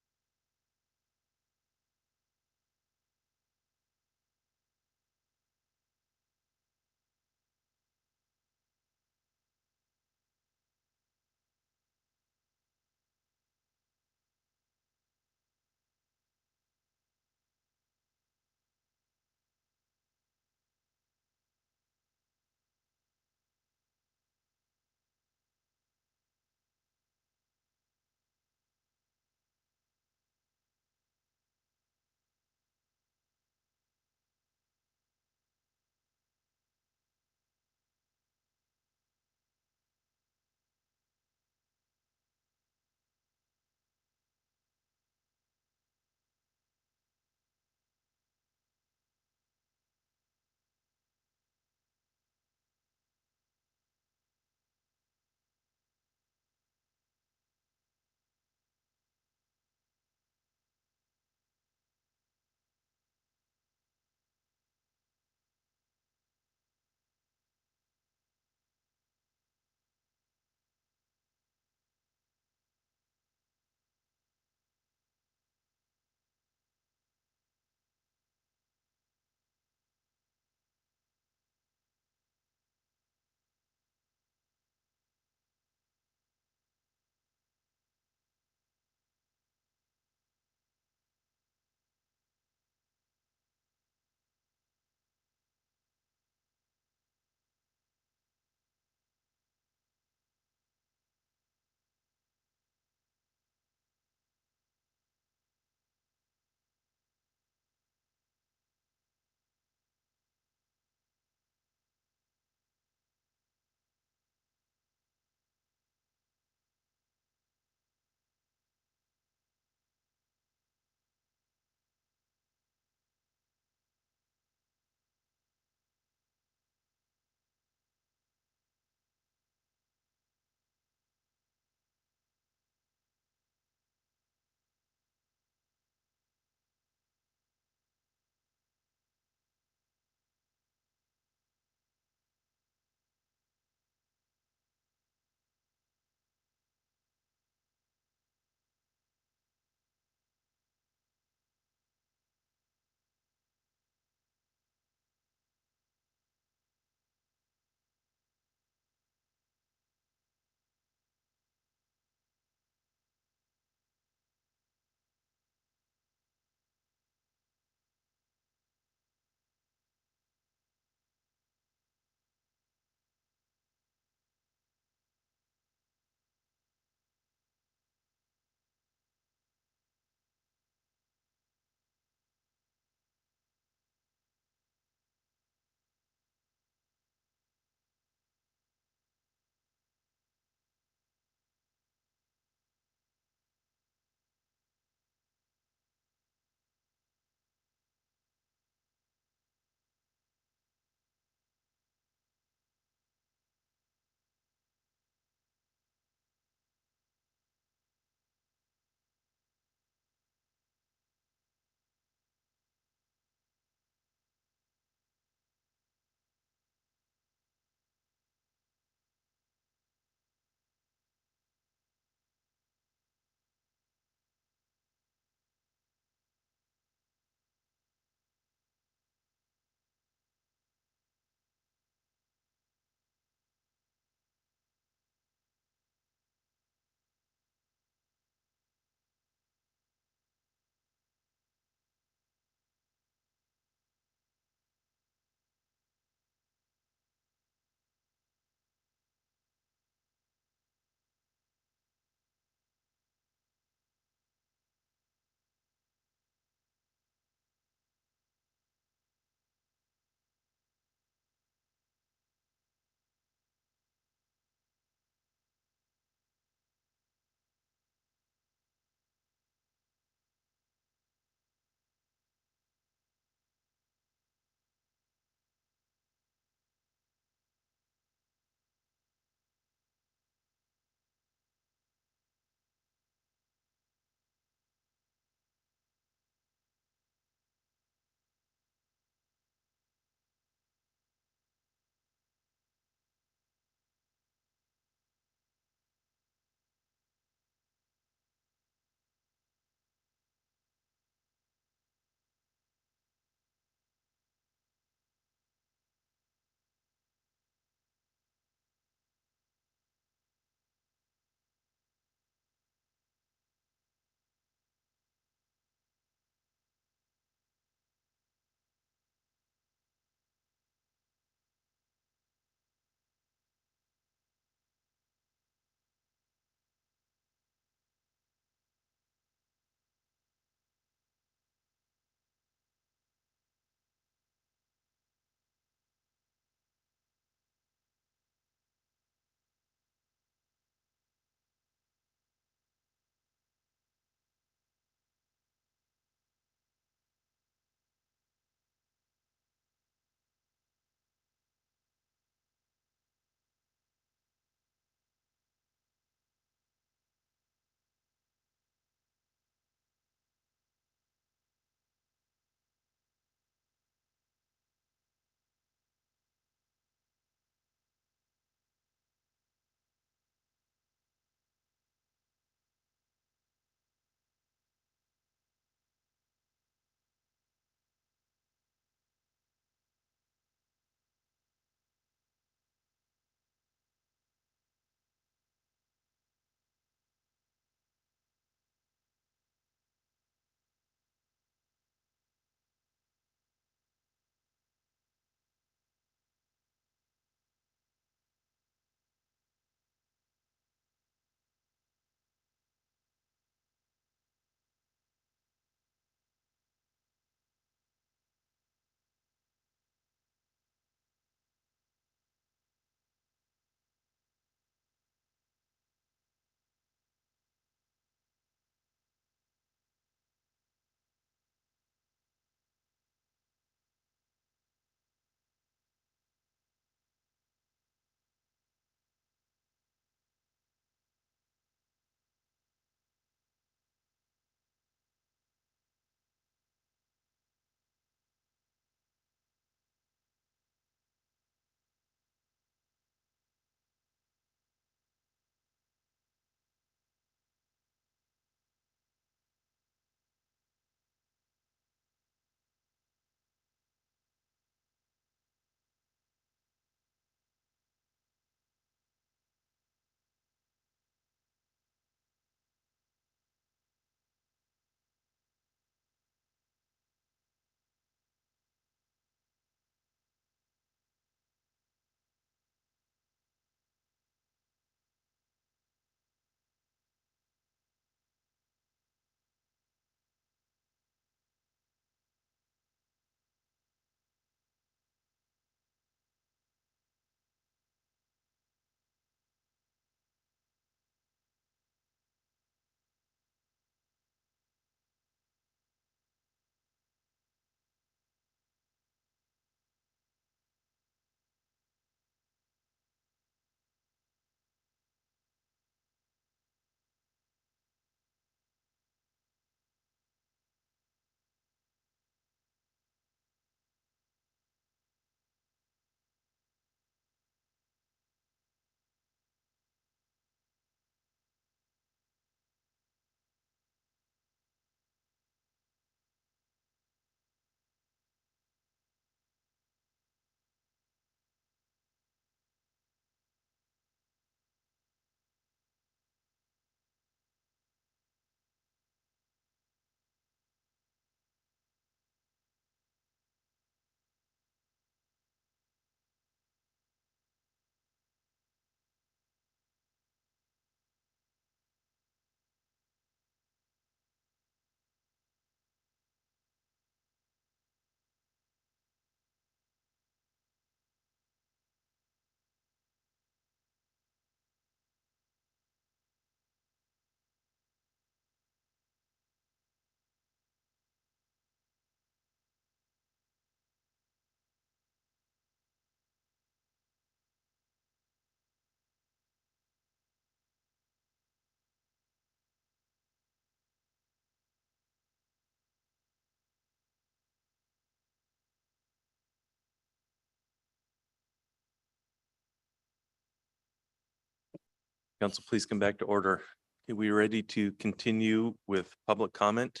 Council, please come back to order. Are we ready to continue with public comment?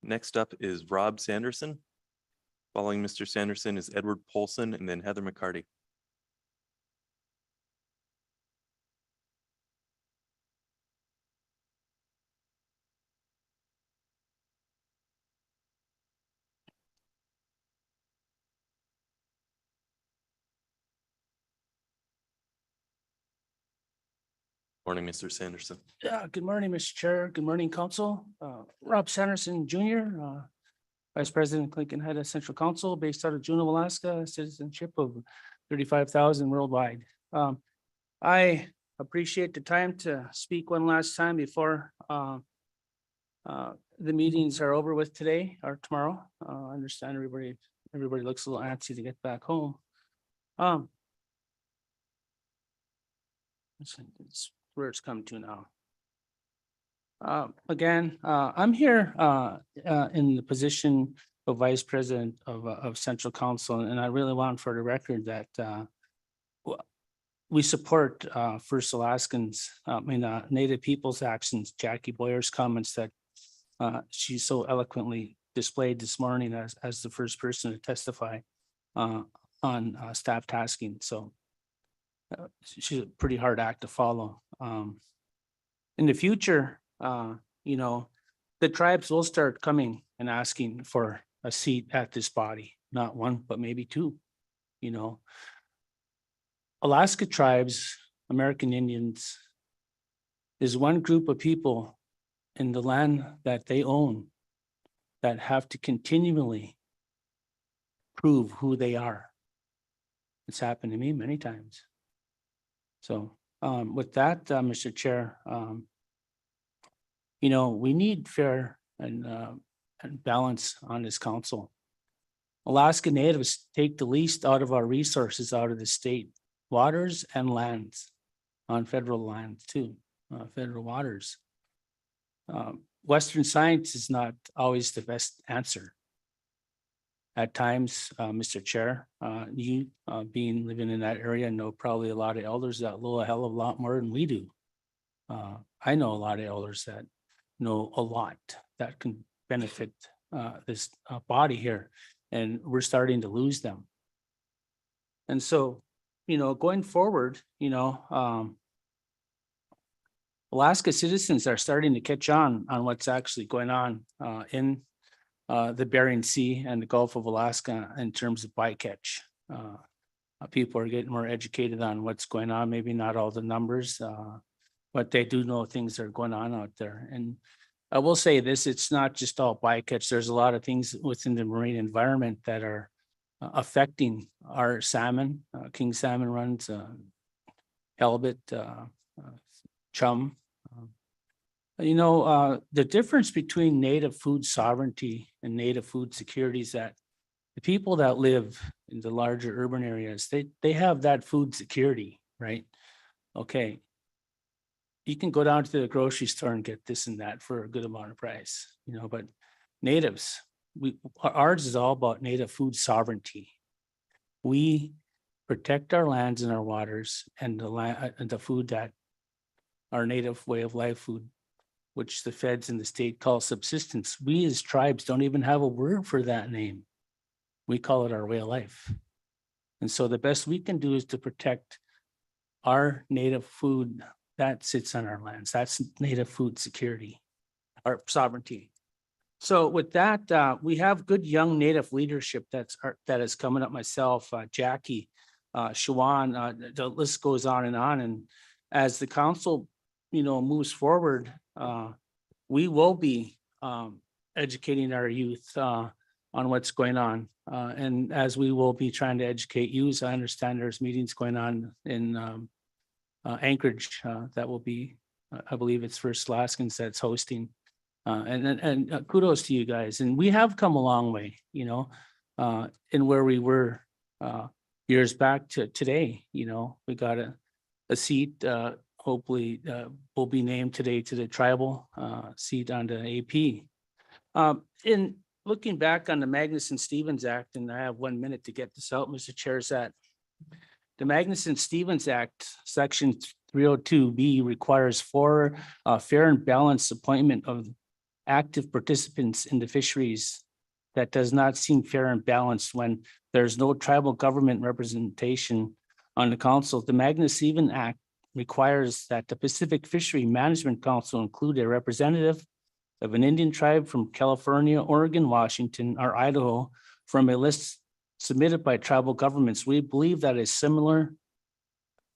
Next up is Rob Sanderson. Following Mr. Sanderson is Edward Polson and then Heather McCarty. Morning, Mr. Sanderson. Yeah, good morning, Mr. Chair. Good morning, Council. Rob Sanderson, Jr., Vice President, Lincoln Heights Central Council, based out of Juneau, Alaska, citizenship of 35,000 worldwide. I appreciate the time to speak one last time before the meetings are over with today or tomorrow. I understand everybody looks a little antsy to get back home. It's where it's come to now. Again, I'm here in the position of Vice President of Central Council, and I really want for the record that we support First Alaskans, Native Peoples actions, Jackie Boyer's comments that she so eloquently displayed this morning as the first person to testify on staff tasking. So she's a pretty hard act to follow. In the future, the tribes will start coming and asking for a seat at this body, not one, but maybe two. Alaska tribes, American Indians, is one group of people in the land that they own that have to continually prove who they are. It's happened to me many times. So with that, Mr. Chair, we need fair and balance on this council. Alaska Natives take the least out of our resources out of the state, waters and lands, on federal lands too, federal waters. Western science is not always the best answer. At times, Mr. Chair, you living in that area know probably a lot of elders that know a hell of a lot more than we do. I know a lot of elders that know a lot that can benefit this body here, and we're starting to lose them. And so, going forward, Alaska citizens are starting to catch on what's actually going on in the Bering Sea and the Gulf of Alaska in terms of bycatch. People are getting more educated on what's going on, maybe not all the numbers, but they do know things are going on out there. And I will say this, it's not just all bycatch. There's a lot of things within the marine environment that are affecting our salmon, king salmon runs, halibut, chum. The difference between native food sovereignty and native food security is that the people that live in the larger urban areas, they have that food security, right? Okay. You can go down to the grocery store and get this and that for a good amount of price, but natives, ours is all about native food sovereignty. We protect our lands and our waters and the food that our native way of life food, which the feds in the state call subsistence. We as tribes don't even have a word for that name. We call it our way of life. And so the best we can do is to protect our native food that sits on our lands. That's native food security, our sovereignty. So with that, we have good young native leadership that is coming up. Myself, Jackie, Shawan, the list goes on. And as the council, moves forward, we will be educating our youth on what's going on. And as we will be trying to educate youth, I understand there's meetings going on in Anchorage that will be, I believe it's First Alaskans that's hosting. And kudos to you guys. And we have come a long way, in where we were years back to today. We got a seat, hopefully will be named today to the tribal seat on the AP. In looking back on the Magnuson-Stevens Act, and I have 1 minute to get this out, Mr. Chair, is that the Magnuson-Stevens Act, Section 302B requires for fair and balanced appointment of active participants in the fisheries. That does not seem fair and balanced when there's no tribal government representation on the council. The Magna-Stephen Act requires that the Pacific Fishery Management Council include a representative of an Indian tribe from California, Oregon, Washington, or Idaho from a list submitted by tribal governments. We believe that a similar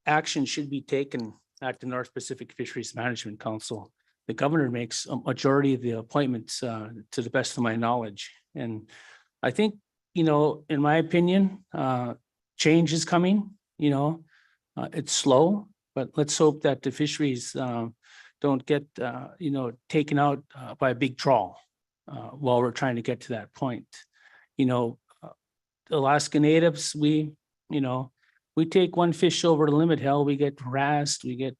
action should be taken at the North Pacific Fisheries Management Council. The governor makes a majority of the appointments to the best of my knowledge. And I think, in my opinion, change is coming, it's slow, but let's hope that the fisheries don't get, taken out by a big trawl while we're trying to get to that point. Alaska natives, we take one fish over the limit, hell, we get harassed, we get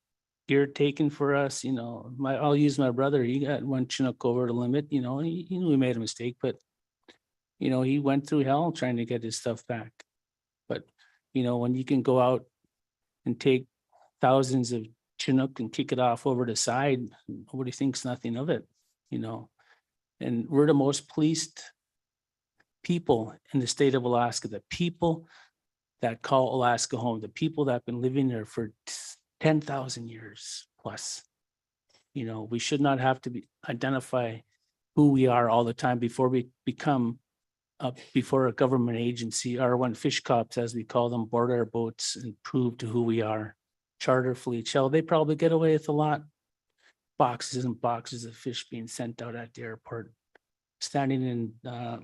deer taken for us, I'll use my brother, he got one Chinook over the limit, he knew he made a mistake, but he went through hell trying to get his stuff back. But, when you can go out and take thousands of Chinook and kick it off over the side, nobody thinks nothing of it, and we're the most policed people in the state of Alaska, the people that call Alaska home, the people that have been living there for 10,000 years plus. We should not have to identify who we are all the time before we become before a government agency, or when fish cops, as we call them, board our boats and prove to who we are. Charter fleet, shall they probably get away with a lot? Boxes and boxes of fish being sent out at the airport. Standing in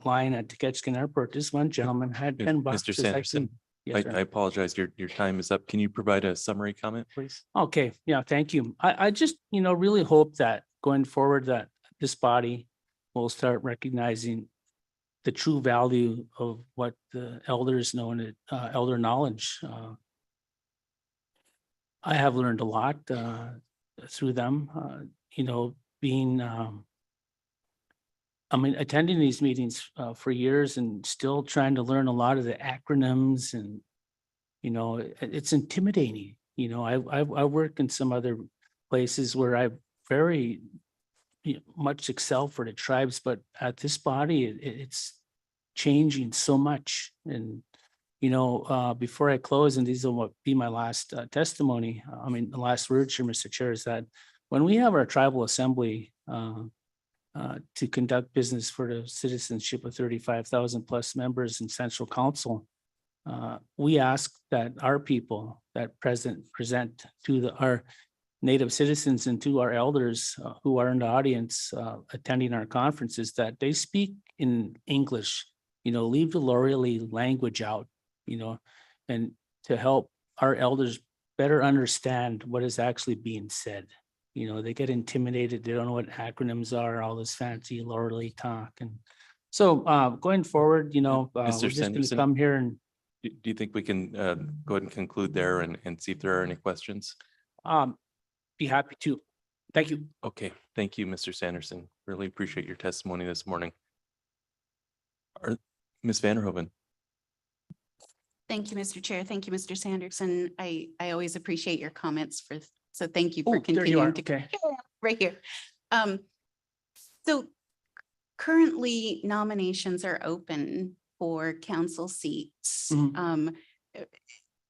line at Ketchikan Airport, this one gentleman had 10 Mr. boxes. Sanderson, Yes, I sir. apologize. Your time is up. Can you provide a summary comment, please? Okay, yeah, thank you. I just, really hope that going forward that this body will start recognizing the true value of what the elders know and elder knowledge. I have learned a lot through them, being, attending these meetings for years and still trying to learn a lot of the acronyms, and, it's intimidating. I work in some other places where I very much excel for the tribes, but at this body, it's changing so much. And, before I close, and these will be my last testimony, the last words here, Mr. Chair, is that when we have our tribal assembly to conduct business for the citizenship of 35,000 plus members in Central Council, we ask that our people that present to our Native citizens and to our elders who are in the audience attending our conferences, that they speak in English, leave the Laurilee language out, and to help our elders better understand what is actually being said. They get intimidated. They don't know what acronyms are, all this fancy Laurilee talk. And so going forward, we're just going to Sanderson, come here and do you think we can go ahead and conclude there and see if there are any questions? be happy to. Thank you. Okay, thank you, Mr. Sanderson. Really appreciate your testimony this morning. Ms. Vanderhoven. Thank you, Mr. Chair. Thank you, Mr. Sanderson. I always appreciate your comments so thank you for There you are. continuing to. Okay. Right here. So currently nominations are open for council seats. Mhm.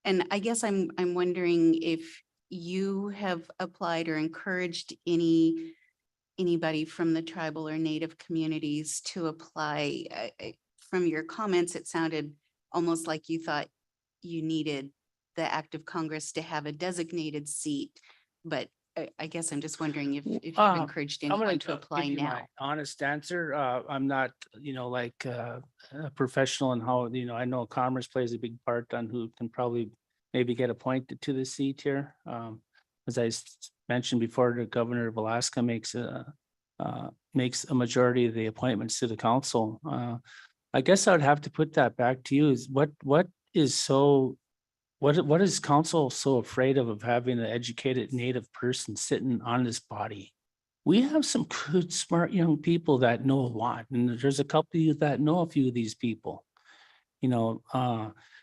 And I guess I'm wondering if you have applied or encouraged anybody from the tribal or native communities to apply. From your comments, it sounded almost like you thought you needed the act of Congress to have a designated seat, but I guess I'm just wondering if you've encouraged I'm gonna anyone to apply give you now. my honest answer. I'm not, like a professional in how, I know commerce plays a big part on who can probably maybe get appointed to the seat here. As I mentioned before, the governor of Alaska makes a majority of the appointments to the council. I guess I would have to put that back to you. Is what is council so afraid of having an educated native person sitting on this body? We have some good, smart young people that know a lot, and there's a couple of you that know a few of these people.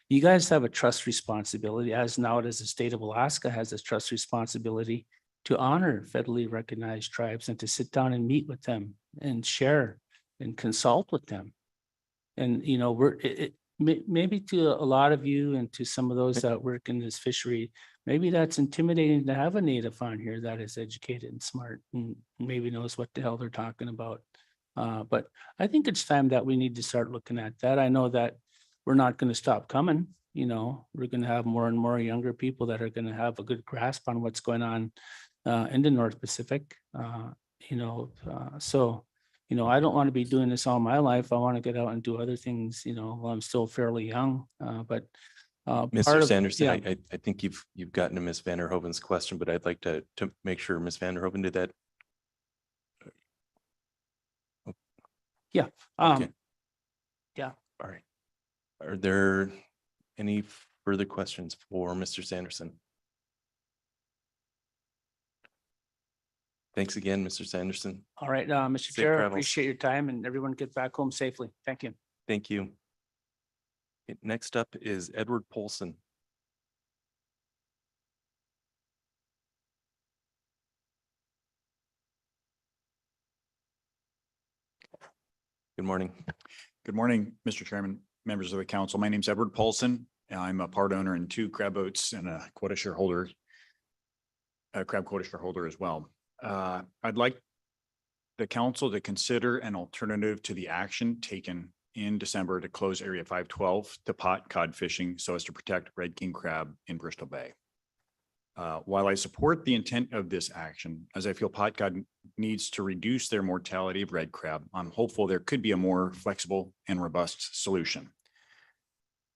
you guys have a trust responsibility, as now does the state of Alaska has a trust responsibility to honor federally recognized tribes and to sit down and meet with them and share and consult with them. And, you know, maybe to a lot of you and to some of those that work in this fishery, maybe that's intimidating to have a native on here that is educated and smart and maybe knows what the hell they're talking about. But I think it's time that we need to start looking at that. I know that we're not going to stop coming. You know, we're going to have more and more younger people that are going to have a good grasp on what's going on in the North Pacific. So, you know, I don't want to be doing this all my life. I want to get out and do other things, you know, while I'm still fairly young. Mr. Sanderson, I think you've gotten to Ms. Vanderhoven's question, but I'd like to make sure Ms. Vanderhoven did that. Yeah. Okay. Yeah. All right. Are there any further questions for Mr. Sanderson? Thanks again, Mr. Sanderson. All right, Mr. Safe Chair, I travels. appreciate your time and everyone get back home safely. Thank you. Thank you. Okay, next up is Edward Polson. Good morning. Good morning, Mr. Chairman, members of the council. My name is Edward Paulson. I'm a part owner in 2 crab boats and a quota shareholder, crab quota shareholder as well. I'd like the council to consider an alternative to the action taken in December to close Area 512 to pot cod fishing so as to protect red king crab in Bristol Bay. While I support the intent of this action, as I feel pot cod needs to reduce their mortality of red crab, I'm hopeful there could be a more flexible and robust solution.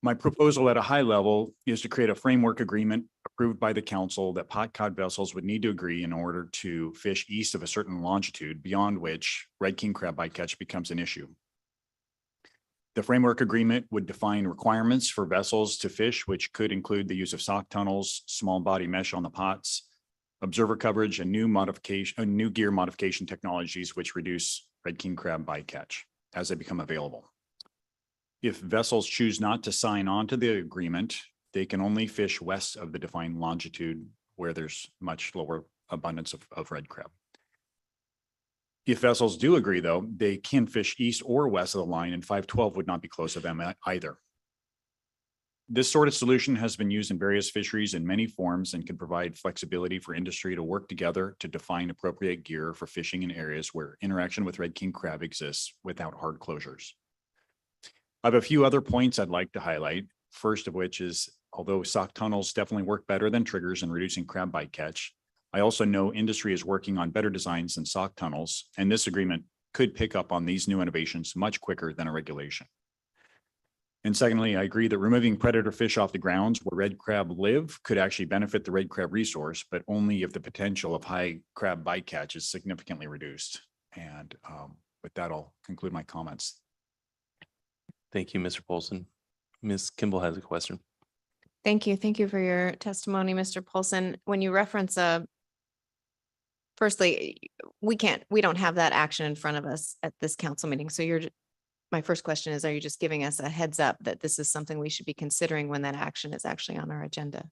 My proposal at a high level is to create a framework agreement approved by the council that pot cod vessels would need to agree in order to fish east of a certain longitude beyond which red king crab bycatch becomes an issue. The framework agreement would define requirements for vessels to fish, which could include the use of sock tunnels, small body mesh on the pots, observer coverage, and new gear modification technologies which reduce red king crab bycatch as they become available. If vessels choose not to sign on to the agreement, they can only fish west of the defined longitude where there's much lower abundance of red crab. If vessels do agree, though, they can fish east or west of the line, and 512 would not be close to them either. This sort of solution has been used in various fisheries in many forms and can provide flexibility for industry to work together to define appropriate gear for fishing in areas where interaction with red king crab exists without hard closures. I have a few other points I'd like to highlight. First of which is, although sock tunnels definitely work better than triggers in reducing crab bycatch, I also know industry is working on better designs than sock tunnels, and this agreement could pick up on these new innovations much quicker than a regulation. And secondly, I agree that removing predator fish off the grounds where red crab live could actually benefit the red crab resource, but only if the potential of high crab bycatch is significantly reduced. And with that, I'll conclude my comments. Thank you, Mr. Polson. Ms. Kimball has a question. Thank you. Thank you for your testimony, Mr. Polson. When you reference firstly, we don't have that action in front of us at this council meeting. So my first question is, are you just giving us a heads up that this is something we should be considering when that action is actually on our agenda?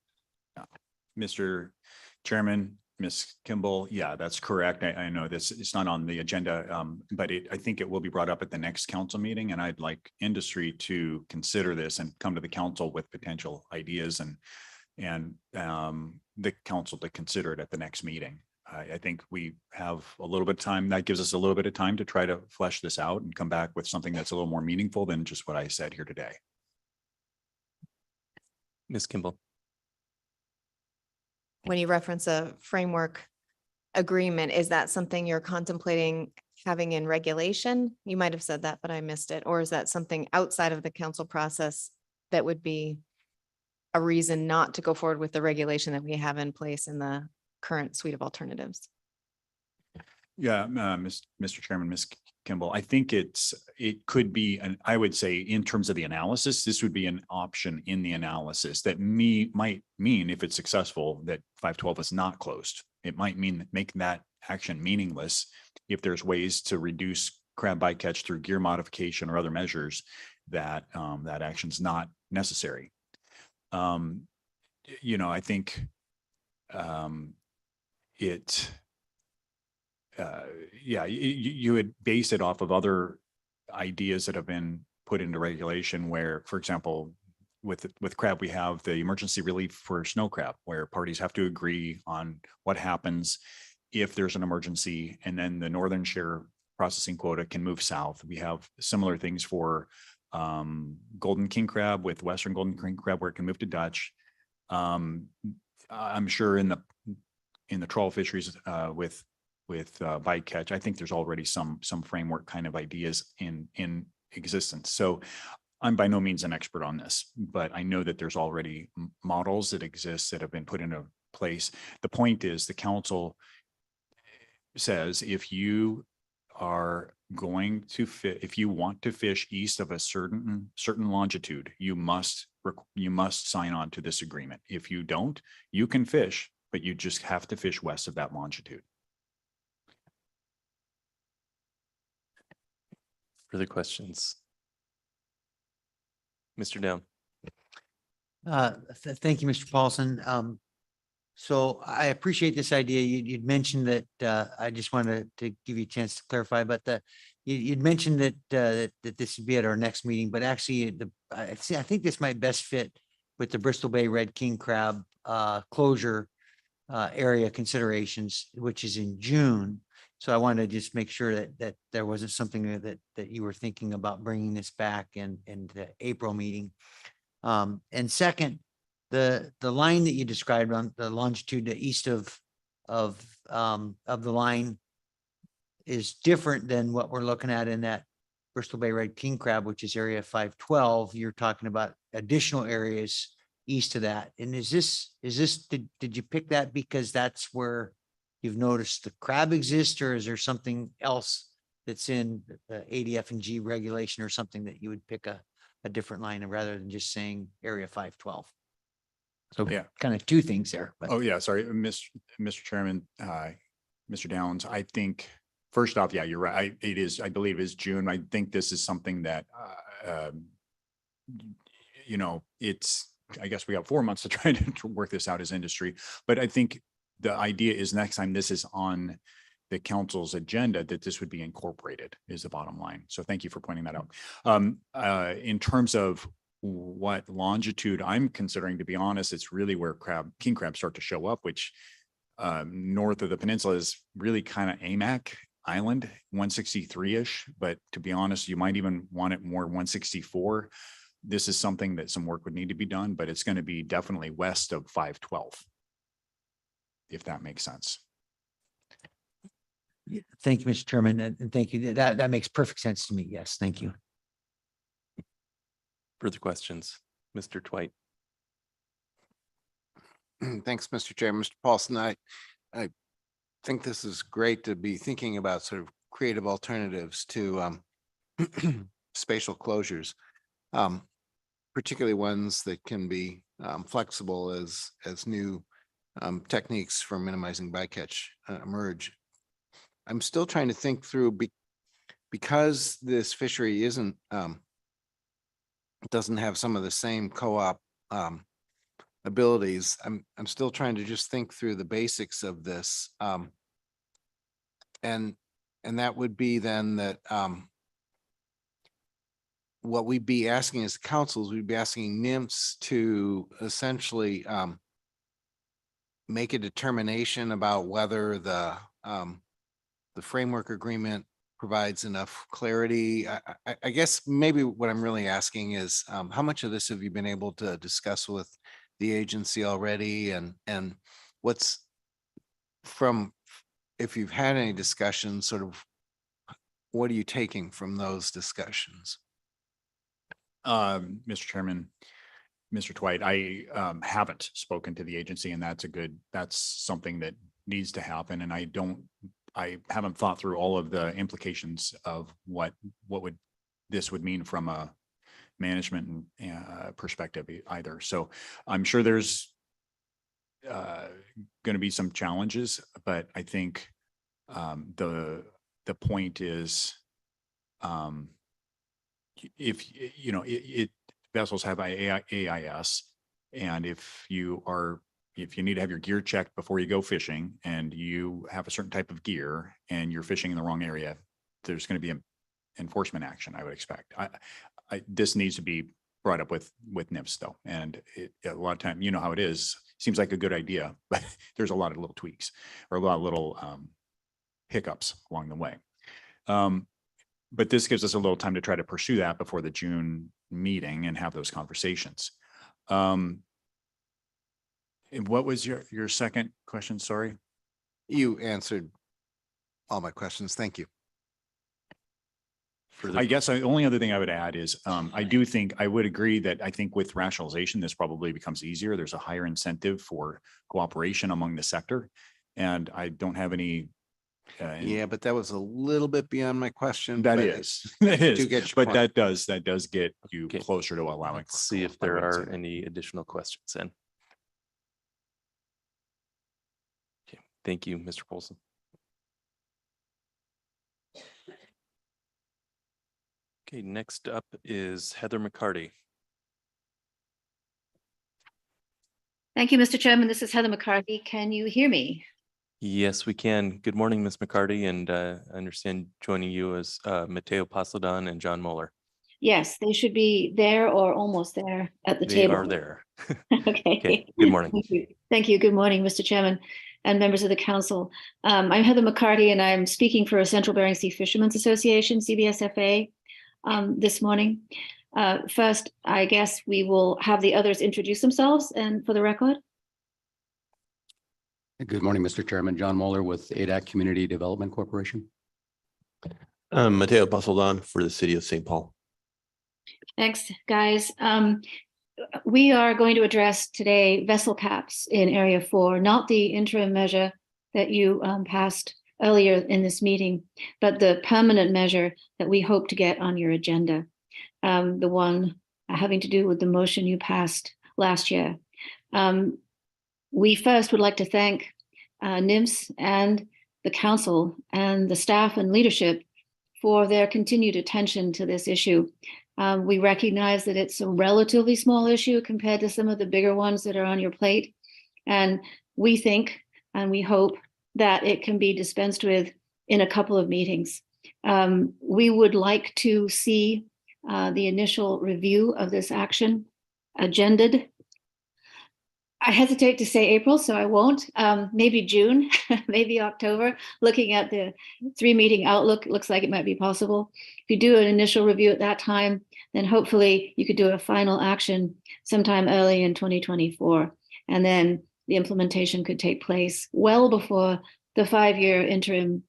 Mr. Chairman, Ms. Kimball, yeah, that's correct. I know this, it's not on the agenda, but I think it will be brought up at the next council meeting, and I'd like industry to consider this and come to the council with potential ideas and the council to consider it at the next meeting. I think we have a little bit of time. That gives us a little bit of time to try to flesh this out and come back with something that's a little more meaningful than just what I said here today. Ms. Kimball. When you reference a framework agreement, is that something you're contemplating having in regulation? You might have said that, but I missed it. Or is that something outside of the council process that would be a reason not to go forward with the regulation that we have in place in the current suite of alternatives? Yeah, Mr. Chairman, Ms. Kimball, I think it could be, I would say in terms of the analysis, this would be an option in the analysis that might mean, if it's successful, that 512 is not closed. It might mean make that action meaningless if there's ways to reduce crab bycatch through gear modification or other measures that that action's not necessary. I think it, you would base it off of other ideas that have been put into regulation where, for example, with crab, we have the emergency relief for snow crab, where parties have to agree on what happens if there's an emergency, and then the northern share processing quota can move south. We have similar things for golden king crab with western golden king crab, where it can move to Dutch. I'm sure in the trawl fisheries with bycatch, I think there's already some framework kind of ideas in existence. So I'm by no means an expert on this, but I know that there's already models that exist that have been put into place. The point is, the council says if you are going to if you want to fish east of a certain longitude, you must sign on to this agreement. If you don't, you can fish, but you just have to fish west of that longitude. Further questions? Mr. Down. Thank you, Mr. Paulson. So I appreciate this idea. You'd mentioned that, I just wanted to give you a chance to clarify, but you'd mentioned that, that this would be at our next meeting, but actually I think this might best fit with the Bristol Bay Red King Crab closure area considerations, which is in June. So I wanted to just make sure that there wasn't something that you were thinking about bringing this back in the April meeting. And second, the line that you described on the longitude to east of the line is different than what we're looking at in that Bristol Bay Red King Crab, which is area 512. You're talking about additional areas east of that. And did you pick that because that's where you've noticed the crab exists, or is there something else that's in the ADF&G regulation or something that you would pick a different line rather than just saying area 512? So yeah, kind of two things there. But. Oh yeah, sorry, Mr. Chairman, Mr. Downs. I think first off, yeah, you're right. It is, I believe, is June. I think this is something that, it's. I guess we have 4 months to try to work this out as industry, but I think the idea is next time this is on the council's agenda, that this would be incorporated is the bottom line. So thank you for pointing that out. In terms of what longitude I'm considering, to be honest, it's really where king crabs start to show up, which north of the peninsula is really kind of AMAC Island, 163-ish. But to be honest, you might even want it more 164. This is something that some work would need to be done, but it's going to be definitely west of 512, if that makes sense. Thank you, Mr. Chairman, and thank you. That makes perfect sense to me. Yes, thank you. Further questions? Mr. Twite. Thanks, Mr. Chair. Mr. Paulson, I think this is great to be thinking about sort of creative alternatives to spatial closures, particularly ones that can be flexible as new techniques for minimizing bycatch emerge. I'm still trying to think through because this fishery doesn't have some of the same co-op abilities. I'm still trying to just think through the basics of this, and that would be then that what we'd be asking as councils, we'd be asking NIMS to essentially make a determination about whether the framework agreement provides enough clarity. I guess maybe what I'm really asking is how much of this have you been able to discuss with the agency already, and what's from, if you've had any discussions, sort of what are you taking from those discussions? Mr. Chairman, Mr. Twite, I haven't spoken to the agency, and that's something that needs to happen. And I haven't thought through all of the implications of what this would mean from a management perspective either. So I'm sure there's going to be some challenges, but I think the point is, if vessels have AIS, And if you need to have your gear checked before you go fishing and you have a certain type of gear and you're fishing in the wrong area, there's going to be an enforcement action, I would expect. This needs to be brought up with NIPS though. And a lot of time, you know how it is, seems like a good idea, but there's a lot of little tweaks or a lot of little hiccups along the way. But this gives us a little time to try to pursue that before the June meeting and have those conversations. And what was your second question? Sorry. You answered all my questions. Thank you. I guess the only other thing I would add is I would agree that I think with rationalization, this probably becomes easier. There's a higher incentive for cooperation among the sector. And I don't have any. Yeah, but that was a little bit beyond my question. That but is, but that does get you closer to allowing. Let's see if there are any additional questions then. Okay, thank you, Mr. Polson. Okay, next up is Heather McCarty. Thank you, Mr. Chairman. This is Heather McCarthy. Can you hear me? Yes, we can. Good morning, Ms. McCarty, and I understand joining you as Mateo Pasadon and John Moeller. Yes, they should be there or almost there at the They table. are there. Okay. Okay, good morning. Thank you. Thank you. Good morning, Mr. Chairman and members of the council. I'm Heather McCarty, and I'm speaking for Central Bering Sea Fishermen's Association, CBSFA, this morning. First, I guess we will have the others introduce themselves and for the record. Good morning, Mr. Chairman. John Moeller with ADAC Community Development Corporation. Mateo Pasadon for the city of St. Paul. Thanks, guys. We are going to address today vessel caps in Area 4, not the interim measure that you passed earlier in this meeting, but the permanent measure that we hope to get on your agenda, the one having to do with the motion you passed last year. We first would like to thank NIMS and the council and the staff and leadership for their continued attention to this issue. We recognize that it's a relatively small issue compared to some of the bigger ones that are on your plate. And we think and we hope that it can be dispensed with in a couple of meetings. We would like to see the initial review of this action agended. I hesitate to say April, so I won't. Maybe June, maybe October. Looking at the 3-meeting outlook, it looks like it might be possible. If you do an initial review at that time, then hopefully you could do a final action sometime early in 2024. And then the implementation could take place well before the 5-year interim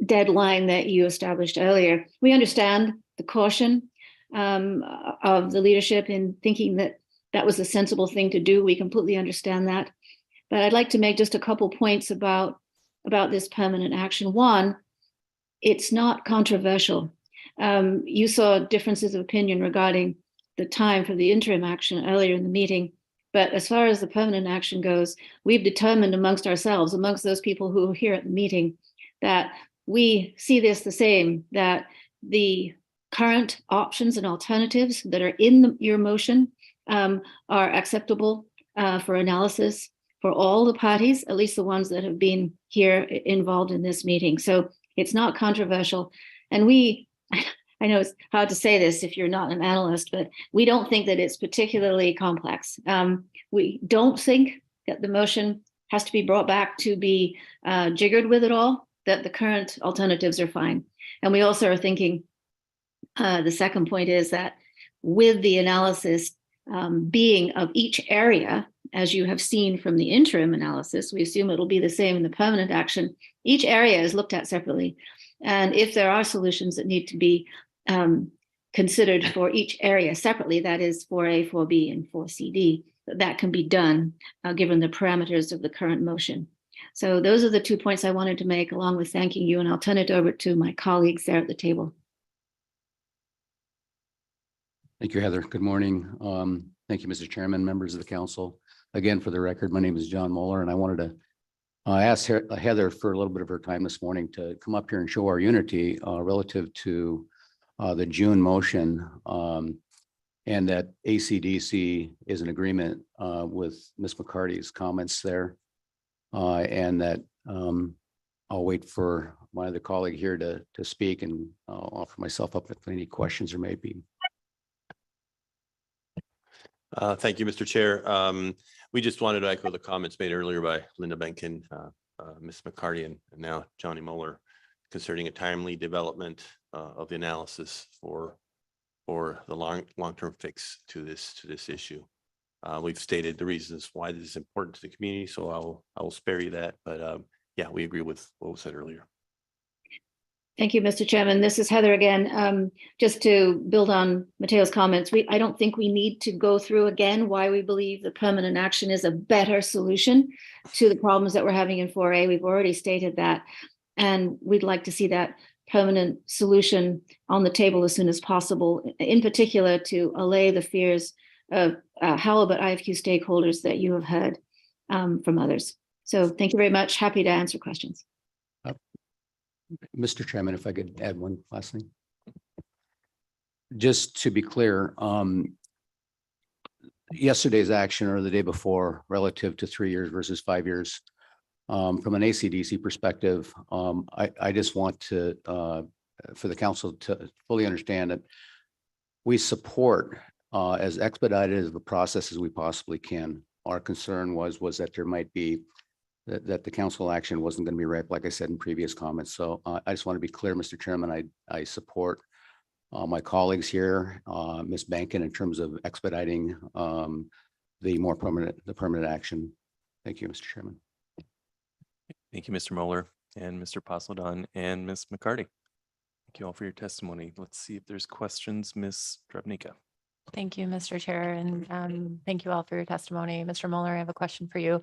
deadline that you established earlier. We understand the caution of the leadership in thinking that that was a sensible thing to do. We completely understand that. But I'd like to make just a couple points about this permanent action. One, it's not controversial. You saw differences of opinion regarding the time for the interim action earlier in the meeting. But as far as the permanent action goes, we've determined amongst ourselves, amongst those people who are here at the meeting, that we see this the same, that the current options and alternatives that are in your motion are acceptable for analysis for all the parties, at least the ones that have been here involved in this meeting. So it's not controversial. And I know it's hard to say this if you're not an analyst, but we don't think that it's particularly complex. We don't think that the motion has to be brought back to be jiggered with at all, that the current alternatives are fine. And we also are thinking, the second point is that with the analysis being of each area, as you have seen from the interim analysis, we assume it'll be the same in the permanent action. Each area is looked at separately. And if there are solutions that need to be considered for each area separately, that is 4A, 4B, and 4CD, that can be done given the parameters of the current motion. So those are the 2 points I wanted to make, along with thanking you, and I'll turn it over to my colleagues there at the table. Thank you, Heather. Good morning. Thank you, Mr. Chairman, members of the council. Again, for the record, my name is John Moeller, and I wanted to ask Heather for a little bit of her time this morning to come up here and show our unity relative to the June motion. and that AC/DC is in agreement with Ms. McCarty's comments there. And that I'll wait for my other colleague here to speak, and I'll offer myself up if any questions there may be. Thank you, Mr. Chair. We just wanted to echo the comments made earlier by Linda Benkin, Ms. McCarty, and now Johnny Mueller concerning a timely development of the analysis for the long-term fix to this issue. We've stated the reasons why this is important to the community, so I will spare you that. But yeah, we agree with what was said earlier. Thank you, Mr. Chairman. This is Heather again. Just to build on Mateo's comments, I don't think we need to go through again why we believe the permanent action is a better solution to the problems that we're having in 4A. We've already stated that, and we'd like to see that permanent solution on the table as soon as possible, in particular to allay the fears of halibut IFQ stakeholders that you have heard from others. So thank you very much. Happy to answer questions. Mr. Chairman, if I could add one last thing. Just to be clear, yesterday's action or the day before relative to 3 years versus 5 years, from an AC/DC perspective, I just want to, for the council to fully understand that we support as expedited as the process as we possibly can. Our concern was that there might be that the council action wasn't going to be right, like I said in previous comments. So I just want to be clear, Mr. Chairman, I support my colleagues here, Ms. Bankin, in terms of expediting the permanent action. Thank you, Mr. Chairman. Thank you, Mr. Mueller and Mr. Posledon and Ms. McCarty. Thank you all for your testimony. Let's see if there's questions. Ms. Drevnika. Thank you, Mr. Chair, and thank you all for your testimony. Mr. Mueller, I have a question for you.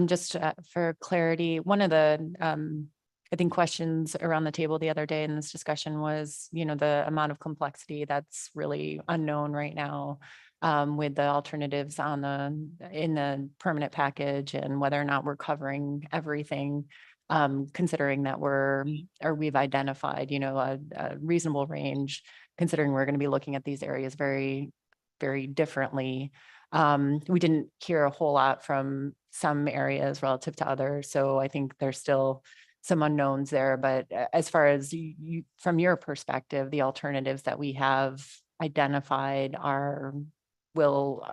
Just for clarity, one of the, I think, questions around the table the other day in this discussion was, the amount of complexity that's really unknown right now with the alternatives in the permanent package, and whether or not we're covering everything, considering that we've identified, a reasonable range, considering we're going to be looking at these areas very, very differently. We didn't hear a whole lot from some areas relative to others. So I think there's still some unknowns there. But as far as from your perspective, the alternatives that we have identified will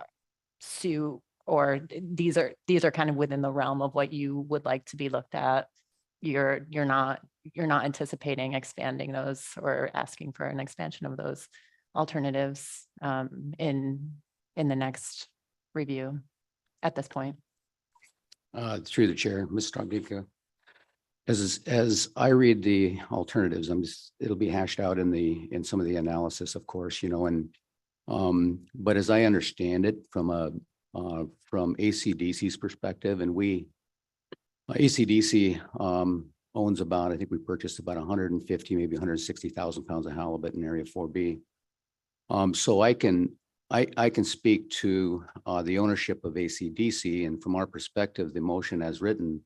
suit, or these are kind of within the realm of what you would like to be looked at. You're not anticipating expanding those or asking for an expansion of those alternatives in the next review at this point. Through the chair, Ms. Drevnika. As I read the alternatives, it'll be hashed out in some of the analysis, of course, but as I understand it from AC/DC's perspective, and AC/DC owns about, I think we purchased about 150, maybe 160,000 pounds of halibut in Area 4B. So I can speak to the ownership of AC/DC, and from our perspective, the motion as written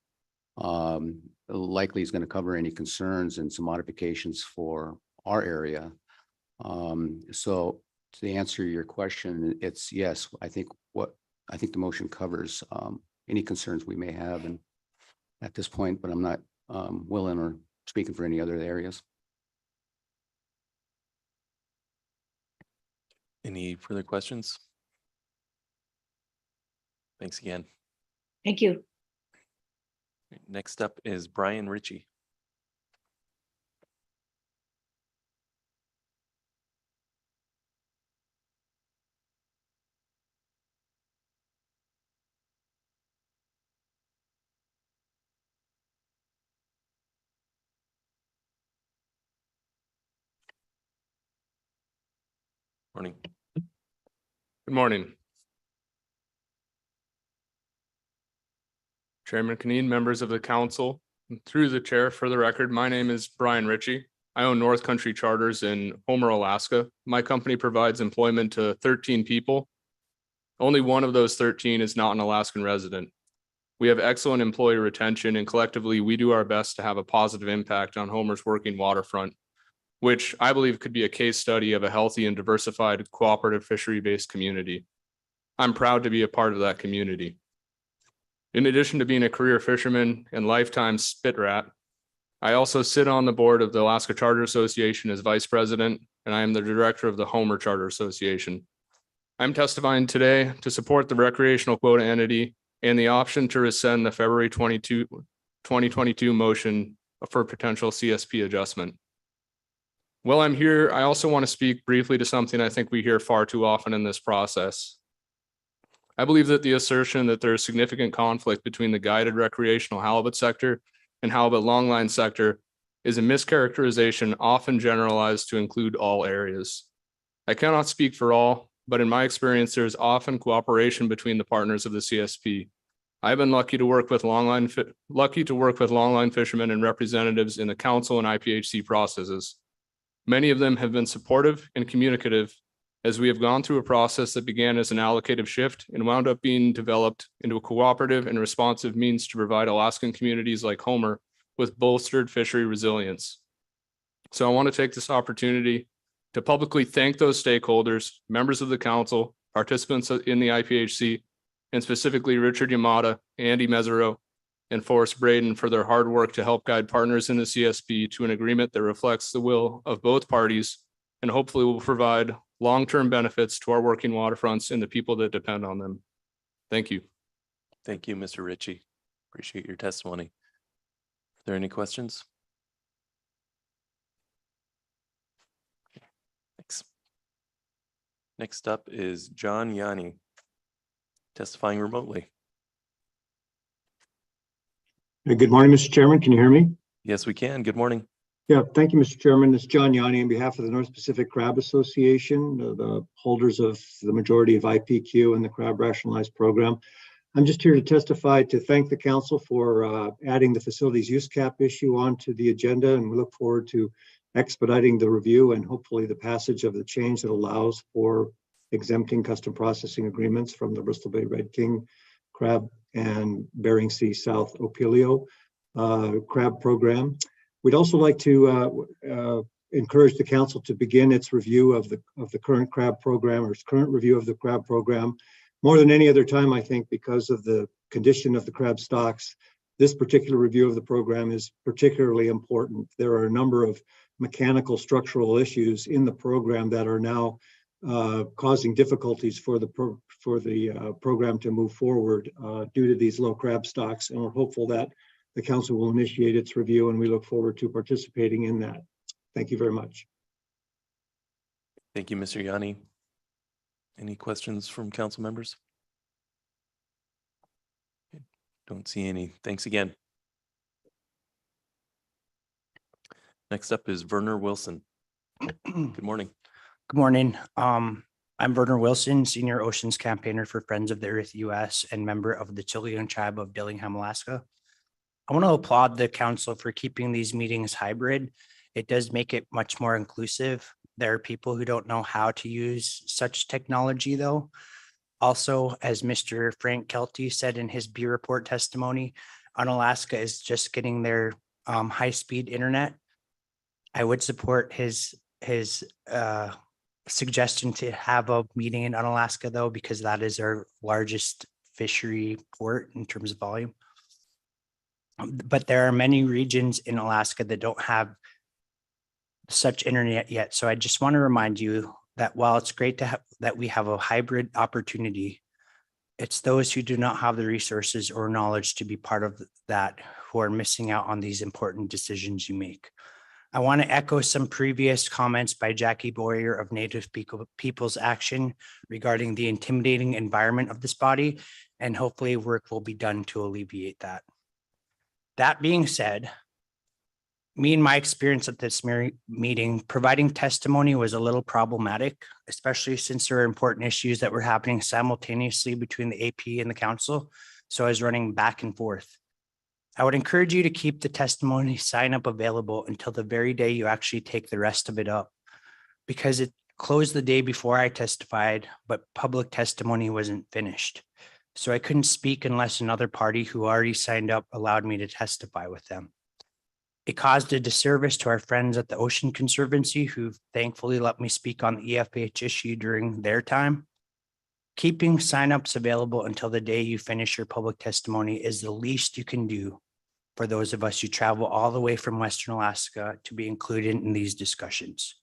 likely is going to cover any concerns and some modifications for our area. So to answer your question, it's yes. I think the motion covers any concerns we may have, and at this point, but I'm not willing or speaking for any other areas. Any further questions? Thanks again. Thank you. Next up is Brian Ritchie. Morning. Good morning. Chairman Kaneen, members of the council, and through the chair, for the record, my name is Brian Ritchie. I own North Country Charters in Homer, Alaska. My company provides employment to 13 people. Only one of those 13 is not an Alaskan resident. We have excellent employee retention, and collectively we do our best to have a positive impact on Homer's working waterfront. which I believe could be a case study of a healthy and diversified cooperative fishery-based community. I'm proud to be a part of that community. In addition to being a career fisherman and lifetime spit rat, I also sit on the board of the Alaska Charter Association as vice president, and I am the director of the Homer Charter Association. I'm testifying today to support the recreational quota entity and the option to rescind the February 2022 motion for potential CSP adjustment. While I'm here, I also want to speak briefly to something I think we hear far too often in this process. I believe that the assertion that there is significant conflict between the guided recreational halibut sector and halibut longline sector is a mischaracterization often generalized to include all areas. I cannot speak for all, but in my experience, there is often cooperation between the partners of the CSP. I've been lucky to work with longline fishermen and representatives in the council and IPHC processes. Many of them have been supportive and communicative as we have gone through a process that began as an allocative shift and wound up being developed into a cooperative and responsive means to provide Alaskan communities like Homer with bolstered fishery resilience. So I want to take this opportunity to publicly thank those stakeholders, members of the council, participants in the IPHC, and specifically Richard Yamada, Andy Mesereau, and Forrest Braden for their hard work to help guide partners in the CSP to an agreement that reflects the will of both parties and hopefully will provide long-term benefits to our working waterfronts and the people that depend on them. Thank you. Thank you, Mr. Ritchie. Appreciate your testimony. Are there any questions? Thanks. Next up is John Yanni, testifying remotely. Good morning, Mr. Chairman. Can you hear me? Yes, we can. Good morning. Yeah, thank you, Mr. Chairman. It's John Yanni on behalf of the North Pacific Crab Association, the holders of the majority of IPQ and the Crab Rationalized Program. I'm just here to testify to thank the council for adding the facilities use cap issue onto the agenda, and we look forward to expediting the review and hopefully the passage of the change that allows for exempting custom processing agreements from the Bristol Bay Red King crab and Bering Sea South Opilio crab program. We'd also like to encourage the council to begin its review of the current crab program, or its current review of the crab program. More than any other time, I think, because of the condition of the crab stocks, this particular review of the program is particularly important. There are a number of mechanical structural issues in the program that are now causing difficulties for the program to move forward due to these low crab stocks, and we're hopeful that the council will initiate its review, and we look forward to participating in that. Thank you very much. Thank you, Mr. Yanni. Any questions from council members? Don't see any. Thanks again. Next up is Werner Wilson. Good morning. Good morning. I'm Werner Wilson, Senior Oceans Campaigner for Friends of the Earth US and member of the Chilean tribe of Dillingham, Alaska. I want to applaud the council for keeping these meetings hybrid. It does make it much more inclusive. There are people who don't know how to use such technology, though. Also, as Mr. Frank Kelty said in his B report testimony, Unalaska is just getting their high-speed internet. I would support his suggestion to have a meeting in Unalaska, though, because that is our largest fishery port in terms of volume. But there are many regions in Alaska that don't have such internet yet. So I just want to remind you that while it's great to have that we have a hybrid opportunity, it's those who do not have the resources or knowledge to be part of that who are missing out on these important decisions you make. I want to echo some previous comments by Jackie Boyer of Native Peoples Action regarding the intimidating environment of this body, and hopefully work will be done to alleviate that. That being said, me and my experience at this meeting, providing testimony was a little problematic, especially since there are important issues that were happening simultaneously between the AP and the council. So I was running back and forth. I would encourage you to keep the testimony sign up available until the very day you actually take the rest of it up, because it closed the day before I testified, but public testimony wasn't finished. So I couldn't speak unless another party who already signed up allowed me to testify with them. It caused a disservice to our friends at the Ocean Conservancy, who thankfully let me speak on the EFH issue during their time. Keeping signups available until the day you finish your public testimony is the least you can do for those of us who travel all the way from Western Alaska to be included in these discussions.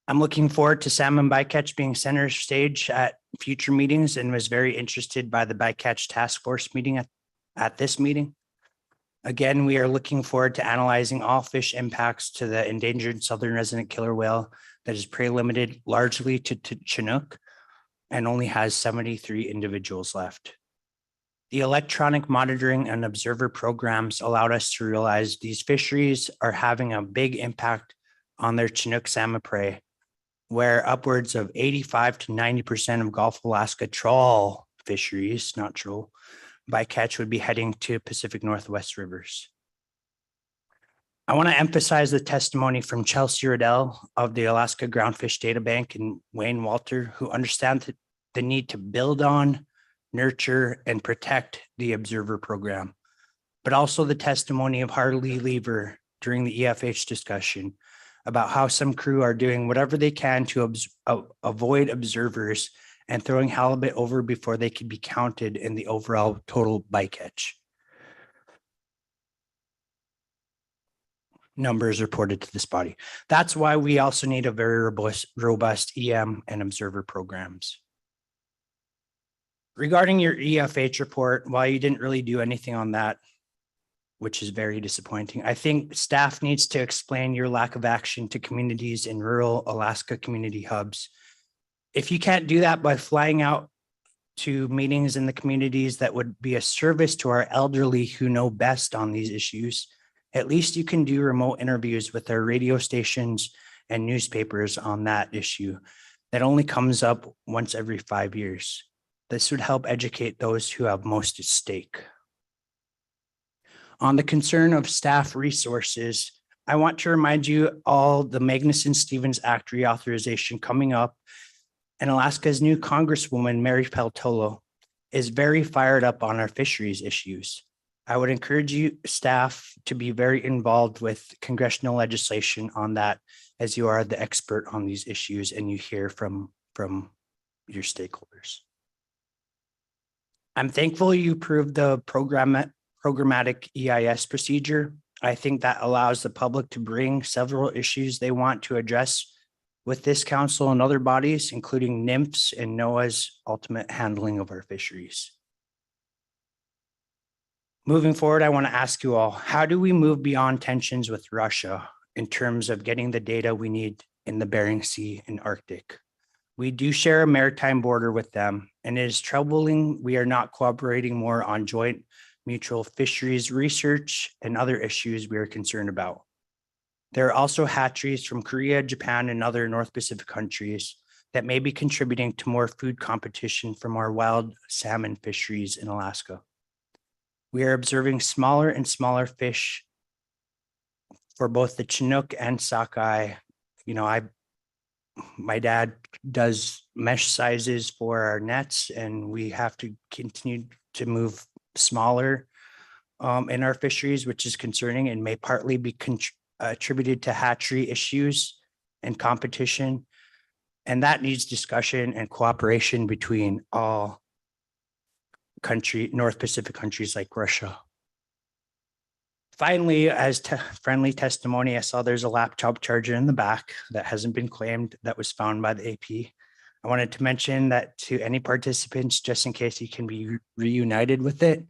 I'm looking forward to salmon bycatch being center stage at future meetings and was very interested by the bycatch task force meeting at this meeting. Again, we are looking forward to analyzing all fish impacts to the endangered southern resident killer whale that is prey limited largely to Chinook and only has 73 individuals left. The electronic monitoring and observer programs allowed us to realize these fisheries are having a big impact on their Chinook salmon prey, where upwards of 85 to 90% of Gulf of Alaska trawl fisheries, not troll, bycatch would be heading to Pacific Northwest rivers. I want to emphasize the testimony from Chelsea Riddell of the Alaska Groundfish Data Bank and Wayne Walter, who understand the need to build on, nurture, and protect the observer program, but also the testimony of Harley Lever during the EFH discussion about how some crew are doing whatever they can to avoid observers and throwing halibut over before they could be counted in the overall total bycatch numbers reported to this body. That's why we also need a very robust EM and observer programs. Regarding your EFH report, while you didn't really do anything on that, which is very disappointing, I think staff needs to explain your lack of action to communities in rural Alaska community hubs. If you can't do that by flying out to meetings in the communities that would be a service to our elderly who know best on these issues, at least you can do remote interviews with our radio stations and newspapers on that issue that only comes up once every 5 years. This would help educate those who have most at stake. On the concern of staff resources, I want to remind you all the Magnuson-Stevens Act reauthorization coming up, and Alaska's new Congresswoman, Mary Peltolo, is very fired up on our fisheries issues. I would encourage you staff to be very involved with congressional legislation on that, as you are the expert on these issues and you hear from your stakeholders. I'm thankful you approved the programmatic EIS procedure. I think that allows the public to bring several issues they want to address with this council and other bodies, including NIMF's and NOAA's ultimate handling of our fisheries. Moving forward, I want to ask you all, how do we move beyond tensions with Russia in terms of getting the data we need in the Bering Sea and Arctic? We do share a maritime border with them, and it is troubling we are not cooperating more on joint mutual fisheries research and other issues we are concerned about. There are also hatcheries from Korea, Japan, and other North Pacific countries that may be contributing to more food competition from our wild salmon fisheries in Alaska. We are observing smaller and smaller fish for both the Chinook and sockeye. You know, my dad does mesh sizes for our nets, and we have to continue to move smaller in our fisheries, which is concerning and may partly be attributed to hatchery issues and competition. And that needs discussion and cooperation between all North Pacific countries like Russia. Finally, as friendly testimony, I saw there's a laptop charger in the back that hasn't been claimed that was found by the AP. I wanted to mention that to any participants, just in case you can be reunited with it.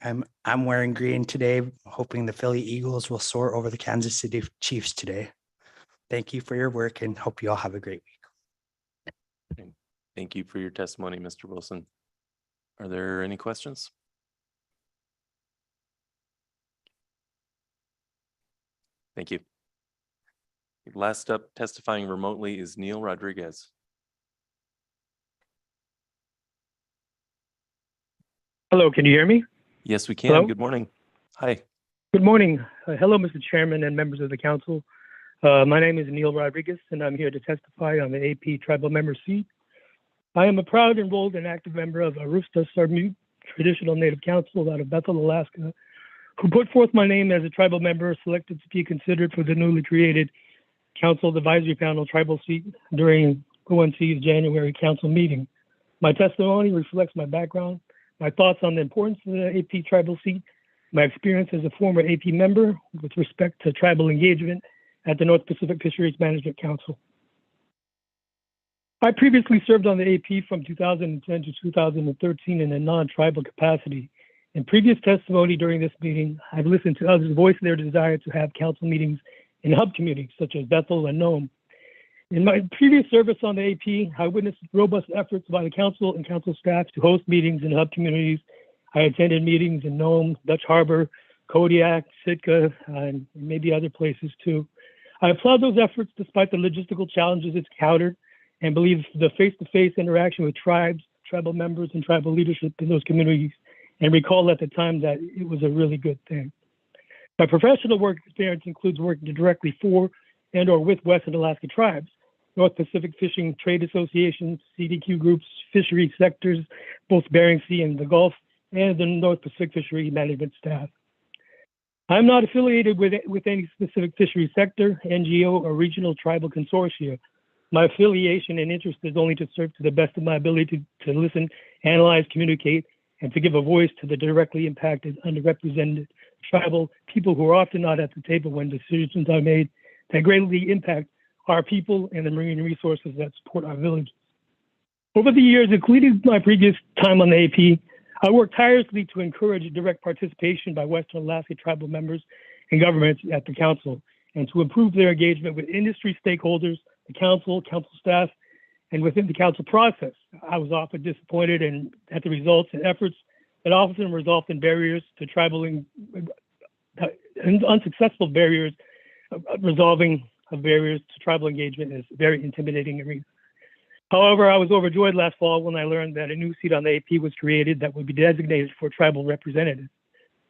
I'm wearing green today, hoping the Philly Eagles will soar over the Kansas City Chiefs today. Thank you for your work and hope you all have a great week. Thank you for your testimony, Mr. Wilson. Are there any questions? Thank you. Last up, testifying remotely is Neil Rodriguez. Hello, can you hear me? Yes, we can. Hello? Good morning. Hi. Good morning. Hello, Mr. Chairman and members of the council. My name is Neil Rodriguez, and I'm here to testify on the AP Tribal Member seat. I am a proud, enrolled, and active member of Aroostook Sarmute Traditional Native Council out of Bethel, Alaska, who put forth my name as a tribal member selected to be considered for the newly created Council Advisory Panel tribal seat during ONC's January council meeting. My testimony reflects my background, my thoughts on the importance of the AP tribal seat, my experience as a former AP member with respect to tribal engagement at the North Pacific Fisheries Management Council. I previously served on the AP from 2010 to 2013 in a non-tribal capacity. In previous testimony during this meeting, I've listened to others voice their desire to have council meetings in hub communities such as Bethel and Nome. In my previous service on the AP, I witnessed robust efforts by the council and council staff to host meetings in hub communities. I attended meetings in Nome, Dutch Harbor, Kodiak, Sitka, and maybe other places too. I applaud those efforts despite the logistical challenges it's encountered, and believe the face-to-face interaction with tribes, tribal members, and tribal leadership in those communities, and recall at the time that it was a really good thing. My professional work experience includes working directly for and or with Western Alaska tribes, North Pacific Fishing Trade Associations, CDQ groups, fishery sectors, both Bering Sea and the Gulf, and the North Pacific Fishery Management staff. I'm not affiliated with any specific fishery sector, NGO, or regional tribal consortia. My affiliation and interest is only to serve to the best of my ability to listen, analyze, communicate, and to give a voice to the directly impacted, underrepresented tribal people who are often not at the table when decisions are made that greatly impact our people and the marine resources that support our villages. Over the years, including my previous time on the AP, I worked tirelessly to encourage direct participation by Western Alaska tribal members and governments at the council, and to improve their engagement with industry stakeholders, the council, council staff, and within the council process. I was often disappointed at the results and efforts that often result in barriers to tribal and unsuccessful barriers. Resolving of barriers to tribal engagement is very intimidating arena. However, I was overjoyed last fall when I learned that a new seat on the AP was created that would be designated for tribal representatives.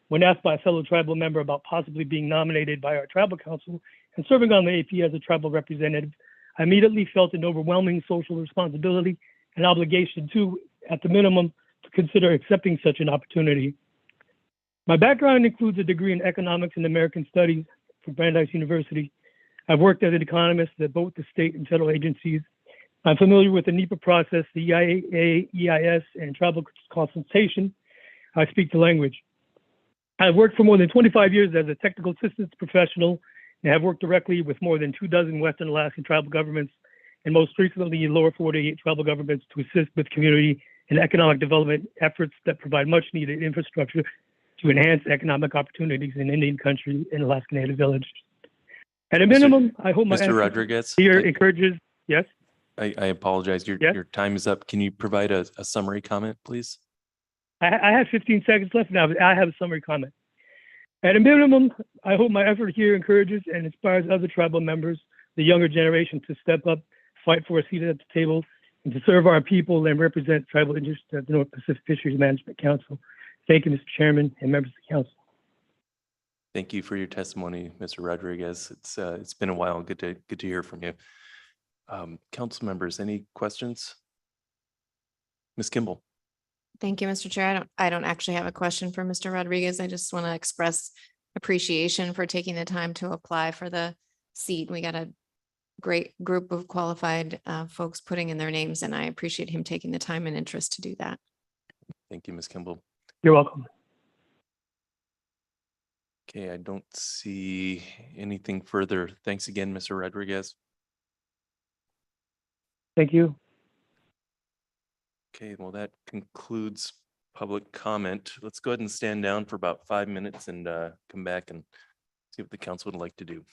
When asked by a fellow tribal member about possibly being nominated by our tribal council and serving on the AP as a tribal representative, I immediately felt an overwhelming social responsibility and obligation to, at the minimum, to consider accepting such an opportunity. My background includes a degree in economics and American studies from Brandeis University. I've worked as an economist at both the state and federal agencies. I'm familiar with the NEPA process, the EIA, EIS, and tribal consultation. I speak the language. I've worked for more than 25 years as a technical assistance professional and have worked directly with more than 24 Western Alaskan tribal governments, and most recently in lower 48 tribal governments to assist with community and economic development efforts that provide much needed infrastructure to enhance economic opportunities in Indian country and Alaska Native villages. At a minimum, I hope my Mr. Rodriguez, here encourages, yes? I apologize. Your time is up. Can you provide a summary comment, please? I have 15 seconds left now. I have a summary comment. At a minimum, I hope my effort here encourages and inspires other tribal members, the younger generation, to step up, fight for a seat at the table, and to serve our people and represent tribal interests at the North Pacific Fisheries Management Council. Thank you, Mr. Chairman and members of the council. Thank you for your testimony, Mr. Rodriguez. It's been a while. Good to hear from you. Council members, any questions? Ms. Kimball. Thank you, Mr. Chair. I don't actually have a question for Mr. Rodriguez. I just want to express appreciation for taking the time to apply for the seat. We got a great group of qualified folks putting in their names, and I appreciate him taking the time and interest to do that. Thank you, Ms. Kimball. You're welcome. Okay, I don't see anything further. Thanks again, Mr. Rodriguez. Thank you. Okay, well, that concludes public comment. Let's go ahead and stand down for about 5 minutes and come back and see what the council would like to do.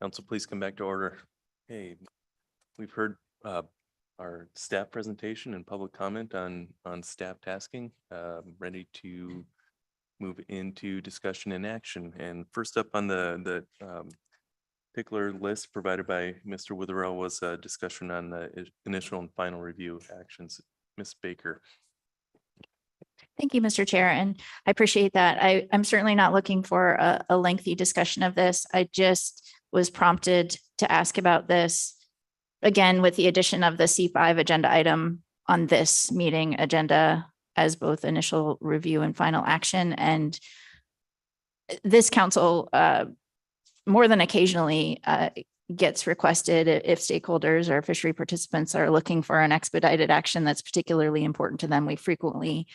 Council, please come back to order. Hey, we've heard our staff presentation and public comment on staff tasking. Ready to move into discussion and action. And first up on the particular list provided by Mr. Witherell was a discussion on the initial and final review actions. Ms. Baker. Thank you, Mr. Chair, and I appreciate that. I'm certainly not looking for a lengthy discussion of this. I just was prompted to ask about this again with the addition of the C5 agenda item on this meeting agenda as both initial review and final action. And this council more than occasionally gets requested if stakeholders or fishery participants are looking for an expedited action that's particularly important to them. We frequently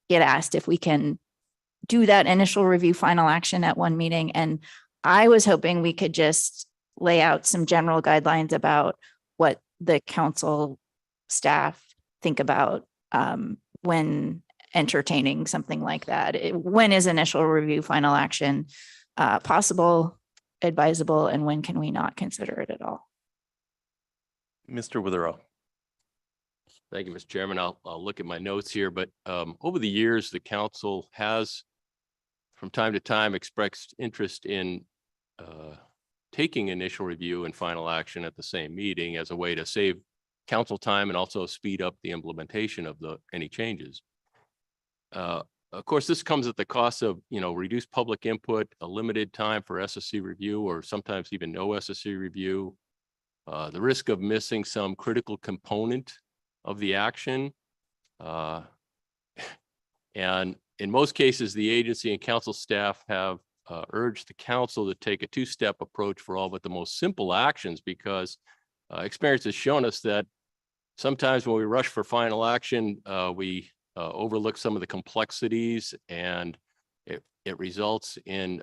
get asked if we can do that initial review final action at one meeting. And I was hoping we could just lay out some general guidelines about what the council staff think about when entertaining something like that. When is initial review final action possible, advisable, and when can we not consider it at all? Mr. Witherell. Thank you, Mr. Chairman. I'll look at my notes here, but over the years, the council has from time to time expressed interest in taking initial review and final action at the same meeting as a way to save council time and also speed up the implementation of any changes. Of course, this comes at the cost of, reduced public input, a limited time for SSC review, or sometimes even no SSC review, the risk of missing some critical component of the action. And in most cases, the agency and council staff have urged the council to take a two-step approach for all but the most simple actions, because experience has shown us that sometimes when we rush for final action, we overlook some of the complexities, and it results in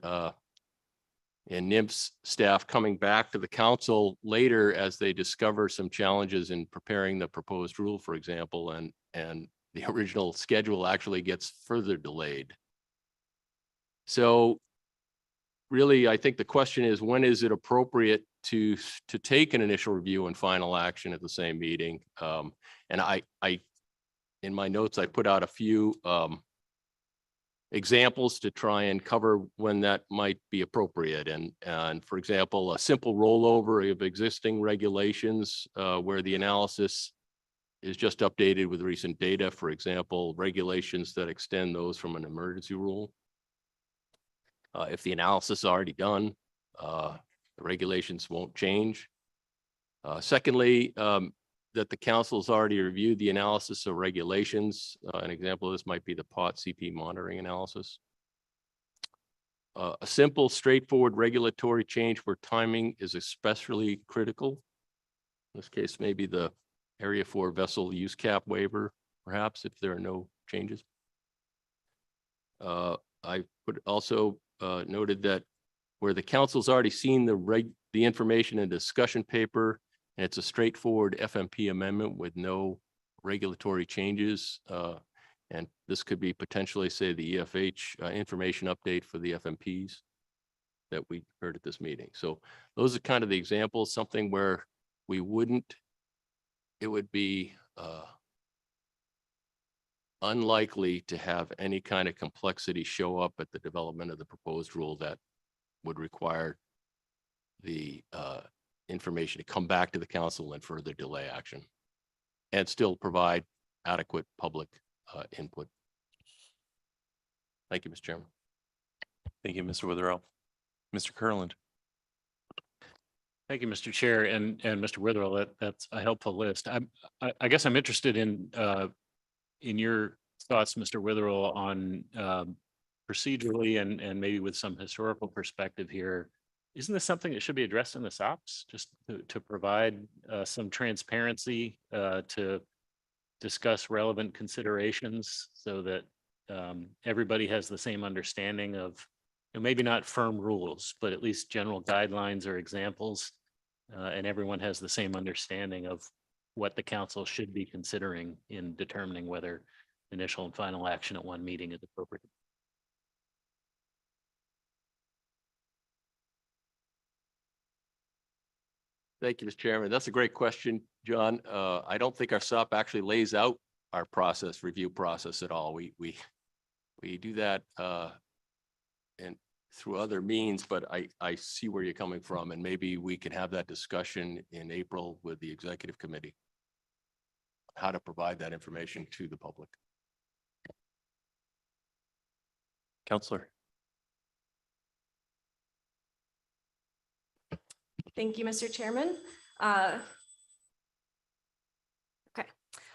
NIMS staff coming back to the council later as they discover some challenges in preparing the proposed rule, for example, and the original schedule actually gets further delayed. So really, I think the question is, when is it appropriate to take an initial review and final action at the same meeting? And I in my notes, I put out a few examples to try and cover when that might be appropriate. And for example, a simple rollover of existing regulations where the analysis is just updated with recent data. For example, regulations that extend those from an emergency rule. If the analysis is already done, the regulations won't change. Secondly, that the council has already reviewed the analysis of regulations. An example of this might be the POT CP monitoring analysis. A simple, straightforward regulatory change where timing is especially critical. In this case, maybe the Area 4 vessel use cap waiver, perhaps, if there are no changes. I also noted that where the council's already seen the information in discussion paper, and it's a straightforward FMP amendment with no regulatory changes. And this could be potentially, say, the EFH information update for the FMPs that we heard at this meeting. So those are kind of the examples, something where it would be unlikely to have any kind of complexity show up at the development of the proposed rule that would require the information to come back to the council and further delay action and still provide adequate public input. Thank you, Mr. Chairman. Thank you, Mr. Witherell. Mr. Kurland. Thank you, Mr. Chair, and Mr. Witherell. That's a helpful list. I guess I'm interested in your thoughts, Mr. Witherell, on procedurally and maybe with some historical perspective here. Isn't this something that should be addressed in the SOPs, just to provide some transparency to discuss relevant considerations so that everybody has the same understanding of, maybe not firm rules, but at least general guidelines or examples, and everyone has the same understanding of what the council should be considering in determining whether initial and final action at one meeting is appropriate. Thank you, Mr. Chairman. That's a great question, John. I don't think our SUP actually lays out our review process at all. We do that and through other means, but I see where you're coming from, and maybe we can have that discussion in April with the executive committee. How to provide that information to the public. Counselor. Thank you, Mr. Chairman.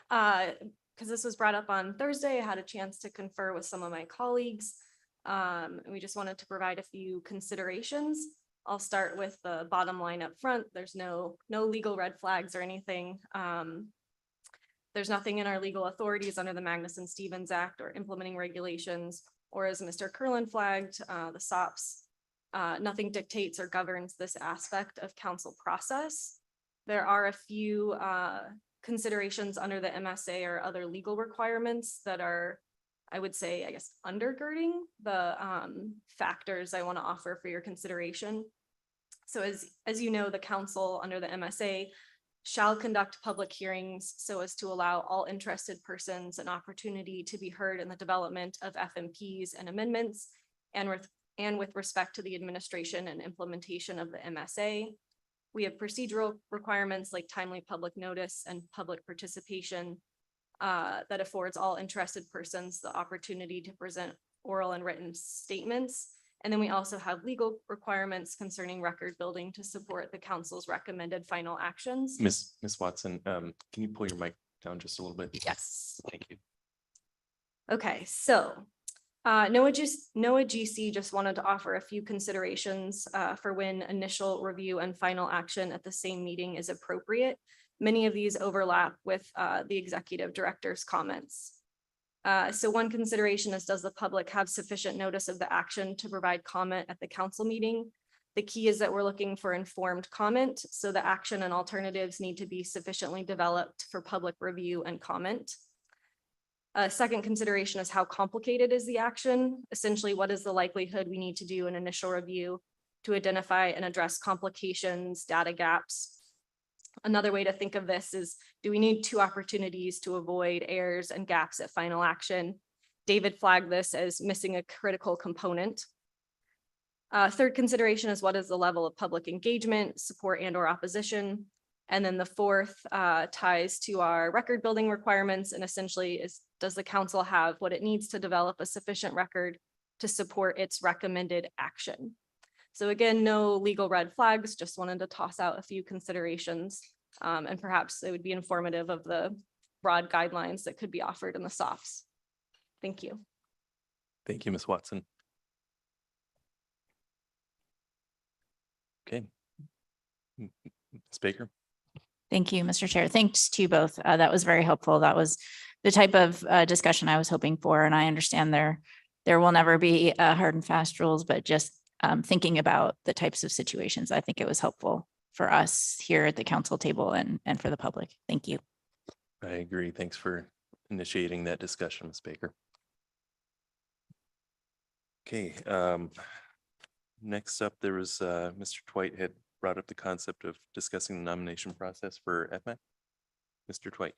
Because this was brought up on Thursday, I had a chance to confer with some of my colleagues. And we just wanted to provide a few considerations. I'll start with the bottom line up front. There's no legal red flags or anything. There's nothing in our legal authorities under the Magnuson-Stevens Act or implementing regulations, or as Mr. Curlin flagged, the SOPs. Nothing dictates or governs this aspect of council process. There are a few considerations under the MSA or other legal requirements that are, I would say, I guess, undergirding the factors I want to offer for your consideration. So as you know, the council under the MSA shall conduct public hearings so as to allow all interested persons an opportunity to be heard in the development of FMPs and amendments, and with respect to the administration and implementation of the MSA. We have procedural requirements like timely public notice and public participation that affords all interested persons the opportunity to present oral and written statements. And then we also have legal requirements concerning record building to support the council's recommended final actions. Miss Watson, can you pull your mic down just a little bit? Yes. Thank you. Okay, so NOAA GC just wanted to offer a few considerations for when initial review and final action at the same meeting is appropriate. Many of these overlap with the executive director's comments. So one consideration is, does the public have sufficient notice of the action to provide comment at the council meeting? The key is that we're looking for informed comment, so the action and alternatives need to be sufficiently developed for public review and comment. A second consideration is how complicated is the action? Essentially, what is the likelihood we need to do an initial review to identify and address complications, data gaps? Another way to think of this is, do we need 2 opportunities to avoid errors and gaps at final action? David flagged this as missing a critical component. Third consideration is, what is the level of public engagement, support and or opposition? And then the fourth ties to our record building requirements, and essentially is, does the council have what it needs to develop a sufficient record to support its recommended action? So again, no legal red flags, just wanted to toss out a few considerations, and perhaps it would be informative of the broad guidelines that could be offered in the SOPs. Thank you. Thank you, Ms. Watson. Okay. Ms. Baker. Thank you, Mr. Chair. Thanks to you both. That was very helpful. That was the type of discussion I was hoping for. And I understand there will never be hard and fast rules, but just thinking about the types of situations, I think it was helpful for us here at the council table and for the public. Thank you. I agree. Thanks for initiating that discussion, Ms. Baker. Okay. Next up, there was Mr. Twite had brought up the concept of discussing the nomination process for FMAC. Mr. Twite.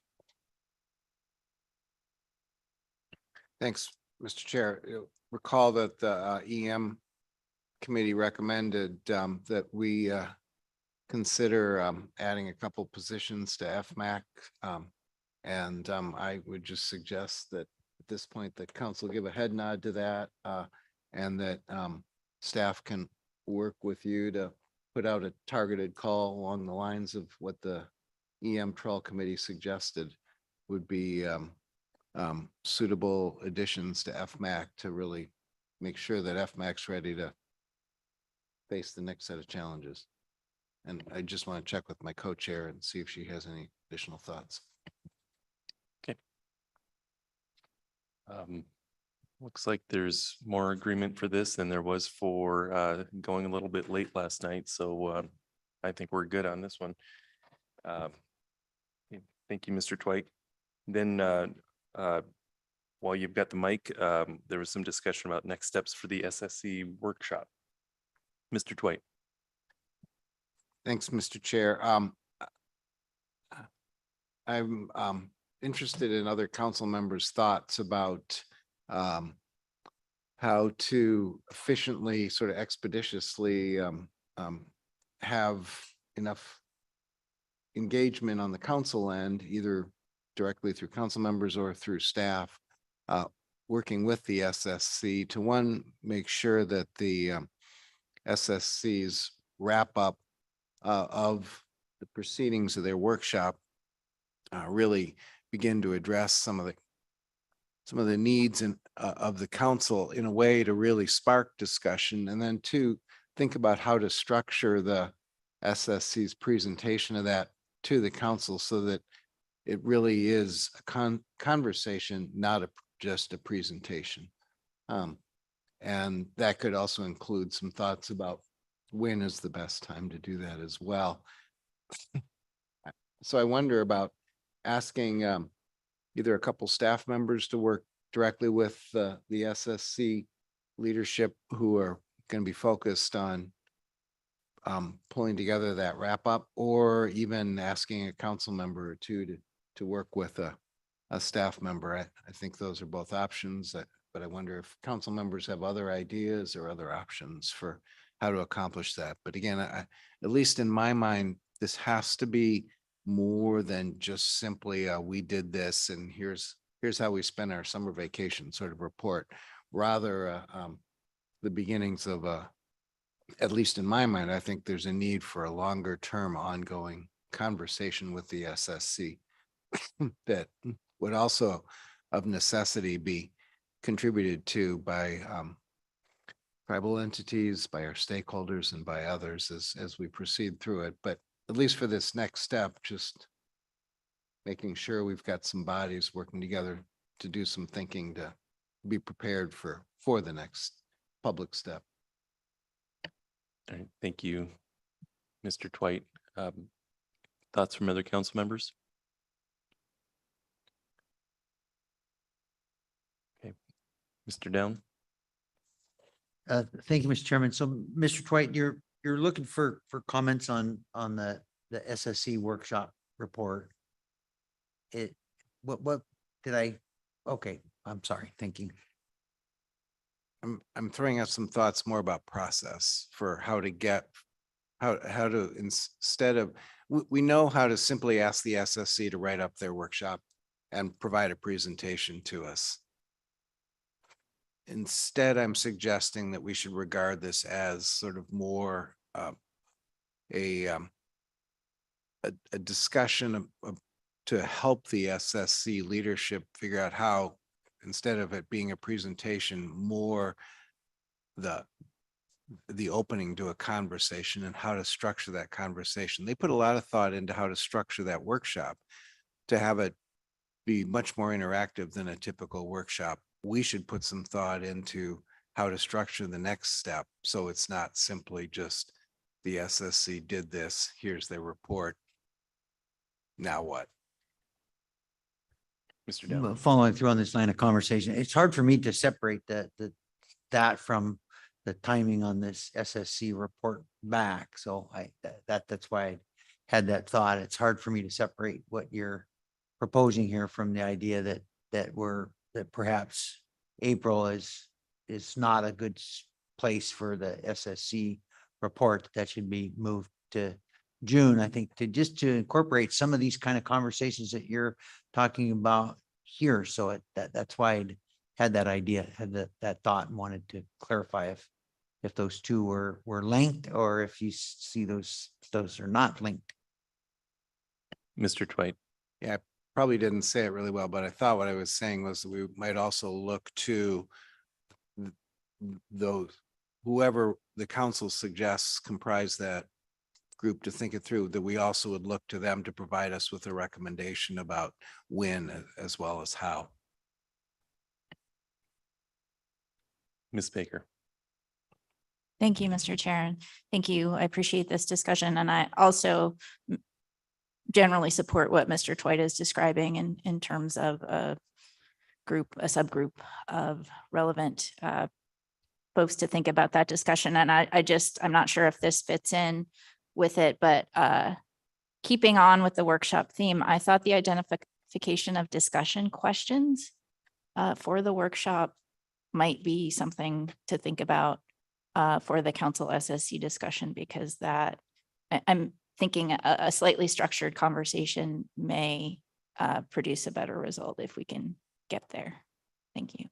Thanks, Mr. Chair. You'll recall that the EM committee recommended that we consider adding a couple positions to FMAC. And I would just suggest that at this point, the council give a head nod to that and that staff can work with you to put out a targeted call along the lines of what the EM Trail Committee suggested would be suitable additions to FMAC to really make sure that FMAC's ready to face the next set of challenges. And I just want to check with my co-chair and see if she has any additional thoughts. Okay. Looks like there's more agreement for this than there was for going a little bit late last night. So I think we're good on this one. Thank you, Mr. Twite. Then while you've got the mic, there was some discussion about next steps for the SSC workshop. Mr. Twite. Thanks, Mr. Chair. I'm interested in other council members' thoughts about how to efficiently, sort of expeditiously have enough engagement on the council end, either directly through council members or through staff, working with the SSC to, one, make sure that the SSC's wrap up of the proceedings of their workshop really begin to address some of the needs and of the council in a way to really spark discussion, and then two, think about how to structure the SSC's presentation of that to the council so that it really is a conversation, not just a presentation. And that could also include some thoughts about when is the best time to do that as well. So I wonder about asking either a couple staff members to work directly with the SSC leadership who are going to be focused on pulling together that wrap up, or even asking a council member or two to work with a staff member. I think those are both options, but I wonder if council members have other ideas or other options for how to accomplish that. But again, at least in my mind, this has to be more than just simply we did this and here's how we spent our summer vacation sort of report. Rather, the beginnings of at least in my mind, I think there's a need for a longer term ongoing conversation with the SSC that would also of necessity be contributed to by tribal entities, by our stakeholders, and by others as we proceed through it. But at least for this next step, just making sure we've got some bodies working together to do some thinking to be prepared for the next public step. All right, thank you, Mr. Twite. Thoughts from other council members? Okay, Mr. Down. Thank you, Mr. Chairman. So, Mr. Twite, you're looking for comments on the SSC workshop report. What did I? Okay, I'm sorry. Thank you. I'm throwing out some thoughts more about process for how to get, how to, instead of, we know how to simply ask the SSC to write up their workshop and provide a presentation to us. Instead, I'm suggesting that we should regard this as sort of more a discussion to help the SSC leadership figure out how, instead of it being a presentation, more the opening to a conversation and how to structure that conversation. They put a lot of thought into how to structure that workshop to have it be much more interactive than a typical workshop. We should put some thought into how to structure the next step, so it's not simply just the SSC did this, here's their report. Now what? Mr. Down. Following through on this line of conversation, it's hard for me to separate that from the timing on this SSC report back. So that's why I had that thought. It's hard for me to separate what you're proposing here from the idea that perhaps April is not a good place for the SSC report. That should be moved to June. I think to incorporate some of these kind of conversations that you're talking about here. So that's why I had that idea, had that thought, and wanted to clarify if those two were linked, or if you see those are not linked. Mr. Twite. Yeah, I probably didn't say it really well, but I thought what I was saying was that we might also look to those, whoever the council suggests comprise that group to think it through, that we also would look to them to provide us with a recommendation about when as well as how. Ms. Baker. Thank you, Mr. Chair. And thank you. I appreciate this discussion. And I also generally support what Mr. Twite is describing in terms of a subgroup of relevant folks to think about that discussion. And I'm not sure if this fits in with it, but keeping on with the workshop theme, I thought the identification of discussion questions for the workshop might be something to think about for the council SSC discussion, because that I'm thinking a slightly structured conversation may produce a better result if we can get there. Thank you.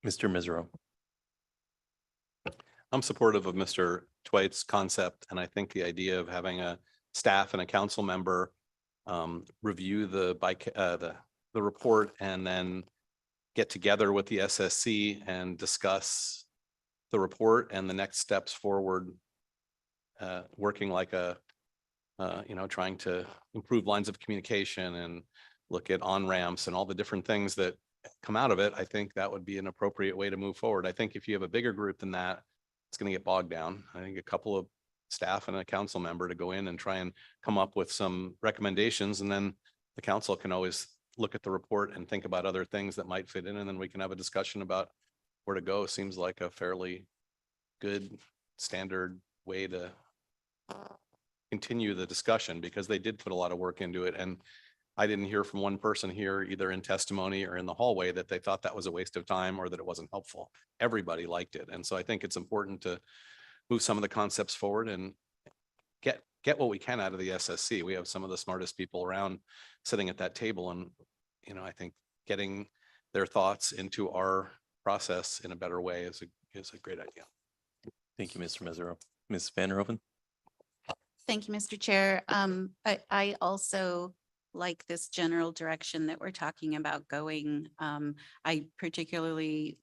Mr. Misery. I'm supportive of Mr. Twight's concept, and I think the idea of having a staff and a council member review the report and then get together with the SSC and discuss the report and the next steps forward, working like a trying to improve lines of communication and look at on-ramps and all the different things that come out of it. I think that would be an appropriate way to move forward. I think if you have a bigger group than that, it's going to get bogged down. I think a couple of staff and a council member to go in and try and come up with some recommendations, and then the council can always look at the report and think about other things that might fit in, and then we can have a discussion about where to go. Seems like a fairly good standard way to continue the discussion, because they did put a lot of work into it. And I didn't hear from one person here, either in testimony or in the hallway, that they thought that was a waste of time or that it wasn't helpful. Everybody liked it. And so I think it's important to move some of the concepts forward and get what we can out of the SSC. We have some of the smartest people around sitting at that table. And, I think getting their thoughts into our process in a better way is a great idea. Thank you, Mr. Misery. Ms. Van Hoven. Thank you, Mr. Chair. I also like this general direction that we're talking about going. I particularly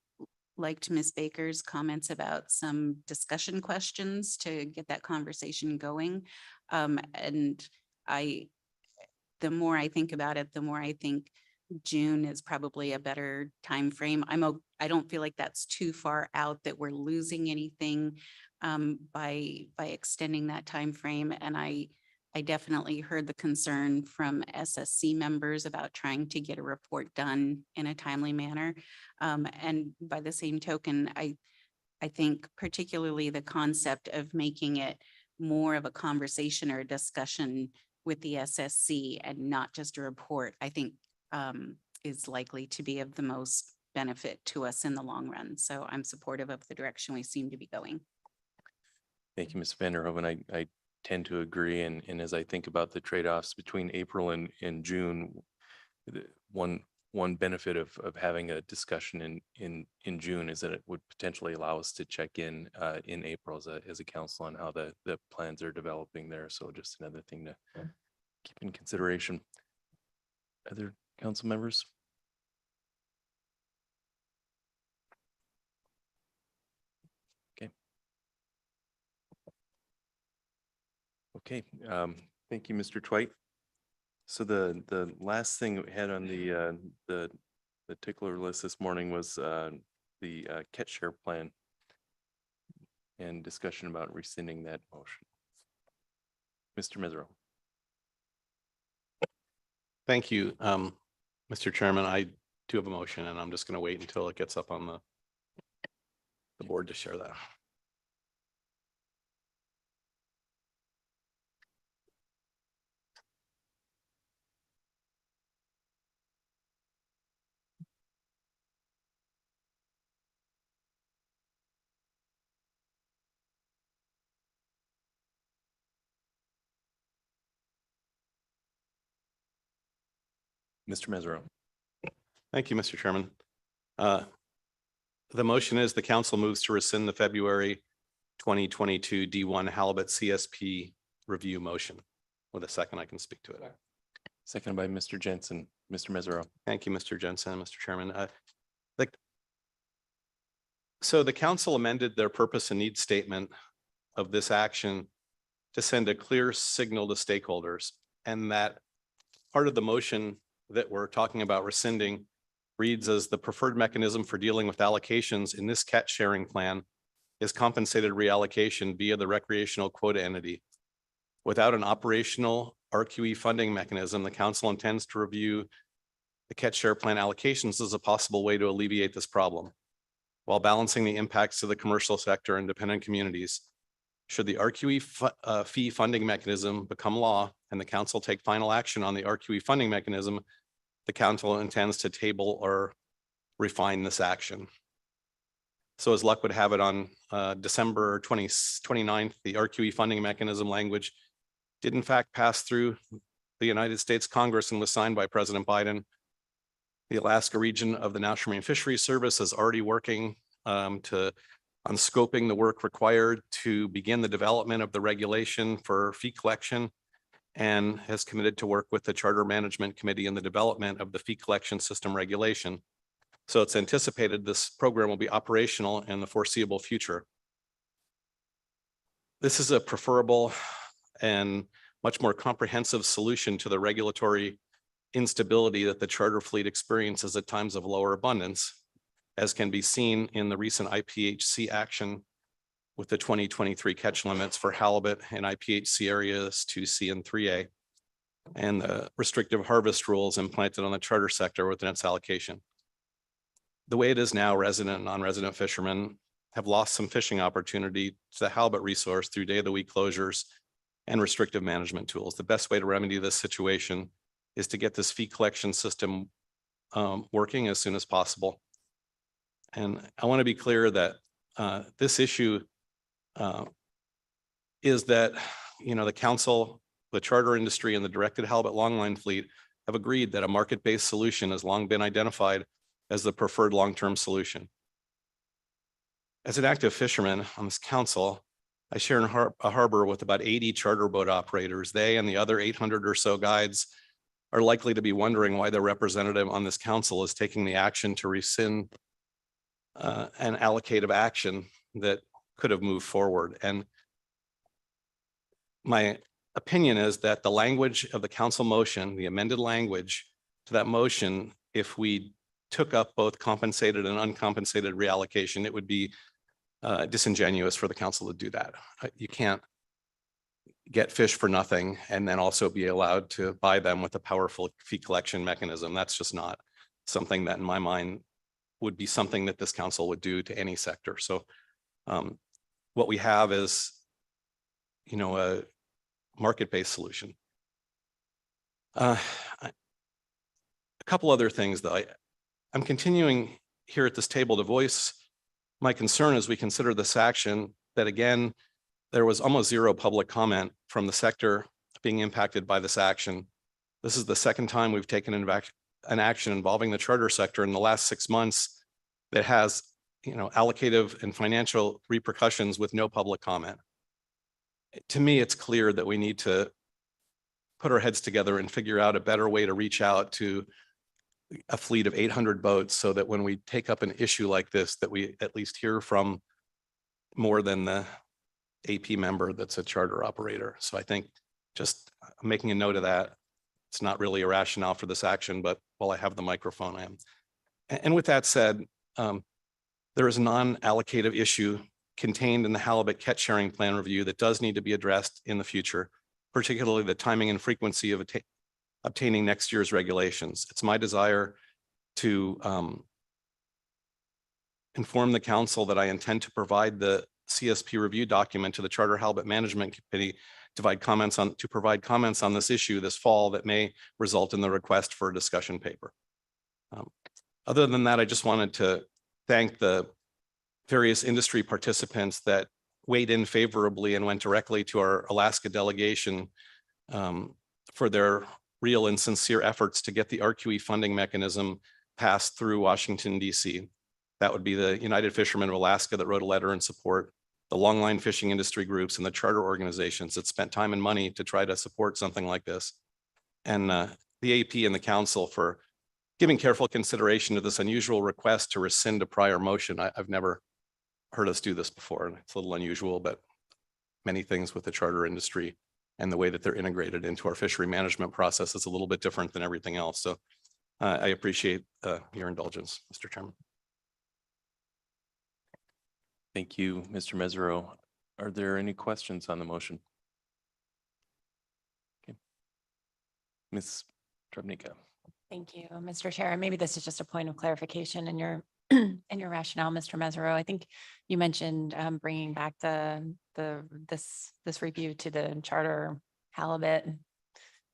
liked Ms. Baker's comments about some discussion questions to get that conversation going. And the more I think about it, the more I think June is probably a better time frame. I don't feel like that's too far out, that we're losing anything by extending that time frame. And I definitely heard the concern from SSC members about trying to get a report done in a timely manner. And by the same token, I think particularly the concept of making it more of a conversation or a discussion with the SSC and not just a report, I think is likely to be of the most benefit to us in the long run. So I'm supportive of the direction we seem to be going. Thank you, Ms. Van Hoven. I tend to agree. And as I think about the trade-offs between April and June, one benefit of having a discussion in June is that it would potentially allow us to check in April as a council on how the plans are developing there. So just another thing to keep in consideration. Other council members? Okay, thank you, Mr. Twite. So the last thing we had on the tickler list this morning was the catch share plan and discussion about rescinding that motion. Mr. Misery. Thank you, Mr. Chairman. I do have a motion, and I'm just going to wait until it gets up on the board to share that. Mr. Misery. Thank you, Mr. Chairman. The motion is the council moves to rescind the February 2022 D1 Halibut CSP review motion. With a second, I can speak to it. Seconded by Mr. Jensen. Mr. Misery. Thank you, Mr. Jensen, Mr. Chairman. So the council amended their purpose and need statement of this action to send a clear signal to stakeholders, and that part of the motion that we're talking about rescinding reads as the preferred mechanism for dealing with allocations in this catch sharing plan is compensated reallocation via the recreational quota entity. Without an operational RQE funding mechanism, the council intends to review the catch share plan allocations as a possible way to alleviate this problem, while balancing the impacts to the commercial sector and dependent communities. Should the RQE fee funding mechanism become law and the council take final action on the RQE funding mechanism, the council intends to table or refine this action. So as luck would have it, on December 29th, the RQE funding mechanism language did in fact pass through the United States Congress and was signed by President Biden. The Alaska region of the National Marine Fisheries Service is already working on scoping the work required to begin the development of the regulation for fee collection, and has committed to work with the Charter Management Committee in the development of the fee collection system regulation. So it's anticipated this program will be operational in the foreseeable future. This is a preferable and much more comprehensive solution to the regulatory instability that the charter fleet experiences at times of lower abundance, as can be seen in the recent IPHC action with the 2023 catch limits for halibut in IPHC areas 2C and 3A, and the restrictive harvest rules implanted on the charter sector within its allocation. The way it is now, resident and non-resident fishermen have lost some fishing opportunity to the halibut resource through day of the week closures and restrictive management tools. The best way to remedy this situation is to get this fee collection system working as soon as possible. And I want to be clear that this issue is that, the council, the charter industry, and the directed halibut longline fleet have agreed that a market-based solution has long been identified as the preferred long-term solution. As an active fisherman on this council, I share a harbor with about 80 charter boat operators. They and the other 800 or so guides are likely to be wondering why their representative on this council is taking the action to rescind an allocative action that could have moved forward. And my opinion is that the language of the council motion, the amended language to that motion, if we took up both compensated and uncompensated reallocation, it would be disingenuous for the council to do that. You can't get fish for nothing and then also be allowed to buy them with a powerful fee collection mechanism. That's just not something that in my mind would be something that this council would do to any sector. So what we have is, a market-based solution. A couple other things though. I'm continuing here at this table to voice my concern as we consider this action that, again, there was almost zero public comment from the sector being impacted by this action. This is the second time we've taken an action involving the charter sector in the last 6 months that has, allocative and financial repercussions with no public comment. To me, it's clear that we need to put our heads together and figure out a better way to reach out to a fleet of 800 boats so that when we take up an issue like this, that we at least hear from more than the AP member that's a charter operator. So I think just making a note of that. It's not really a rationale for this action, but while I have the microphone, I am. And with that said, there is a non-allocative issue contained in the halibut catch sharing plan review that does need to be addressed in the future, particularly the timing and frequency of obtaining next year's regulations. It's my desire to inform the council that I intend to provide the CSP review document to the Charter Halibut Management Committee to provide comments on this issue this fall that may result in the request for a discussion paper. Other than that, I just wanted to thank the various industry participants that weighed in favorably and went directly to our Alaska delegation for their real and sincere efforts to get the RQE funding mechanism passed through Washington, D.C. That would be the United Fishermen of Alaska that wrote a letter in support, the longline fishing industry groups, and the charter organizations that spent time and money to try to support something like this. And the AP and the council for giving careful consideration to this unusual request to rescind a prior motion. I've never heard us do this before, and it's a little unusual, but many things with the charter industry and the way that they're integrated into our fishery management process is a little bit different than everything else. So I appreciate your indulgence, Mr. Chairman. Thank you, Mr. Mesereau. Are there any questions on the motion? Okay. Ms. Trebnicka. Thank you, Mr. Chair. Maybe this is just a point of clarification in your and your rationale, Mr. Mesereau. I think you mentioned bringing back this review to the Charter Halibut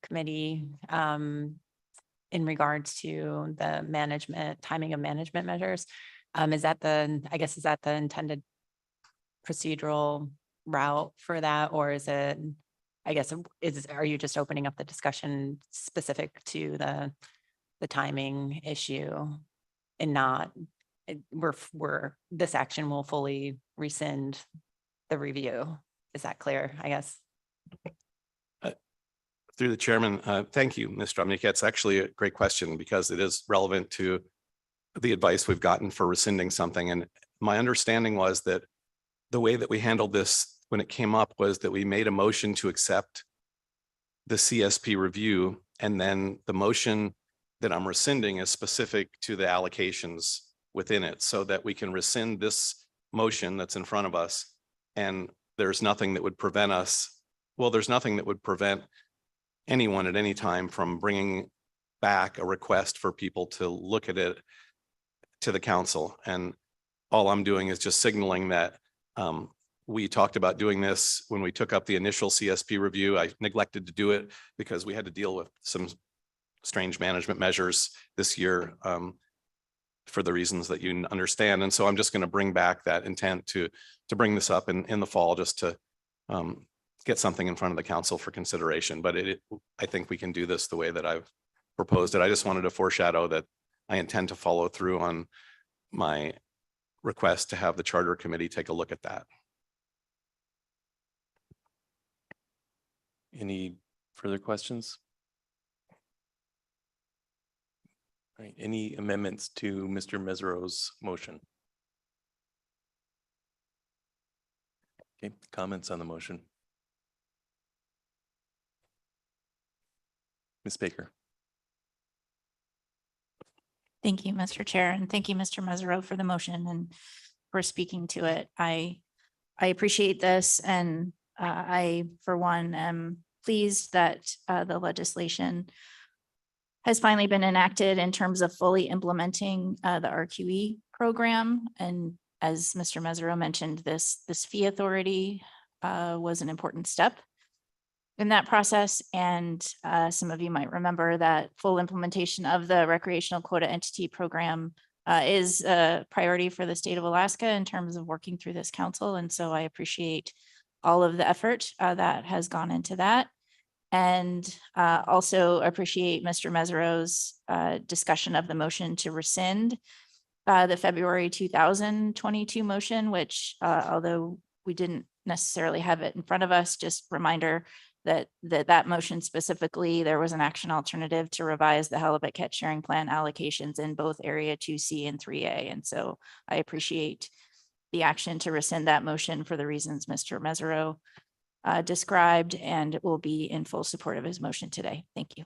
Committee in regards to the timing of management measures. Is that is that the intended procedural route for that, or is it, are you just opening up the discussion specific to the timing issue and not, this action will fully rescind the review? Is that clear, I guess? Through the chairman, thank you, Ms. Strumnick. It's actually a great question because it is relevant to the advice we've gotten for rescinding something. And my understanding was that the way that we handled this when it came up was that we made a motion to accept the CSP review. And then the motion that I'm rescinding is specific to the allocations within it so that we can rescind this motion that's in front of us. And there's nothing that would prevent us. Well, there's nothing that would prevent anyone at any time from bringing back a request for people to look at it to the council. And all I'm doing is just signaling that we talked about doing this when we took up the initial CSP review. I neglected to do it because we had to deal with some strange management measures this year for the reasons that you understand. And so I'm just going to bring back that intent to bring this up in the fall, just to get something in front of the council for consideration. But I think we can do this the way that I've proposed it. I just wanted to foreshadow that I intend to follow through on my request to have the charter committee take a look at that. Any further questions? All right, any amendments to Mr. Mesereau's motion? Okay, comments on the motion? Ms. Baker. Thank you, Mr. Chair, and thank you, Mr. Mesereau, for the motion and for speaking to it. I appreciate this, and I, for one, am pleased that the legislation has finally been enacted in terms of fully implementing the RQE program. And as Mr. Mesereau mentioned, this fee authority was an important step in that process. And some of you might remember that full implementation of the recreational quota entity program is a priority for the state of Alaska in terms of working through this council. And so I appreciate all of the effort that has gone into that. And also appreciate Mr. Mesereau's discussion of the motion to rescind the February 2022 motion, which although we didn't necessarily have it in front of us, just reminder that motion specifically, there was an action alternative to revise the halibut catch sharing plan allocations in both area 2C and 3A. And so I appreciate the action to rescind that motion for the reasons Mr. Mesereau described, and will be in full support of his motion today. Thank you.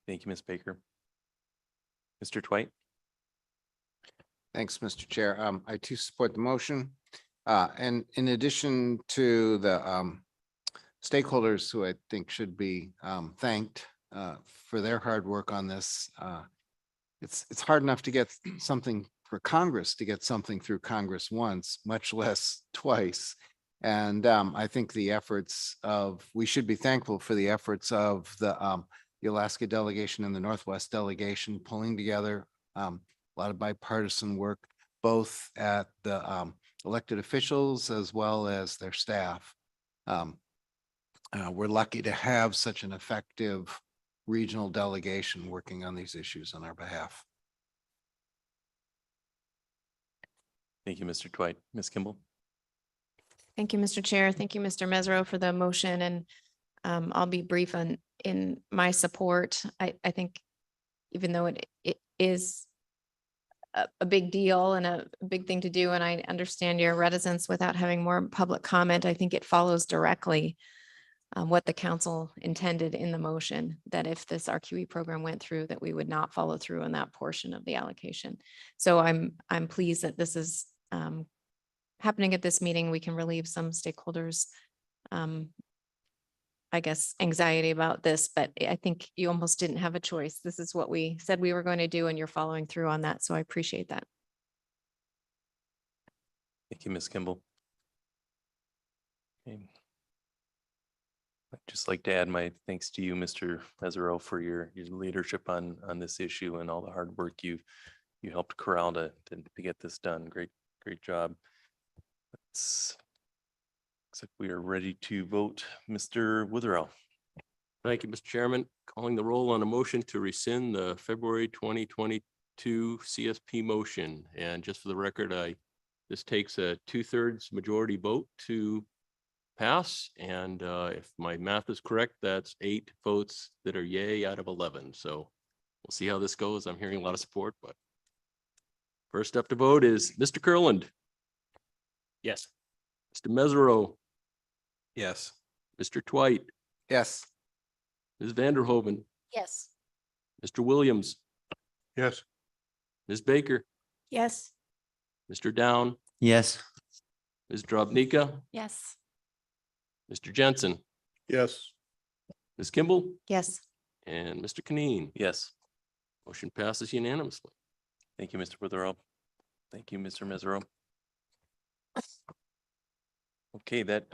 Thank you, Ms. Baker. Mr. Twite. Thanks, Mr. Chair. I too support the motion. And in addition to the stakeholders who I think should be thanked for their hard work on this, it's hard enough to get something for Congress to get something through Congress once, much less twice. And I think we should be thankful for the efforts of the Alaska delegation and the Northwest delegation pulling together a lot of bipartisan work, both at the elected officials as well as their staff. We're lucky to have such an effective regional delegation working on these issues on our behalf. Thank you, Mr. Twite. Ms. Kimball. Thank you, Mr. Chair. Thank you, Mr. Mesereau, for the motion. And I'll be brief in my support. I think even though it is a big deal and a big thing to do, and I understand your reticence without having more public comment, I think it follows directly what the council intended in the motion, that if this RQE program went through, that we would not follow through on that portion of the allocation. So I'm pleased that this is happening at this meeting. We can relieve some stakeholders. I I guess, anxiety about this, but I think you almost didn't have a choice. This is what we said we were going to do and you're following through on that. So I appreciate that. Thank you, Ms. Kimball. Okay. I'd just like to add my thanks to you, Mr. Mesereau, for your leadership on this issue and all the hard work you helped corral to get this done. Great job. Looks like we are ready to vote. Mr. Witherell. Thank you, Mr. Chairman. Calling the roll on a motion to rescind the February 2022 CSP motion. And just for the record, this takes a 2/3 majority vote to pass. And if my math is correct, that's 8 votes that are yay out of 11. So we'll see how this goes. I'm hearing a lot of support, but first up to vote is Mr. Kurland, Yes. Mr. Mesereau, Yes. Mr. Twite, Yes. Ms. Vanderhoven, Yes. Mr. Williams, Yes. Ms. Baker, Yes. Mr. Down, Yes. Ms. Drobnika, Yes. Mr. Jensen, Yes. Ms. Kimball, Yes. and Mr. Canine. Yes. Motion passes unanimously. Thank you, Mr. Witherell. Thank you, Mr. Mesereau. Okay, that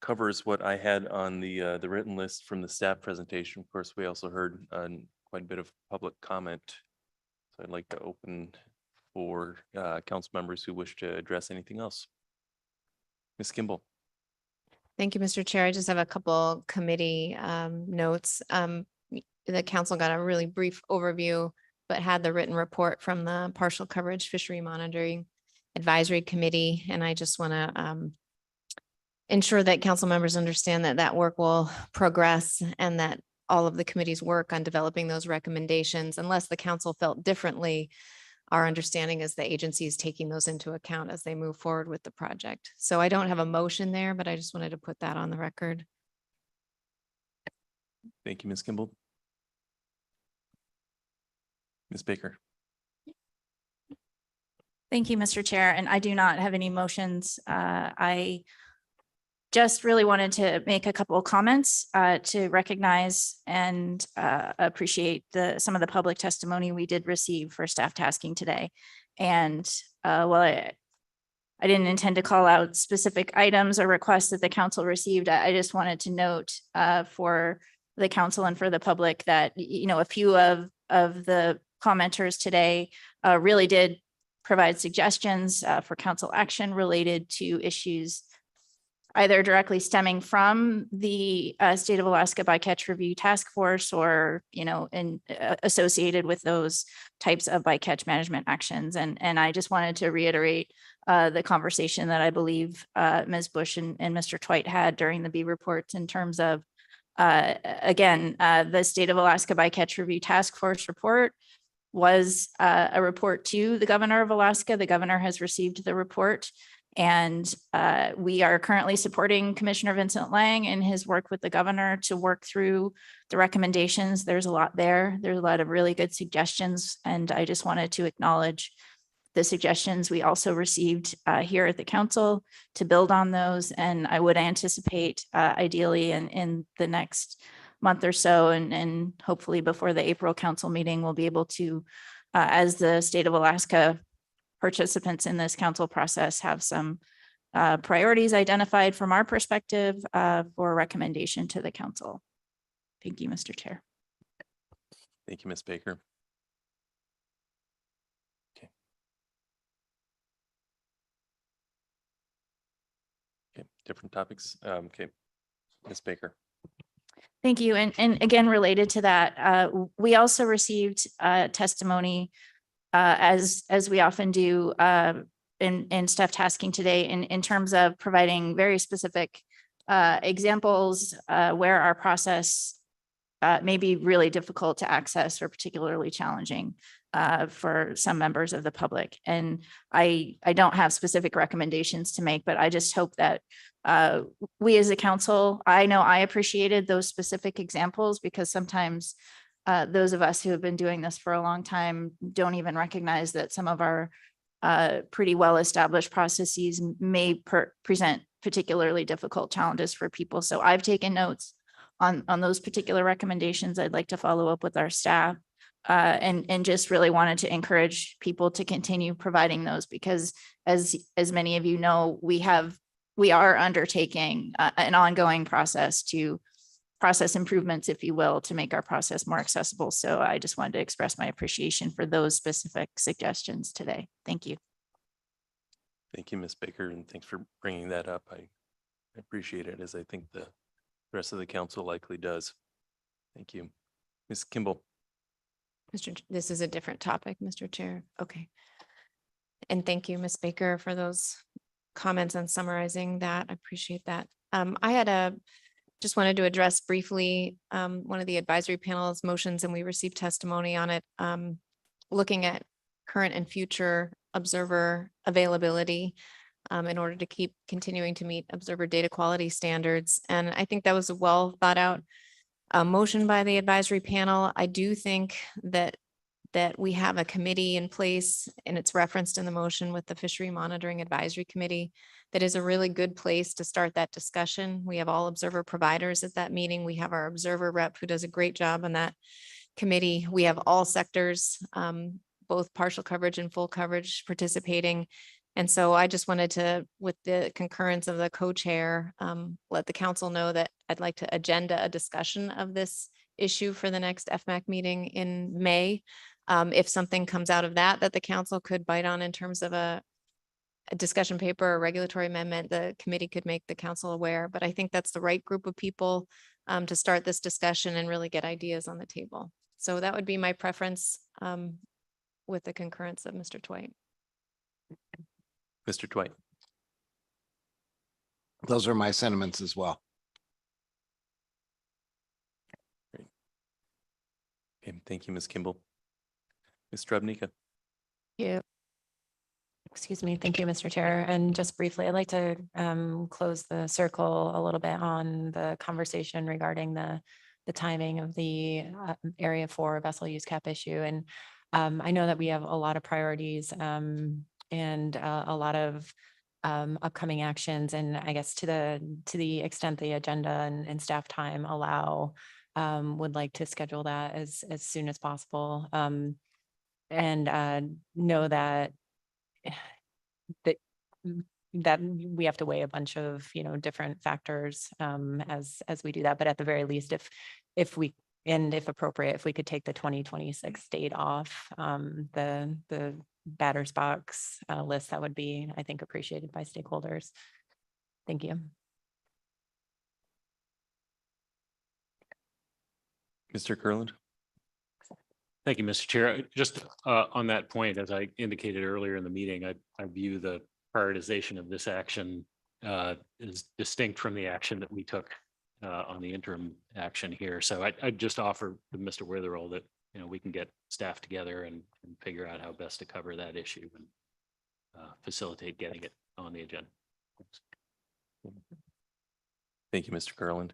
covers what I had on the written list from the staff presentation. Of course, we also heard quite a bit of public comment. So I'd like to open for council members who wish to address anything else. Ms. Kimball. Thank you, Mr. Chair. I just have a couple committee notes. The council got a really brief overview, but had the written report from the Partial Coverage Fishery Monitoring Advisory Committee. And I just want to ensure that council members understand that that work will progress and that all of the committee's work on developing those recommendations, unless the council felt differently, our understanding is the agency is taking those into account as they move forward with the project. So I don't have a motion there, but I just wanted to put that on the record. Thank you, Ms. Kimball. Ms. Baker. Thank you, Mr. Chair. And I do not have any motions. I just really wanted to make a couple of comments to recognize and appreciate some of the public testimony we did receive for staff tasking today. And while I didn't intend to call out specific items or requests that the council received, I just wanted to note for the council and for the public that, you know, a few of the commenters today really did provide suggestions for council action related to issues either directly stemming from the State of Alaska Bycatch Review Task Force or, you know, associated with those types of bycatch management actions. And I just wanted to reiterate the conversation that I believe Ms. Bush and Mr. Twite had during the B reports in terms of, again, the State of Alaska Bycatch Review Task Force report was a report to the governor of Alaska. The governor has received the report. And we are currently supporting Commissioner Vincent Lang in his work with the governor to work through the recommendations. There's a lot there. There's a lot of really good suggestions. And I just wanted to acknowledge the suggestions we also received here at the council to build on those. And I would anticipate ideally in the next month or so, and hopefully before the April council meeting, we'll be able to, as the State of Alaska participants in this council process, have some priorities identified from our perspective for recommendation to the council. Thank you, Mr. Chair. Thank you, Ms. Baker. Okay. Okay, different topics. Okay, Ms. Baker. Thank you. And again, related to that, we also received testimony as we often do in staff tasking today in terms of providing very specific examples where our process may be really difficult to access or particularly challenging for some members of the public. And I don't have specific recommendations to make, but I just hope that we as a council, I know I appreciated those specific examples because sometimes those of us who have been doing this for a long time don't even recognize that some of our pretty well-established processes may present particularly difficult challenges for people. So I've taken notes on those particular recommendations. I'd like to follow up with our staff. And just really wanted to encourage people to continue providing those, because as many of you know, we are undertaking an ongoing process to process improvements, if you will, to make our process more accessible. So I just wanted to express my appreciation for those specific suggestions today. Thank you. Thank you, Ms. Baker, and thanks for bringing that up. I appreciate it, as I think the rest of the council likely does. Thank you. Ms. Kimball. This is a different topic, Mr. Chair. Okay. And thank you, Ms. Baker, for those comments and summarizing that. I appreciate that. I just wanted to address briefly one of the advisory panel's motions, and we received testimony on it, looking at current and future observer availability in order to keep continuing to meet observer data quality standards. And I think that was a well thought out motion by the advisory panel. I do think that we have a committee in place, and it's referenced in the motion with the Fishery Monitoring Advisory Committee. That is a really good place to start that discussion. We have all observer providers at that meeting. We have our observer rep who does a great job on that committee. We have all sectors, both partial coverage and full coverage, participating. And so I just wanted to, with the concurrence of the co-chair, let the council know that I'd like to agenda a discussion of this issue for the next FMAC meeting in May. If something comes out of that the council could bite on in terms of a discussion paper or regulatory amendment, the committee could make the council aware. But I think that's the right group of people to start this discussion and really get ideas on the table. So that would be my preference with the concurrence of Mr. Twite. Mr. Twite. Those are my sentiments as well. Okay, thank you, Ms. Kimball. Ms. Strubnica. Yeah. Excuse me. Thank you, Mr. Chair. And just briefly, I'd like to close the circle a little bit on the conversation regarding the timing of the Area 4 vessel use cap issue. And I know that we have a lot of priorities and a lot of upcoming actions. And I guess to the extent the agenda and staff time allow, would like to schedule that as soon as possible. And know that we have to weigh a bunch of, different factors as we do that. But at the very least, if we, and if appropriate, if we could take the 2026 date off the batter's box list, that would be, I think, appreciated by stakeholders. Thank you. Mr. Kurland. Thank you, Mr. Chair. Just on that point, as I indicated earlier in the meeting, I view the prioritization of this action is distinct from the action that we took on the interim action here. So I'd just offer to Mr. Witherell that, we can get staff together and figure out how best to cover that issue and facilitate getting it on the agenda. Thanks. Thank you, Mr. Kurland.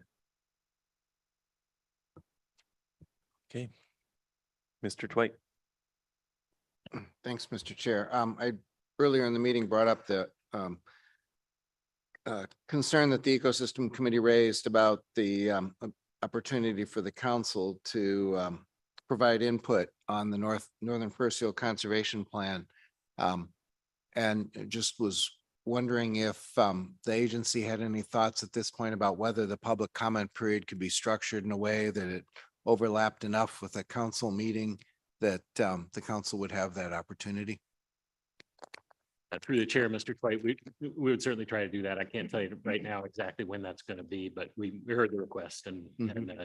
Okay. Mr. Twite. Thanks, Mr. Chair. I earlier in the meeting brought up the concern that the Ecosystem Committee raised about the opportunity for the council to provide input on the Northern Fur Seal Conservation Plan. And just was wondering if the agency had any thoughts at this point about whether the public comment period could be structured in a way that it overlapped enough with a council meeting that the council would have that opportunity. Through the chair, Mr. Twite, we would certainly try to do that. I can't tell you right now exactly when that's going to be, but we heard the request and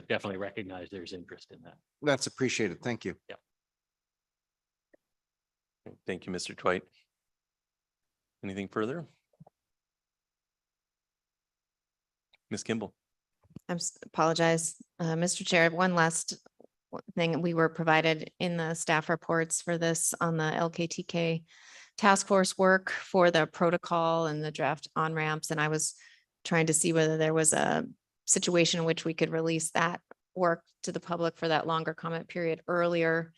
definitely recognize there's interest in that. That's appreciated. Thank you. Yeah. Thank you, Mr. Twite. Anything further? Ms. Kimball. Apologize, Mr. Chair. One last thing, we were provided in the staff reports for this on the LKTK task force work for the protocol and the draft on ramps. And I was trying to see whether there was a situation in which we could release that work to the public for that longer comment period earlier.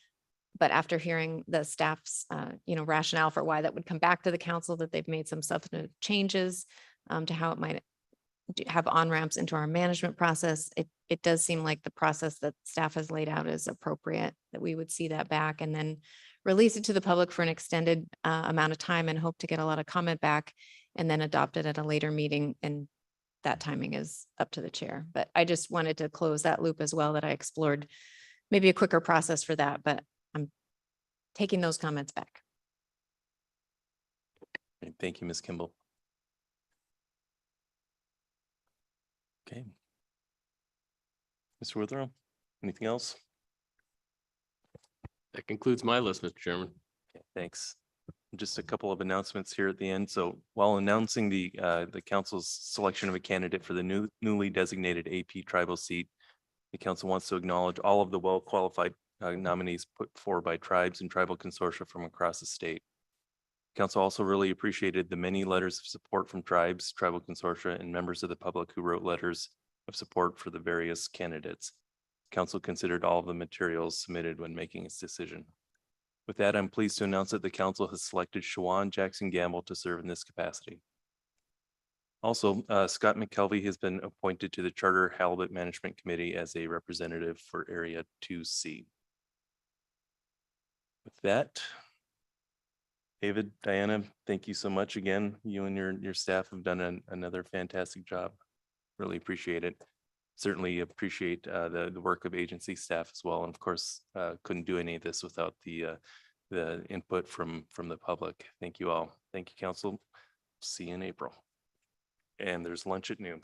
But after hearing the staff's, rationale for why that would come back to the council, that they've made some substantive changes, to how it might have on-ramps into our management process. It does seem like the process that staff has laid out is appropriate, that we would see that back and then release it to the public for an extended amount of time and hope to get a lot of comment back and then adopt it at a later meeting. And that timing is up to the chair. But I just wanted to close that loop as well, that I explored maybe a quicker process for that, but I'm taking those comments back. Thank you, Ms. Kimball. Okay. Mr. Witherell, anything else? That concludes my list, Mr. Chairman. Okay, thanks. Just a couple of announcements here at the end. So while announcing the council's selection of a candidate for the newly designated AP tribal seat, the council wants to acknowledge all of the well-qualified nominees put forward by tribes and tribal consortia from across the state. Council also really appreciated the many letters of support from tribes, tribal consortia, and members of the public who wrote letters of support for the various candidates. Council considered all of the materials submitted when making its decision. With that, I'm pleased to announce that the council has selected Shawan Jackson Gamble to serve in this capacity. Also, Scott McKelvey has been appointed to the Charter Halibut Management Committee as a representative for Area 2C. With that, David, Diana, thank you so much again. You and your staff have done another fantastic job. Really appreciate it. Certainly appreciate the work of agency staff as well. And of course, couldn't do any of this without the input from the public. Thank you all. Thank you, council. See you in April. And there's lunch at noon.